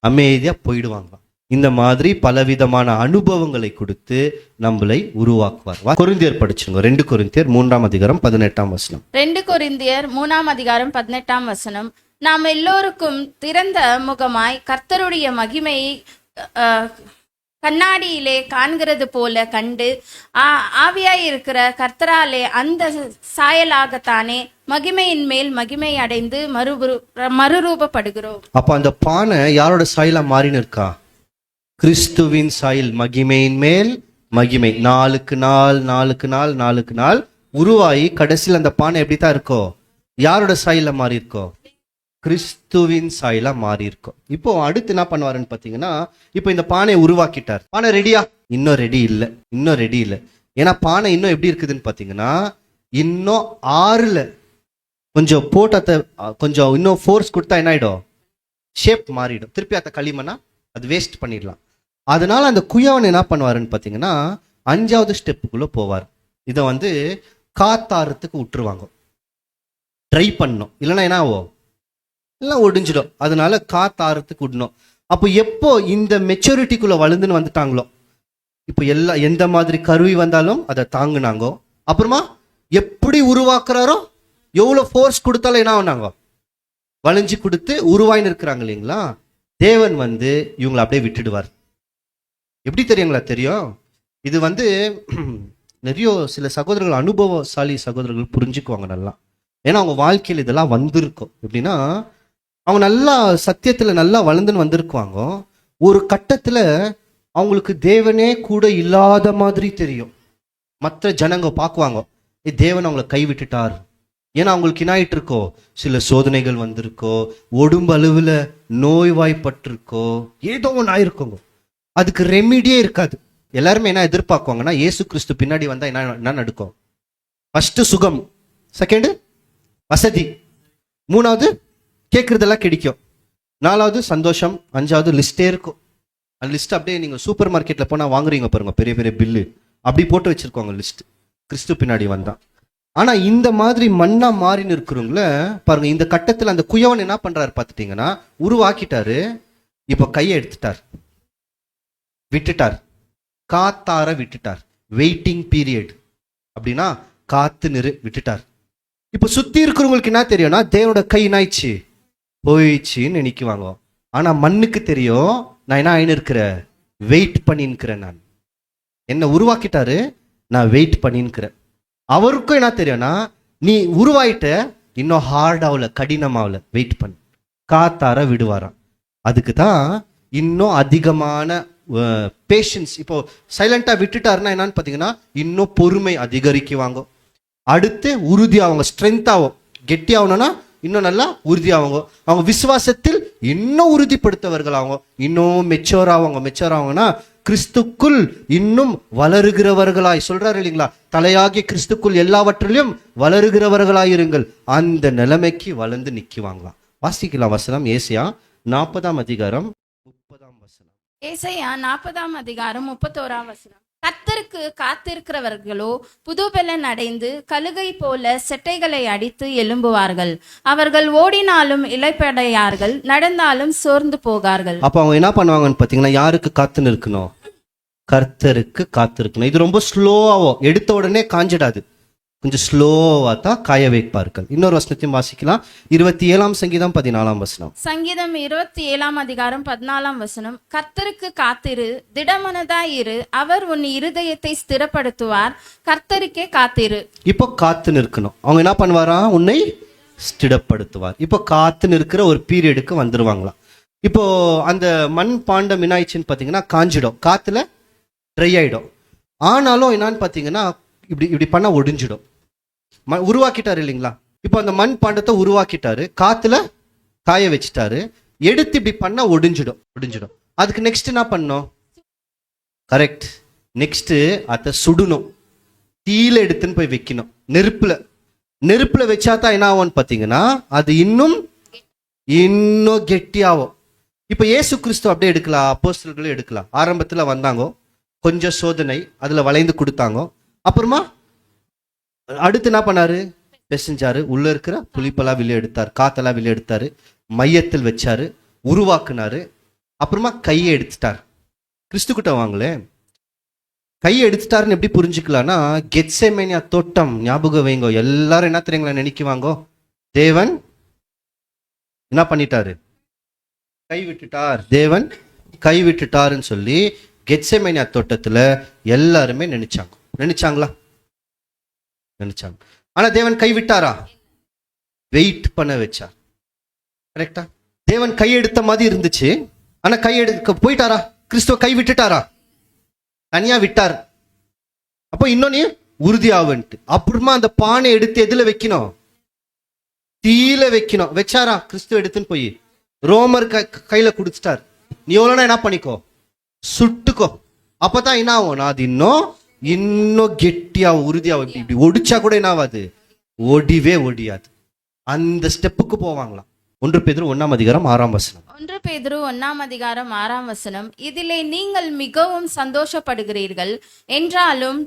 அமைதியா போயிடுவாங்க. இந்த மாதிரி பலவிதமான அனுபவங்களை கொடுத்து நம்மளை உருவாக்குவார். கொரிந்தியர் படிச்சுங்க, 2 கொரிந்தியர் 3ஆம் அதிகாரம் 18ஆம் வசனம். 2 கொரிந்தியர் 3ஆம் அதிகாரம் 18ஆம் வசனம். நாம் எல்லோருக்கும் திறந்த முகமாய் கர்த்தருடைய மகிமையை கண்ணாடியிலே காண்கிறது போல கண்டு ஆவியாய் இருக்கிற கர்த்தராலே அந்த சாயலாகத்தானே மகிமையின் மேல் மகிமை அடைந்து மறுரூபப்படுகிறோம். அப்ப அந்த பானை யாரோட சாயலா மாறின்னு இருக்கா? கிறிஸ்துவின் சாயல், மகிமையின் மேல் மகிமை. நாளுக்கு நாள் உருவாகி கடைசியில் அந்த பானை எப்படித்தான் இருக்கோ? யாரோட சாயல மாறி இருக்கோ? கிறிஸ்துவின் சாயலா மாறி இருக்கும். இப்போ அடுத்து என்ன பண்ணுவாருன்னு பாத்தீங்கன்னா, இப்போ இந்த பானையை உருவாக்கிட்டார். பானை ரெடியா? இன்னும் ரெடி இல்லை. ஏன்னா பானை இன்னும் எப்படி இருக்குதுன்னு பாத்தீங்கன்னா, இன்னும் ஆறுல கொஞ்சம் போட்டத்தை கொஞ்சம் இன்னும் ஃபோர்ஸ் கொடுத்தா என்ன ஆயிடும்? ஷேப் மாறிடும். திருப்பி அந்த களிமண்ணா அது வேஸ்ட் பண்ணிடலாம். அதனால அந்த குயவன் என்ன பண்ணுவாருன்னு பாத்தீங்கன்னா, 5வது ஸ்டெப்புக்குள்ள போவார். இதை காத்தாரத்துக்கு விட்டுருவாங்க, ட்ரை பண்ணணும், இல்லைன்னா என்ன ஆகும், எல்லாம் ஒடிஞ்சிடும். அதனால காத்தாரத்துக்கு விடணும். அப்போ எப்போ இந்த மெச்சூரிட்டிக்குள்ள வளர்ந்துன்னு வந்துட்டாங்களோ, இப்போ எந்த மாதிரி கருவி வந்தாலும் அதை தாங்குனாங்கோ. அப்புறமா எப்படி உருவாக்குறாரோ, எவ்வளவு ஃபோர்ஸ் கொடுத்தாலும் என்ன ஆகுனாங்க, வளைஞ்சு கொடுத்து உருவாயின்னு இருக்கிறாங்க இல்லைங்களா? தேவன் இவங்களை அப்படியே விட்டுடுவார். எப்படி தெரியுங்களா? தெரியும். இது நிறைய சில சகோதரர்கள், அனுபவசாலி சகோதரர்கள் புரிஞ்சுக்குவாங்க நல்லா. ஏன்னா அவங்க வாழ்க்கையில் இதெல்லாம் வந்திருக்கும். எப்படின்னா, அவங்க நல்லா சத்தியத்துல நல்லா வளர்ந்துன்னு வந்திருக்குவாங்க. ஒரு கட்டத்துல அவங்களுக்கு தேவனே கூட இல்லாத மாதிரி தெரியும். மற்ற ஜனங்க பார்க்குவாங்க, தேவன் அவங்களை கைவிட்டுட்டார். ஏன்னா அவங்களுக்கு என்ன ஆயிட்டு இருக்கோ, சில சோதனைகள் வந்திருக்கோ, உடம்பு அளவுல நோய்வாய்ப்பட்டிருக்கோ, ஏதோ ஒன்று ஆயிருக்கோங்க. அதுக்கு ரெமிடியே இருக்காது. எல்லாருமே என்ன எதிர்பார்க்குவாங்கன்னா, இயேசு கிறிஸ்து பின்னாடி வந்தா என்ன நடக்கும்? ஃபர்ஸ்ட் சுகம், செகண்ட் வசதி, 3வது கேட்கறதெல்லாம் கிடைக்கும், 4வது சந்தோஷம், 5வது லிஸ்டே இருக்கும். அந்த லிஸ்ட் அப்படியே நீங்க சூப்பர் மார்க்கெட்ல போனா வாங்குறீங்க பாருங்க, பெரிய பெரிய பில்லு அப்படி போட்டு வச்சிருக்கோங்க லிஸ்ட், கிறிஸ்து பின்னாடி வந்தான். ஆனா இந்த மாதிரி மண்ணா மாறின்னு இருக்கிறவங்கள பாருங்க, இந்த கட்டத்துல அந்த குயவன் என்ன பண்றாரு பார்த்துட்டீங்கன்னா, உருவாக்கிட்டாரு. இப்ப கையை எடுத்துட்டார், விட்டுட்டார், காத்தார விட்டுட்டார். வெயிட்டிங் பீரியட் அப்படின்னா காத்து நிறு விட்டுட்டார். இப்ப சுத்தி இருக்கிறவங்களுக்கு என்ன தெரியும்னா, தேவனோட கை என்னாயிடுச்சு, போயிடுச்சுன்னு நினைக்குவாங்க. ஆனா மண்ணுக்கு தெரியும், நான் என்ன ஆயின்னு இருக்கிறேன், வெயிட் பண்ணின்னுக்கிறேன். நான் என்ன உருவாக்கிட்டாரு, நான் வெயிட் பண்ணின்னுக்கிறேன். அவருக்கும் என்ன தெரியும்னா, நீ உருவாயிட்ட, இன்னும் ஹார்டாவில் கடினமாவில் வெயிட் பண்ணு, காத்தார விடுவாராம். அதுக்கு தான் இன்னும் அதிகமான பேஷன்ஸ். இப்போ சைலண்டா விட்டுட்டாருன்னா என்னன்னு பார்த்தீங்கன்னா, இன்னும் பொறுமை அதிகரிக்குவாங்க. அடுத்து உறுதியாவாங்க, ஸ்ட்ரென்த் ஆகும். கெட்டி ஆகணும்னா இன்னும் நல்லா உறுதியாவாங்க. அவங்க விசுவாசத்தில் இன்னும் உறுதிப்படுத்தவர்கள் ஆகும், இன்னும் மெச்சோர் ஆவாங்க. மெச்சோர் ஆகுங்கன்னா கிறிஸ்துக்குள் இன்னும் வளருகிறவர்களாய் சொல்றாரு இல்லைங்களா, தலையாகிய கிறிஸ்துக்குள் எல்லாவற்றிலும் வளருகிறவர்களாய் இருங்கள். அந்த நிலைமைக்கு வளர்ந்து நிக்குவாங்களாம். வாசிக்கலாம் வசனம், ஏசாயா 40ஆம் அதிகாரம் 30ஆம் வசனம். ஏசாயா 40ஆம் அதிகாரம் 31ஆம் வசனம். கர்த்தருக்கு காத்திருக்கிறவர்களோ புதுபெலன் அடைந்து கழுகை போல செட்டைகளை அடித்து எழும்புவார்கள். அவர்கள் ஓடினாலும் இளைப்படையார்கள், நடந்தாலும் சோர்ந்து போகார்கள். அப்ப அவங்க என்ன பண்ணுவாங்கன்னு பாத்தீங்கன்னா, யாருக்கு காத்துன்னு இருக்கணும்? கர்த்தருக்கு காத்திருக்கணும். இது ரொம்ப ஸ்லோவாவோ, எடுத்த உடனே காஞ்சிடாது, கொஞ்சம் ஸ்லோவா தான் காய வைப்பார்கள். இன்னொரு வசனத்தையும் வாசிக்கலாம், 27ஆம் சங்கீதம் 14ஆம் வசனம். சங்கீதம் 27ஆம் அதிகாரம் 14ஆம் வசனம். கர்த்தருக்கு காத்திரு, திடமனதாயிரு, அவர் உன் இருதயத்தை ஸ்திரப்படுத்துவார். கர்த்தருக்கே காத்திரு. இப்போ காத்து நிற்கணும். அவங்க என்ன பண்ணுவாரா? உன்னை ஸ்திரப்படுத்துவார். இப்போ காத்து நிற்கிற ஒரு பீரியடுக்கு வந்துருவாங்களாம். இப்போ அந்த மண் பாண்டம் என்ன ஆயிடுச்சுன்னு பாத்தீங்கன்னா, காஞ்சிடும், காத்துல ட்ரை ஆயிடும். ஆனாலும் என்னன்னு பாத்தீங்கன்னா, இப்படி இப்படி பண்ண ஒடிஞ்சிடும். உருவாக்கிட்டாரு இல்லைங்களா? இப்போ அந்த மண் பாண்டத்தை உருவாக்கிட்டாரு, காத்துல காய வச்சுட்டாரு, எடுத்து இப்படி பண்ணா ஒடிஞ்சிடும். அதுக்கு நெக்ஸ்ட் என்ன பண்ணணும்? கரெக்ட், நெக்ஸ்ட் அதை சுடணும், தீயில எடுத்துன்னு போய் வைக்கணும், நெருப்புல வச்சா தான் என்ன ஆகும்னு பாத்தீங்கன்னா, அது இன்னும் கெட்டியாகும். இப்ப இயேசு கிறிஸ்து அப்படியே எடுக்கலாம், அப்போஸ்தலர்களும் எடுக்கலாம். ஆரம்பத்துல வந்தாங்க, கொஞ்சம் சோதனை, அதுல வளைந்து கொடுத்தாங்க. அப்புறமா அடுத்து என்ன பண்ணாரு? பெசஞ்சாரு, உள்ள இருக்கிற புளிப்பெல்லாம் வெளியே எடுத்தார், காத்தெல்லாம் வெளியே எடுத்தாரு, மையத்தில் வச்சாரு, உருவாக்குனாரு. அப்புறமா கையை எடுத்துட்டார். கிறிஸ்து கிட்ட வாங்களே, கையை எடுத்துட்டாருன்னு எப்படி புரிஞ்சுக்கலாம்னா, கெத்செமேனியா தோட்டம் ஞாபகம் வைங்க. எல்லாரும் என்ன தெரியுங்களா நினைக்குவாங்க? தேவன் என்ன பண்ணிட்டாரு? கைவிட்டுட்டார், தேவன் கைவிட்டுட்டாருன்னு சொல்லி கெத்செமேனியா தோட்டத்துல எல்லாருமே நினைச்சாங்களா? நினைச்சாங்க. ஆனா தேவன் கைவிட்டாரா? வெயிட் பண்ண வச்சார். கரெக்டா? தேவன் கை எடுத்த மாதிரி இருந்துச்சு, ஆனா கை எடுக்க போயிட்டாரா? கிறிஸ்துவ கை விட்டுட்டாரா? தனியா விட்டார். அப்போ இன்னொன்னு உறுதியாவன்ட்டு. அப்புறமா அந்த பானை எடுத்து எதுல வைக்கணும்? தீயில வைக்கணும். வச்சாரா? கிறிஸ்துவ எடுத்துன்னு போய் ரோமர் கையில குடிச்சிட்டார். நீ எவ்வளோனா என்ன பண்ணிக்கோ, சுட்டுக்கோ. அப்பதான் என்ன ஆகும்? அது இன்னும் கெட்டியா உறுதியாகும். இப்படி ஒடிச்சா கூட என்ன ஆகாது? ஒடியாது. அந்த ஸ்டெப்புக்கு போவாங்களாம். 1 பேதுரு 1ஆம் அதிகாரம் 6ஆம் வசனம். 1 பேதுரு 1ஆம் அதிகாரம் 6ஆம் வசனம். இதிலே நீங்கள் மிகவும் சந்தோஷப்படுகிறீர்கள், என்றாலும்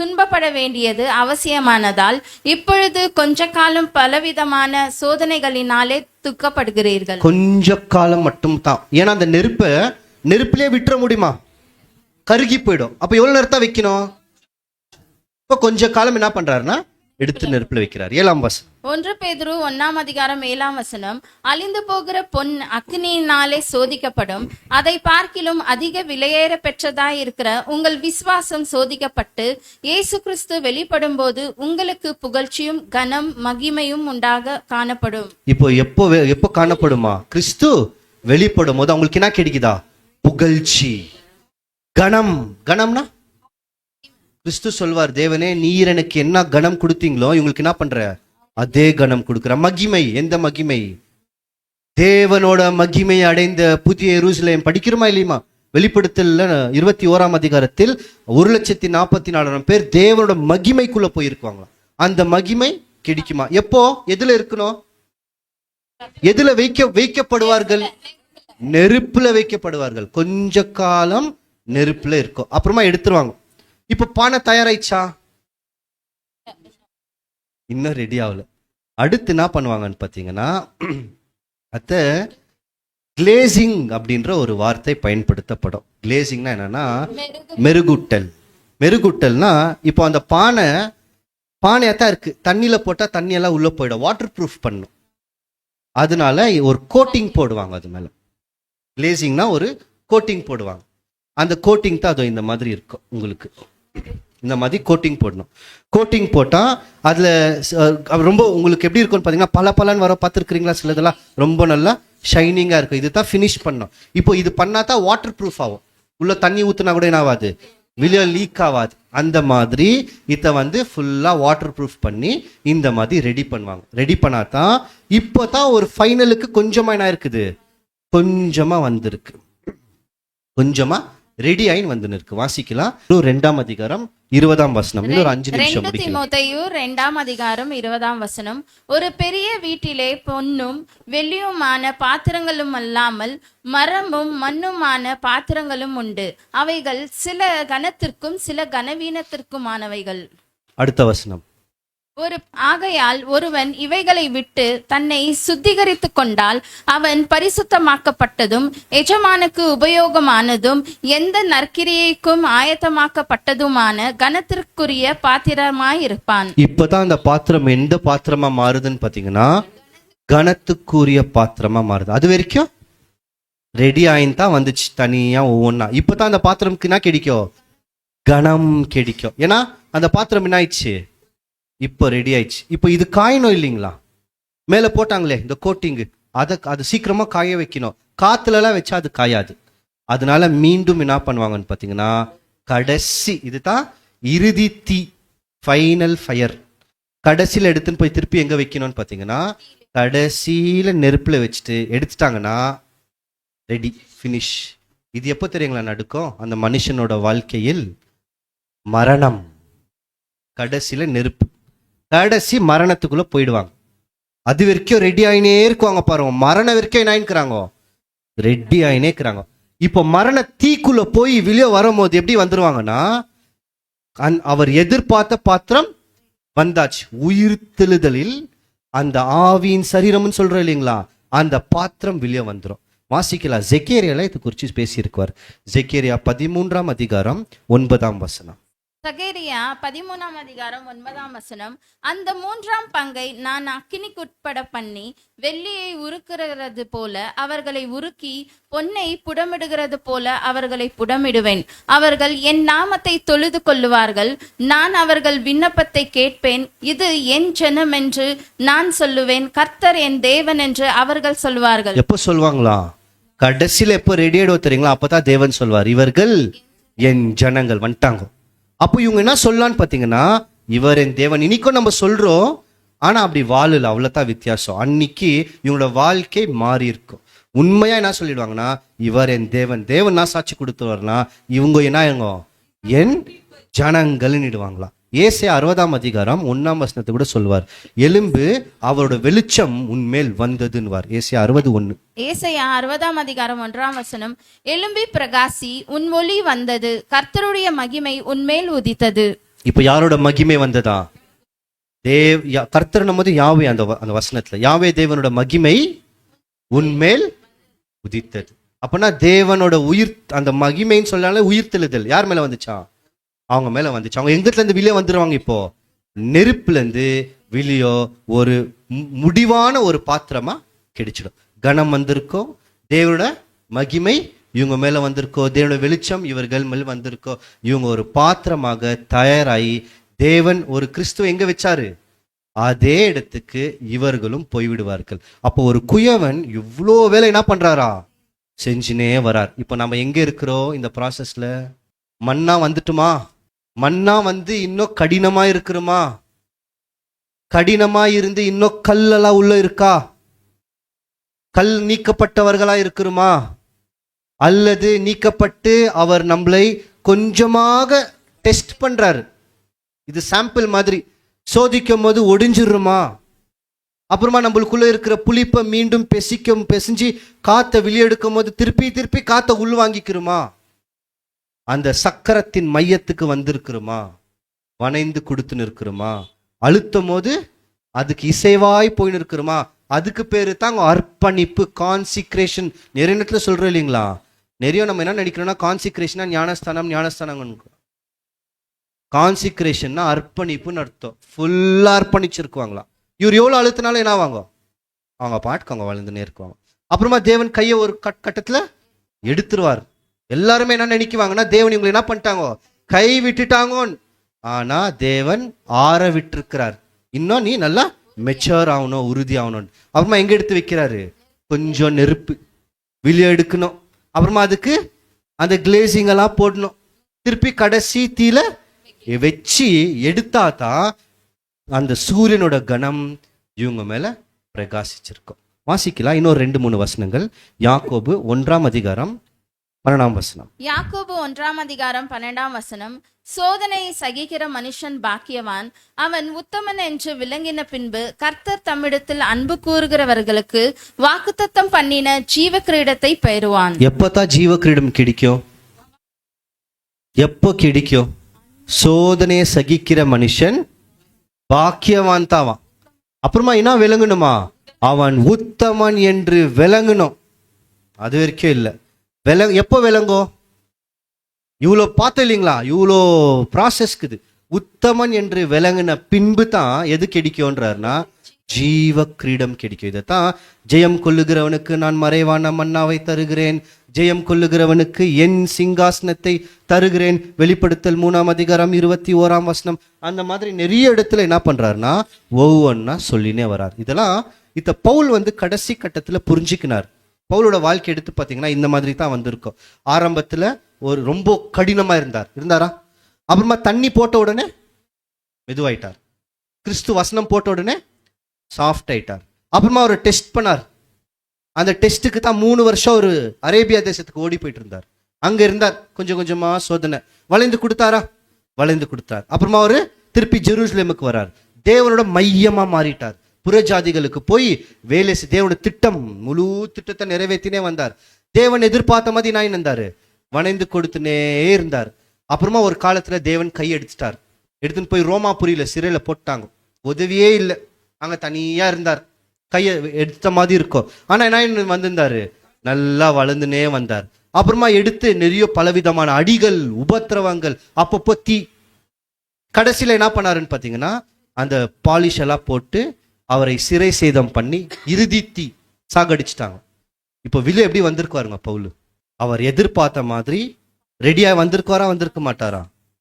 துன்பப்பட வேண்டியது அவசியமானதால் இப்பொழுது கொஞ்ச காலம் பலவிதமான சோதனைகளினாலே துக்கப்படுகிறீர்கள். கொஞ்ச காலம் மட்டும் தான். ஏன்னா அந்த நெருப்பிலே விட்டுற முடியுமா? கருகி போயிடும். அப்ப எவ்வளவு நேரத்தை வைக்கணும்? இப்ப கொஞ்ச காலம் என்ன பண்றாருன்னா, எடுத்து நெருப்புல வைக்கிறார். 7ஆம் வசனம். 1 பேதுரு 1ஆம் அதிகாரம் 7ஆம் வசனம். அழிந்து போகிற பொன் அக்னியினாலே சோதிக்கப்படும், அதை பார்க்கிலும் அதிக விலையேற பெற்றதாய் இருக்கிற உங்கள் விசுவாசம் சோதிக்கப்பட்டு இயேசு கிறிஸ்து வெளிப்படும் போது உங்களுக்கு புகழ்ச்சியும் கனம் மகிமையும் உண்டாக காணப்படும். இப்போ எப்போ காணப்படுமா? கிறிஸ்து வெளிப்படும் போது அவங்களுக்கு என்ன கிடைக்குதா? புகழ்ச்சி, கணம்னா கிறிஸ்து சொல்வார், தேவனே நீர் எனக்கு என்ன கணம் கொடுத்தீங்களோ இவங்களுக்கு என்ன பண்ற? அதே கணம் கொடுக்கிற. மகிமை, எந்த மகிமை? தேவனோட மகிமை அடைந்த புதிய எருசலேம் படிக்கிறோமா இல்லையுமா? வெளிப்படுத்தல் 21ஆம் அதிகாரத்தில் 1,44,000 பேர் தேவனோட மகிமைக்குள்ள போயிருக்குவாங்களாம். அந்த மகிமை கிடைக்குமா? எப்போ? எதுல இருக்கணும்? எதுல வைக்கப்படுவார்கள்? நெருப்புல வைக்கப்படுவார்கள். கொஞ்ச காலம் நெருப்புல இருக்கும், அப்புறமா எடுத்துருவாங்க. இப்ப பானை தயாராயிடுச்சா? இன்னும் ரெடி ஆகல. அடுத்து என்ன பண்ணுவாங்கன்னு பாத்தீங்கன்னா, அத கிளேசிங் அப்படின்ற ஒரு வார்த்தை பயன்படுத்தப்படும். கிளேசிங்னா என்னன்னா மெருகூட்டல்னா, இப்போ அந்த பானையாத்தான் இருக்கு, தண்ணியில போட்டா தண்ணி எல்லாம் உள்ள போயிடும், வாட்டர் ப்ரூஃப் பண்ணும். அதனால ஒரு கோட்டிங் போடுவாங்க அது மேல. கிளேசிங்னா ஒரு கோட்டிங் போடுவாங்க. அந்த கோட்டிங் தான் அது இந்த மாதிரி இருக்கும். உங்களுக்கு இந்த மாதிரி கோட்டிங் போடணும். கோட்டிங் போட்டா அதுல ரொம்ப உங்களுக்கு எப்படி இருக்கும்னு பாத்தீங்கன்னா, பலன்னு வர பார்த்துருக்கிறீங்களா? சிலதெல்லாம் ரொம்ப நல்லா ஷைனிங்கா இருக்கும். இதுதான் ஃபினிஷ் பண்ணணும். இப்போ இது பண்ணாதான் வாட்டர் ப்ரூஃப் ஆகும். உள்ள தண்ணி ஊத்துனா கூட என்ன ஆகாது? வெளியே லீக் ஆகாது. அந்த மாதிரி இதை ஃபுல்லா வாட்டர் ப்ரூஃப் பண்ணி இந்த மாதிரி ரெடி பண்ணுவாங்க. ரெடி பண்ணாதான் இப்போதான் ஒரு ஃபைனலுக்கு கொஞ்சமா என்ன இருக்குது? கொஞ்சமா வந்திருக்கு, கொஞ்சமா ரெடி ஆயின்னு வந்து நிற்கு. வாசிக்கலாம். இன்னும் 2ஆம் அதிகாரம் 20ஆம் வசனம். இன்னொரு 5 நிமிஷம் 2 முடிக்கலாம். தீமோத்தேயு 2ஆம் அதிகாரம் 20ஆம் வசனம். ஒரு பெரிய வீட்டிலே பொன்னும் வெள்ளியுமான பாத்திரங்களும் அல்லாமல் மரமும் மண்ணுமான பாத்திரங்களும் உண்டு. அவைகள் சில கனத்திற்கும் சில கனவீனத்திற்குமானவைகள். அடுத்த வசனம். ஆகையால் ஒருவன் இவைகளை விட்டு தன்னை சுத்திகரித்துக் கொண்டால் அவன் பரிசுத்தமாக்கப்பட்டதும் எஜமானுக்கு உபயோகமானதும் எந்த நற்கிரியைக்கும் ஆயத்தமாக்கப்பட்டதுமான கனத்திற்குரிய பாத்திரமாயிருப்பான். இப்பதான் அந்த பாத்திரம் எந்த பாத்திரமா மாறுதுன்னு பாத்தீங்கன்னா கனத்துக்குரிய பாத்திரமா மாறுது. அது வரைக்கும் ரெடி ஆயின்னு தான் வந்துச்சு தனியா ஒவ்வொன்னா. இப்பதான் அந்த பாத்திரம்க்கு என்ன கிடைக்கும்? கனம் கிடைக்கும். ஏன்னா அந்த பாத்திரம் என்ன ஆயிடுச்சு? இப்போ ரெடி ஆயிடுச்சு. இப்போ இது காயணும் இல்லைங்களா? மேலே போட்டாங்களே இந்த கோட்டிங்கு, அது சீக்கிரமா காய வைக்கணும். காத்துலலாம் வச்சா அது காயாது. அதனால மீண்டும் என்ன பண்ணுவாங்கன்னு பார்த்தீங்கன்னா கடைசி, இதுதான் இறுதி தீ, ஃபைனல் ஃபயர். கடைசியில் எடுத்துன்னு போய் திருப்பி எங்க வைக்கணும்னு பார்த்தீங்கன்னா கடைசியில நெருப்புல வச்சுட்டு எடுத்துட்டாங்கன்னா ரெடி, ஃபினிஷ். இது எப்போ தெரியுங்களா நடக்கும்? அந்த மனுஷனோட வாழ்க்கையில் மரணம், கடைசியில நெருப்பு, கடைசி மரணத்துக்குள்ள போயிடுவாங்க. அது வரைக்கும் ரெடி ஆயினே இருக்குவாங்க பாருங்க. மரணம் வரைக்கும் என்ன ஆயிக்கிறாங்க? ரெடி ஆயினே இருக்கிறாங்க. இப்போ மரண தீக்குள்ள போய் வெளியே வரும்போது எப்படி வந்துருவாங்கன்னா அவர் எதிர்பார்த்த பாத்திரம் வந்தாச்சு. உயிர்த்தெழுதலில் அந்த ஆவியின் சரீரம்னு சொல்றோம் இல்லைங்களா, அந்த பாத்திரம் வெளியே வந்துடும். வாசிக்கலாம். ஜெகேரியால இது குறித்து பேசியிருக்குவார். ஜெகேரியா 13ஆம் அதிகாரம் 9ஆம் வசனம். சகேரியா 13ஆம் அதிகாரம் 9ஆம் வசனம். அந்த 3ஆம் பங்கை நான் அக்கினிக்குட்பட பண்ணி வெள்ளியை உருக்குறது போல அவர்களை உருக்கி பொன்னை புடமிடுகிறது போல அவர்களை புடமிடுவேன். அவர்கள் என் நாமத்தை தொழுது கொள்ளுவார்கள். நான் அவர்கள் விண்ணப்பத்தை கேட்பேன். இது என் ஜனம் என்று நான் சொல்லுவேன். கர்த்தர் என் தேவன் என்று அவர்கள் சொல்வார்கள். எப்போ சொல்வாங்களா? கடைசியில் எப்போ ரெடி ஆயிடுவோம் தெரியுங்களா? அப்பதான் தேவன் சொல்வார், இவர்கள் என் ஜனங்கள் வந்துட்டாங்க. அப்போ இவங்க என்ன சொல்லலான்னு பார்த்தீங்கன்னா, இவர் என் தேவன். இன்னைக்கும் நம்ம சொல்றோம், ஆனா அப்படி வாழல, அவ்வளோதான் வித்தியாசம். அன்னைக்கு இவங்களோட வாழ்க்கை மாறி இருக்கும். உண்மையா என்ன சொல்லிடுவாங்கன்னா, இவர் என் தேவன். தேவன் நான் சாட்சி கொடுத்துருவார்னா இவங்க என்ன ஆயிருங்க? என் ஜனங்கள்னு இடுவாங்களா. ஏசாயா 60ஆம் அதிகாரம் 1ஆம் வசனத்தை கூட சொல்வார், எலும்பு அவரோட வெளிச்சம் உன்மேல் வந்ததுன்னுவார். ஏசாயா 60:1. ஏசாயா 60ஆம் அதிகாரம் 1ஆம் வசனம். எலும்பி பிரகாசி, உன் ஒளி வந்தது, கர்த்தருடைய மகிமை உன்மேல் உதித்தது. இப்ப யாரோட மகிமை வந்ததா? கர்த்தர் போது யாவே அந்த வசனத்துல யாவே தேவனோட மகிமை உன்மேல் உதித்தது. அப்பனா தேவனோட உயிர், அந்த மகிமைன்னு சொன்னாலே உயிர்த்தெழுதல் யார் மேல வந்துச்சா? அவங்க மேல வந்துச்சு. அவங்க எங்கத்துல இருந்து வெளியே வந்துருவாங்க? இப்போ நெருப்புல இருந்து வெளியோ ஒரு முடிவான ஒரு பாத்திரமா கிடைச்சிடும். கனம் வந்திருக்கோ, தேவனோட மகிமை இவங்க மேல வந்திருக்கோ, தேவனோட வெளிச்சம் இவர்கள் மேல் வந்திருக்கோ, இவங்க ஒரு பாத்திரமாக தயாராகி தேவன் ஒரு கிறிஸ்துவ எங்க வச்சாரு அதே இடத்துக்கு இவர்களும் போய்விடுவார்கள். அப்போ ஒரு குயவன் இவ்வளோ வேலை என்ன பண்றாரா? செஞ்சுனே வரார். இப்போ நம்ம எங்க இருக்கிறோம் இந்த ப்ராசஸ்ல? மண்ணா வந்துட்டுமா? மண்ணா வந்து இன்னும் கடினமா இருக்கிறோமா? கடினமா இருந்து இன்னும் கல்லெல்லாம் உள்ள இருக்கா? கல் நீக்கப்பட்டவர்களா இருக்கிறோமா? அல்லது நீக்கப்பட்டு அவர் நம்மளை கொஞ்சமாக டெஸ்ட் பண்றாரு, இது சாம்பிள் மாதிரி சோதிக்கும் போது ஒடிஞ்சிடுமா? அப்புறமா நம்மளுக்குள்ள இருக்கிற புளிப்பை மீண்டும் பெசிஞ்சு காத்தை வெளியெடுக்கும் போது திருப்பி திருப்பி காத்தை உள் வாங்கிக்கிறோமா? அந்த சக்கரத்தின் மையத்துக்கு வந்திருக்கிறோமா? வனைந்து கொடுத்து நிற்கிறோமா? அழுத்தும் போது அதுக்கு இசைவாய் போய் நிற்கிறோமா? அதுக்கு பேரு தாங்க அர்ப்பணிப்பு, கான்சிக்ரேஷன். நிறைய நேரத்துல சொல்றோம் இல்லைங்களா? நிறைய நம்ம என்ன நினைக்கிறோம்னா கான்சிக்ரேஷனா ஞானஸ்தானம். கான்சிக்ரேஷன்னா அர்ப்பணிப்புன்னு அர்த்தம். ஃபுல்லா அர்ப்பணிச்சிருக்குவாங்களா. இவர் எவ்வளவு அழுத்தினாலும் என்ன ஆவாங்க? அவங்க பாட்டுக்கு அவங்க வளர்ந்துனே இருக்குவாங்க. அப்புறமா தேவன் கையை ஒரு கட்டத்துல எடுத்துருவார். எல்லாருமே என்ன நினைக்குவாங்கன்னா, தேவன் இவங்களை என்ன பண்ணிட்டாங்க? கை விட்டுட்டாங்க. ஆனா தேவன் ஆற விட்டுருக்கிறார். இன்னும் நீ நல்லா மெச்சூர் ஆகணும், உறுதி ஆகணும். அப்புறமா எங்க எடுத்து வைக்கிறாரு? கொஞ்சம் நெருப்பு வெளியே எடுக்கணும். அப்புறமா அதுக்கு அந்த கிளேசிங் எல்லாம் போடணும். திருப்பி கடைசி தீல வச்சு எடுத்தா தான் அந்த சூரியனோட கணம் இவங்க மேல பிரகாசிச்சிருக்கும். வாசிக்கலாம் இன்னொரு 2-3 வசனங்கள். யாக்கோபு 1ஆம் அதிகாரம் 12ஆம் வசனம். யாக்கோபு 1:12 சோதனையை சகிக்கிற மனுஷன் பாக்கியவான், அவன் உத்தமன் என்று விளங்கின பின்பு கர்த்தர் தம்மிடத்தில் அன்பு கூறுகிறவர்களுக்கு வாக்குத்தத்தம் பண்ணின ஜீவ கிரீடத்தை பெறுவான். எப்பதான் ஜீவ கிரீடம் கிடைக்கும்? எப்போ கிடைக்கும்? சோதனையை சகிக்கிற மனுஷன் பாக்கியவான் தாவான். அப்புறமா என்ன விளங்கணுமா? அவன் உத்தமன் என்று விளங்கணும். அது வரைக்கும் இல்லை. எப்போ விளங்கோ? இவ்வளோ பார்த்த இல்லைங்களா? இவ்வளோ ப்ராசஸ்க்குது. உத்தமன் என்று விளங்கின பின்பு தான் எது கிடைக்கும்ன்றார்னா ஜீவ கிரீடம் கிடைக்கும். இதைத்தான் ஜெயம் கொள்ளுகிறவனுக்கு நான் மறைவான மன்னாவை தருகிறேன், ஜெயம் கொள்ளுகிறவனுக்கு என் சிங்காசனத்தை தருகிறேன். வெளிப்படுத்தல் 3:21 அந்த மாதிரி நிறைய இடத்துல என்ன பண்றாருன்னா ஒவ்வொன்னா சொல்லினே வரார். இதெல்லாம் பவுல் கடைசி கட்டத்துல புரிஞ்சுக்கினார். பவுலோட வாழ்க்கை எடுத்து பார்த்தீங்கன்னா இந்த மாதிரி தான் வந்திருக்கும். ஆரம்பத்துல ஒரு ரொம்ப கடினமா இருந்தாரா? அப்புறமா தண்ணி போட்ட உடனே மெதுவாயிட்டார். கிறிஸ்து வசனம் போட்ட உடனே சாஃப்ட் ஆயிட்டார். அப்புறமா ஒரு டெஸ்ட் பண்ணார். அந்த டெஸ்ட்டுக்கு தான் 3 வருஷம் ஒரு அரேபியா தேசத்துக்கு ஓடி போயிட்டு இருந்தார். அங்க இருந்தார். கொஞ்சம் கொஞ்சமா சோதனை வளைந்து கொடுத்தாரா? வளைந்து கொடுத்தார். அப்புறமா ஒரு திருப்பி ஜெருசலேமுக்கு வரார். தேவனோட மையமா மாறிட்டார். புறஜாதிகளுக்கு போய் வேலை தேவனோட திட்டம், முழு திட்டத்தை நிறைவேற்றினே வந்தார். தேவன் எதிர்பார்த்த மாதிரி நான் இருந்தாரு, வணைந்து கொடுத்துனே இருந்தார். அப்புறமா ஒரு காலத்துல தேவன் கை எடுத்துட்டார். எடுத்துன்னு போய் ரோமாபுரியில சிறையில போட்டாங்க. உதவியே இல்லை, அங்க தனியா இருந்தார். கையை எடுத்த மாதிரி இருக்கும். ஆனா என்ன வந்திருந்தாரு? நல்லா வளர்ந்துனே வந்தார். அப்புறமா எடுத்து நிறைய பலவிதமான அடிகள், உபத்திரவங்கள், அப்பப்போ தீ. கடைசியில என்ன பண்ணாருன்னு பாத்தீங்கன்னா அந்த பாலிஷ் எல்லாம் போட்டு அவரை சிறை சேதம் பண்ணி இறுதி தீ சாகடிச்சிட்டாங்க. இப்போ வில்லு எப்படி வந்திருக்குவாருங்க பவுல்? அவர் எதிர்பார்த்த மாதிரி ரெடியா வந்திருக்குவாரா? வந்திருக்க மாட்டாரா?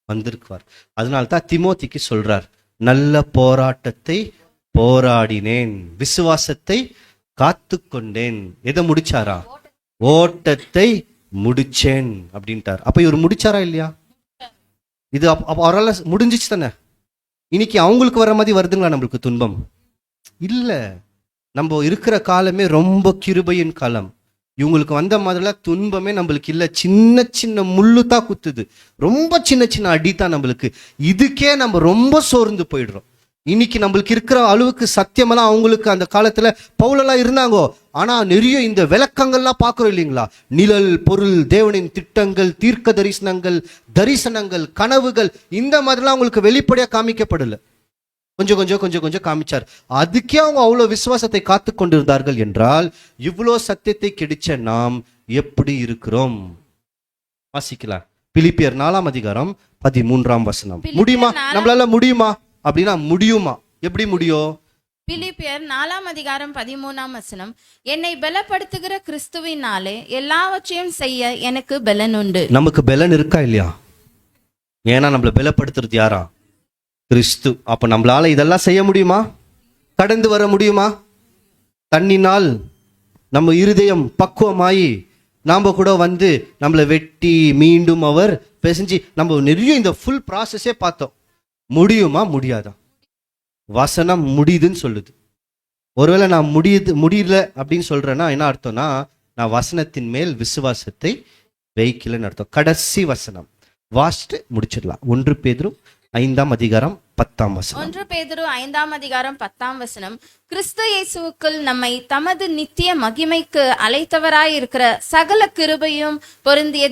வந்திருக்குவார். அதனால தான் திமோத்திக்கு சொல்றார், நல்ல போராட்டத்தை போராடினேன், விசுவாசத்தை காத்து கொண்டேன். எதை முடிச்சாரா? ஓட்டத்தை முடிச்சேன் அப்படின்ட்டார். அப்ப இவர் முடிச்சாரா இல்லையா? இது அவரால் முடிஞ்சிச்சு தானே. இன்னைக்கு அவங்களுக்கு வர மாதிரி வருதுங்களா நம்மளுக்கு துன்பம்? இல்ல. நம்ம இருக்கிற காலமே ரொம்ப கிருபையின் காலம். இவங்களுக்கு வந்த மாதிரிலாம் துன்பமே நம்மளுக்கு இல்லை. சின்ன சின்ன முள்ளு தான் குத்துது, ரொம்ப சின்ன சின்ன அடி தான் நம்மளுக்கு. இதுக்கே நம்ம ரொம்ப சோர்ந்து போயிடுறோம். இன்னைக்கு நம்மளுக்கு இருக்கிற அளவுக்கு சத்தியமெல்லாம் அவங்களுக்கு அந்த காலத்துல பவுலெல்லாம் இருந்தாங்கோ. ஆனா நிறைய இந்த விளக்கங்கள்லாம் பார்க்குறோம் இல்லைங்களா? நிழல், பொருள், தேவனின் திட்டங்கள், தீர்க்க தரிசனங்கள், கனவுகள், இந்த மாதிரிலாம் அவங்களுக்கு வெளிப்படையா காமிக்கப்படல. கொஞ்சம் கொஞ்சம் காமிச்சார். அதுக்கே அவங்க அவ்வளவு விசுவாசத்தை காத்து கொண்டிருந்தார்கள் என்றால் இவ்வளோ சத்தியத்தை கிடைச்ச நாம் எப்படி இருக்கிறோம்? வாசிக்கலாம். பிலிப்பியர் 4:13. முடியுமா? நம்மளால முடியுமா? அப்படின்னா முடியுமா? எப்படி முடியும்? பிலிப்பியர் 4:13 என்னை பலப்படுத்துகிற கிறிஸ்துவினாலே எல்லாவற்றையும் செய்ய எனக்கு பலன் உண்டு. நமக்கு பலன் இருக்கா இல்லையா? ஏன்னா நம்மள பலப்படுத்துறது யாரா? கிறிஸ்து. அப்ப நம்மளால இதெல்லாம் செய்ய முடியுமா? கடந்து வர முடியுமா? தண்ணினால் நம்ம இருதயம் பக்குவமாயி நாம கூட நம்மளை வெட்டி மீண்டும் அவர் பிசைஞ்சு நம்ம நிறைய இந்த ஃபுல் ப்ராசஸே பார்த்தோம். முடியுமா? முடியாதா? வசனம் முடியுதுன்னு சொல்லுது. ஒருவேளை நான் முடியல அப்படின்னு சொல்றேன்னா என்ன அர்த்தம்னா நான் வசனத்தின் மேல் விசுவாசத்தை வைக்கலன்னு அர்த்தம். கடைசி வசனம் வாசிட்டு முடிச்சிடலாம். 1 பேதுரு 5:10. 1 பேதுரு 5:10 கிறிஸ்து இயேசுவுக்குள் நம்மை தமது நித்திய மகிமைக்கு அழைத்தவராயிருக்கிற சகல கிருபையும் பொருந்திய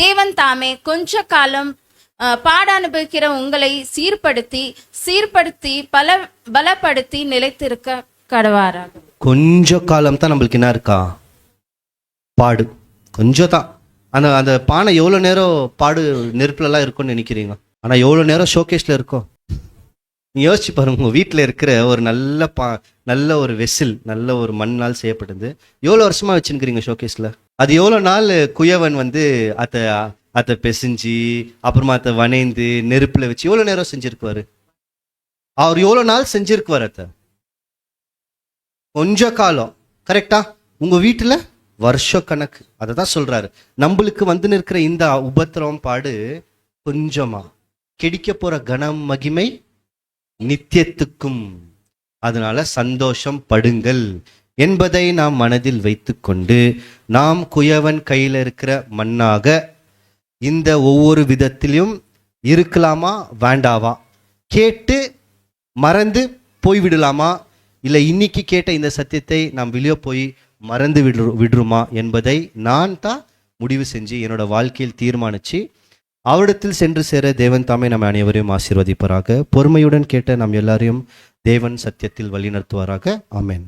தேவன் தாமே கொஞ்ச காலம் பாட அனுபவிக்கிற உங்களை சீர்படுத்தி பலப்படுத்தி நிலைத்திருக்க கடவாராக. கொஞ்ச காலம் தான் நம்மளுக்கு என்ன இருக்கா? பாடு கொஞ்சம் தான். அந்த பானை எவ்வளவு நேரம் பாடு நெருப்புல எல்லாம் இருக்கும்னு நினைக்கிறீங்க? ஆனா எவ்வளவு நேரம் ஷோகேஸ்ல இருக்கும்? நீங்க யோசிச்சு பாருங்க. உங்க வீட்டுல இருக்கிற ஒரு நல்ல ஒரு வெசில், நல்ல ஒரு மண்ணால் செய்யப்பட்டது எவ்வளவு வருஷமா வச்சுருக்கிறீங்க ஷோகேஸ்ல? அது எவ்வளவு நாள் குயவன் அதை பெசிஞ்சு அப்புறமா அதை வனைந்து நெருப்புல வச்சு எவ்வளவு நேரம் செஞ்சிருக்குவாரு? அவர் எவ்வளவு நாள் செஞ்சிருக்குவார்? அத கொஞ்ச காலம். கரெக்டா? உங்க வீட்டுல வருஷ கணக்கு. அதை தான் சொல்றாரு. நம்மளுக்கு நிற்கிற இந்த உபத்திரவம் பாடு கொஞ்சமா, கிடைக்க போற கனம் மகிமை நித்தியத்துக்கும். அதனால சந்தோஷம் படுங்கள். என்பதை நாம் மனதில் வைத்துக்கொண்டு நாம் குயவன் கையில் இருக்கிற மண்ணாக இந்த ஒவ்வொரு விதத்திலும் இருக்கலாமா வேண்டாவா, கேட்டு மறந்து போய்விடலாமா, இல்லை இன்னைக்கு கேட்ட இந்த சத்தியத்தை நாம் வெளியே போய் மறந்து விடுறோமா என்பதை நான் தான் முடிவு செஞ்சு என்னோட வாழ்க்கையில் தீர்மானித்து அவரிடத்தில் சென்று சேர தேவன் தாமே நம்ம அனைவரையும் ஆசீர்வதிப்பாராக. பொறுமையுடன் கேட்ட நாம் எல்லாரையும் தேவன் சத்தியத்தில் வழிநடத்துவாராக. ஆமென்.